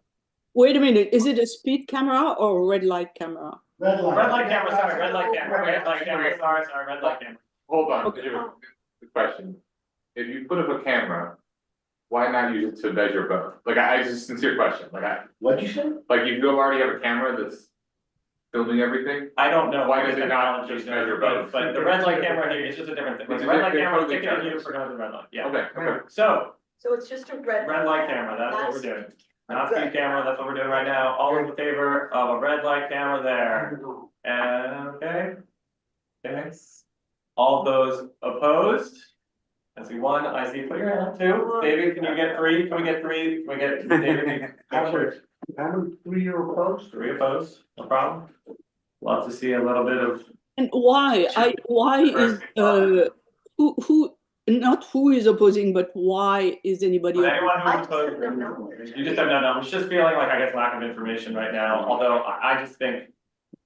Wait a minute, is it a speed camera or a red light camera? Red light. Red light camera, sorry, red light camera, red light camera, sorry, red light camera. Hold on, Okay. the question. If you put up a camera, why not use it to measure both? Like, I just sincere question, What'd you say? like you already have a camera that's filming everything? I don't know. Why does it not just measure both? But the red light camera here is just a different thing. It's The red light they're camera is totally ticketing you different. for going to the red light, yeah. Okay. So, So it's just a red. light camera, that's what we're doing. Not speed camera, that's what we're doing right now. All in favor of a red light camera there. And, okay. Okay. All those opposed? I see one, I see, put your hand up, two. David, can you get three? Can we get three? Can we get David? How many 3-year opposed? Three opposed, no problem. Love to see a little bit of. And why? Why is, not who is opposing, but why is anybody? Anyone who's opposed, you just don't know, it's just feeling like I guess lack of information right now, although I just think,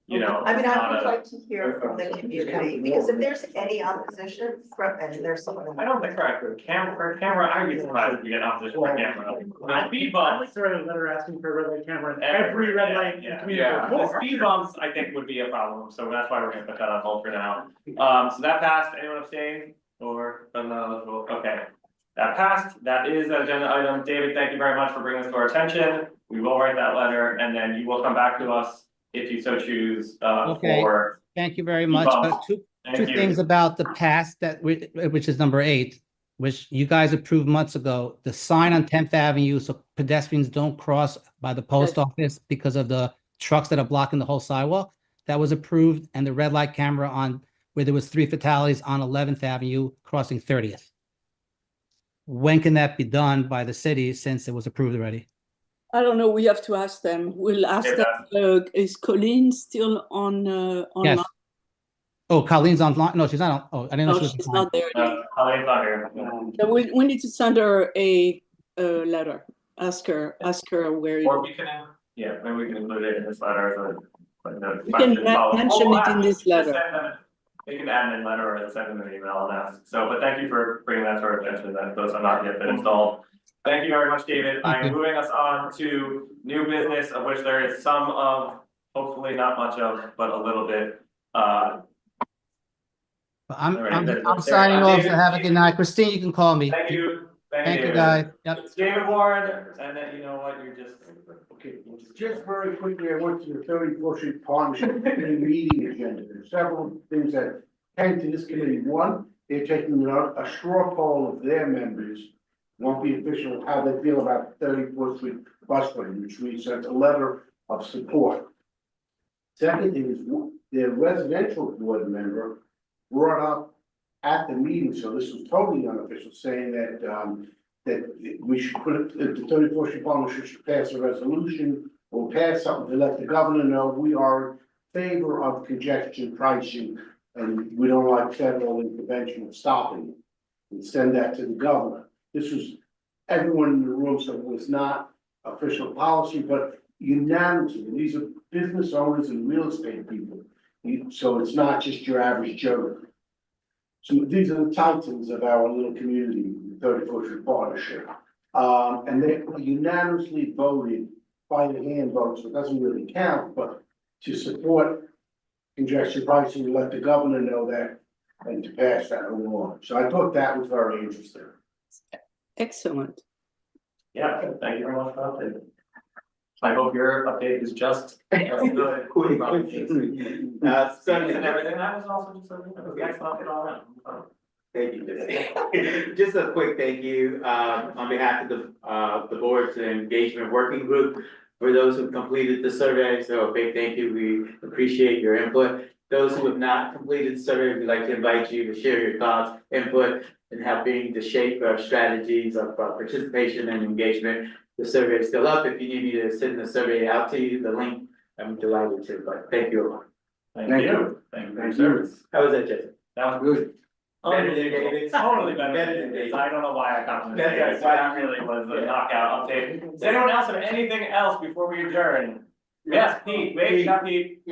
you know. I mean, it's I not would a- like to hear from the community, because if there's any opposition from, and there's someone. I don't think for camera, I'd be surprised if we get opposition for camera. The speed I'd bumps, like to write a letter asking for a red light camera in every red light in yeah, community. yeah, the speed bumps, I think would be a problem, so that's why we're gonna put that on hold for now. So that passed, anyone abstain, or, okay. That passed, that is an agenda item, David, thank you very much for bringing this to our attention, we will write that letter, and then you will come back to us if you so choose, Okay. for. Thank you very much. bumps. But two Thank you. things about the past which is number 8, which you guys approved months ago. The sign on 10th Avenue so pedestrians don't cross by the post office because of the trucks that are blocking the whole sidewalk. That was approved, and the red light camera on where there was 3 fatalities on 11th Avenue crossing 30th. When can that be done by the city since it was approved already? I don't know, we have to ask them. We'll ask them, is Colleen still on, online? Yes. Oh, Colleen's online. No, she's not on. Oh, I didn't know No, she was she's online. not there. Colleen's not here. So we need to send her a letter, ask her where. Or we can, yeah, maybe we can include it in this letter, so. We can mention it in this letter. You can add an letter or send them an email and ask, so, but thank you for bringing that to our attention, that those have not yet been installed. Thank you very much, David. I'm moving us on to new business, of which there is some of, hopefully not much of, but a little bit, I'm Alright, signing off. David, Have a good night. Christine, you can call me. Thank you. Thank you, David. guys. Yep. It's David Warren, and then you know what, you're just. Okay, just very quickly, I went to the 34th Street Partnership Committee meeting agenda. There's several things that came to this committee. One, they're taking a straw poll of their members, won't be official, how they feel about the 34th Street bus lane, which we sent a letter of support. Second thing is, their residential board member brought up at the meeting, so this was totally unofficial, saying that, that we should put it, the 34th Street Partnership should pass a resolution or pass something to let the governor know we are in favor of congestion pricing and we don't like federal intervention of stopping it. And send that to the governor. This was everyone in the room, so it was not official policy, but unanimously. These are business owners and real estate people. So it's not just your average Joe. So these are the titans of our little community, the 34th Street Partnership. And they unanimously voted by the hand vote, so it doesn't really count, but to support congestion pricing, let the governor know that and to pass that along. So I thought that was very interesting. Excellent. Yeah, thank you very much for the update. I hope your update is just as good. Sunny. And everything, that was also just a excellent all around. Thank you, Jesse. Just a quick thank you, on behalf of the board's engagement working group for those who completed the survey. So a big thank you. We appreciate your input. Those who have not completed the survey, we'd like to invite you to share your thoughts, input, and helping to shape our strategies of participation and engagement. The survey is still up. If you need me to send the survey out to you, the link, I'm delighted to, but thank you a lot. Thank you. Thank you for your service. How was that, Jesse? That was good. Better than David's. Totally better Better than than David's. David's. I don't know why I complimented That's David's. right. That really was a knockout update. Does anyone else have anything else before we adjourn? Yes, Pete, wait, not Pete.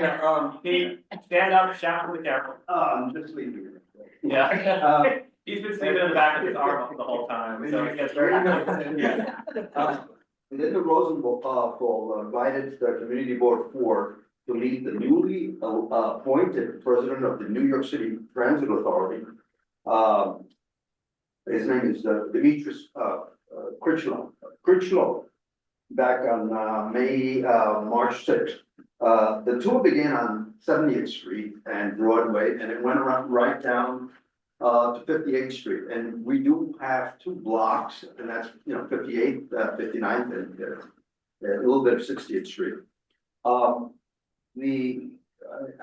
Pete, stand up, shout to the camera. I'm just leaving. Yeah. He's been sleeping in the back of his arm up the whole time, so he gets very. And then the Rosenthal invited the Community Board 4 to meet the newly appointed president of the New York City Transit Authority. His name is Demetrius Critchlow, back on March 6th. The tour began on 70th Street and Broadway, and it went around right down to 58th Street. And we do have two blocks, and that's, 58th, 59th, and a little bit of 60th Street.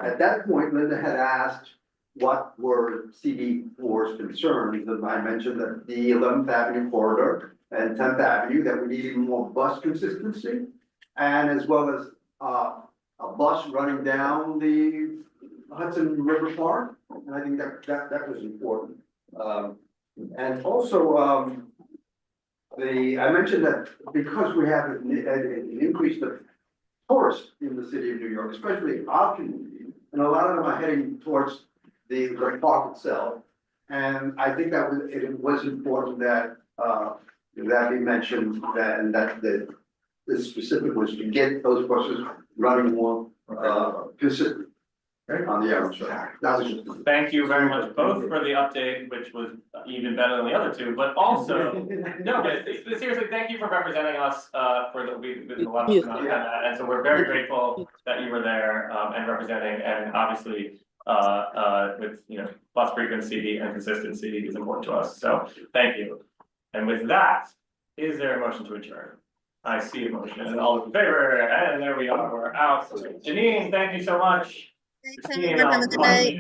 At that point, Linda had asked what were CB4's concerns, and I mentioned that the 11th Avenue corridor and 10th Avenue, that we need even more bus consistency, and as well as a bus running down the Hudson River Park, and I think that was important. And also, I mentioned that because we have an increase of tourists in the city of New York, especially our community, and a lot of them are heading towards the park itself. And I think that it was important that that be mentioned, that and that the specific was to get those buses running more consistent on the average. That was just. Thank you very much both for the update, which was even better than the other two, but also, no, but seriously, thank you for representing us, for we've been a lot of time on that, and so we're very grateful that you were there, and representing, and obviously, with, bus frequency and consistency is important to us, so thank you. And with that, is there a motion to adjourn? I see a motion, and all those in favor, and there we are, we're out. Janine, thank you so much. Thanks, everyone. Have a good night.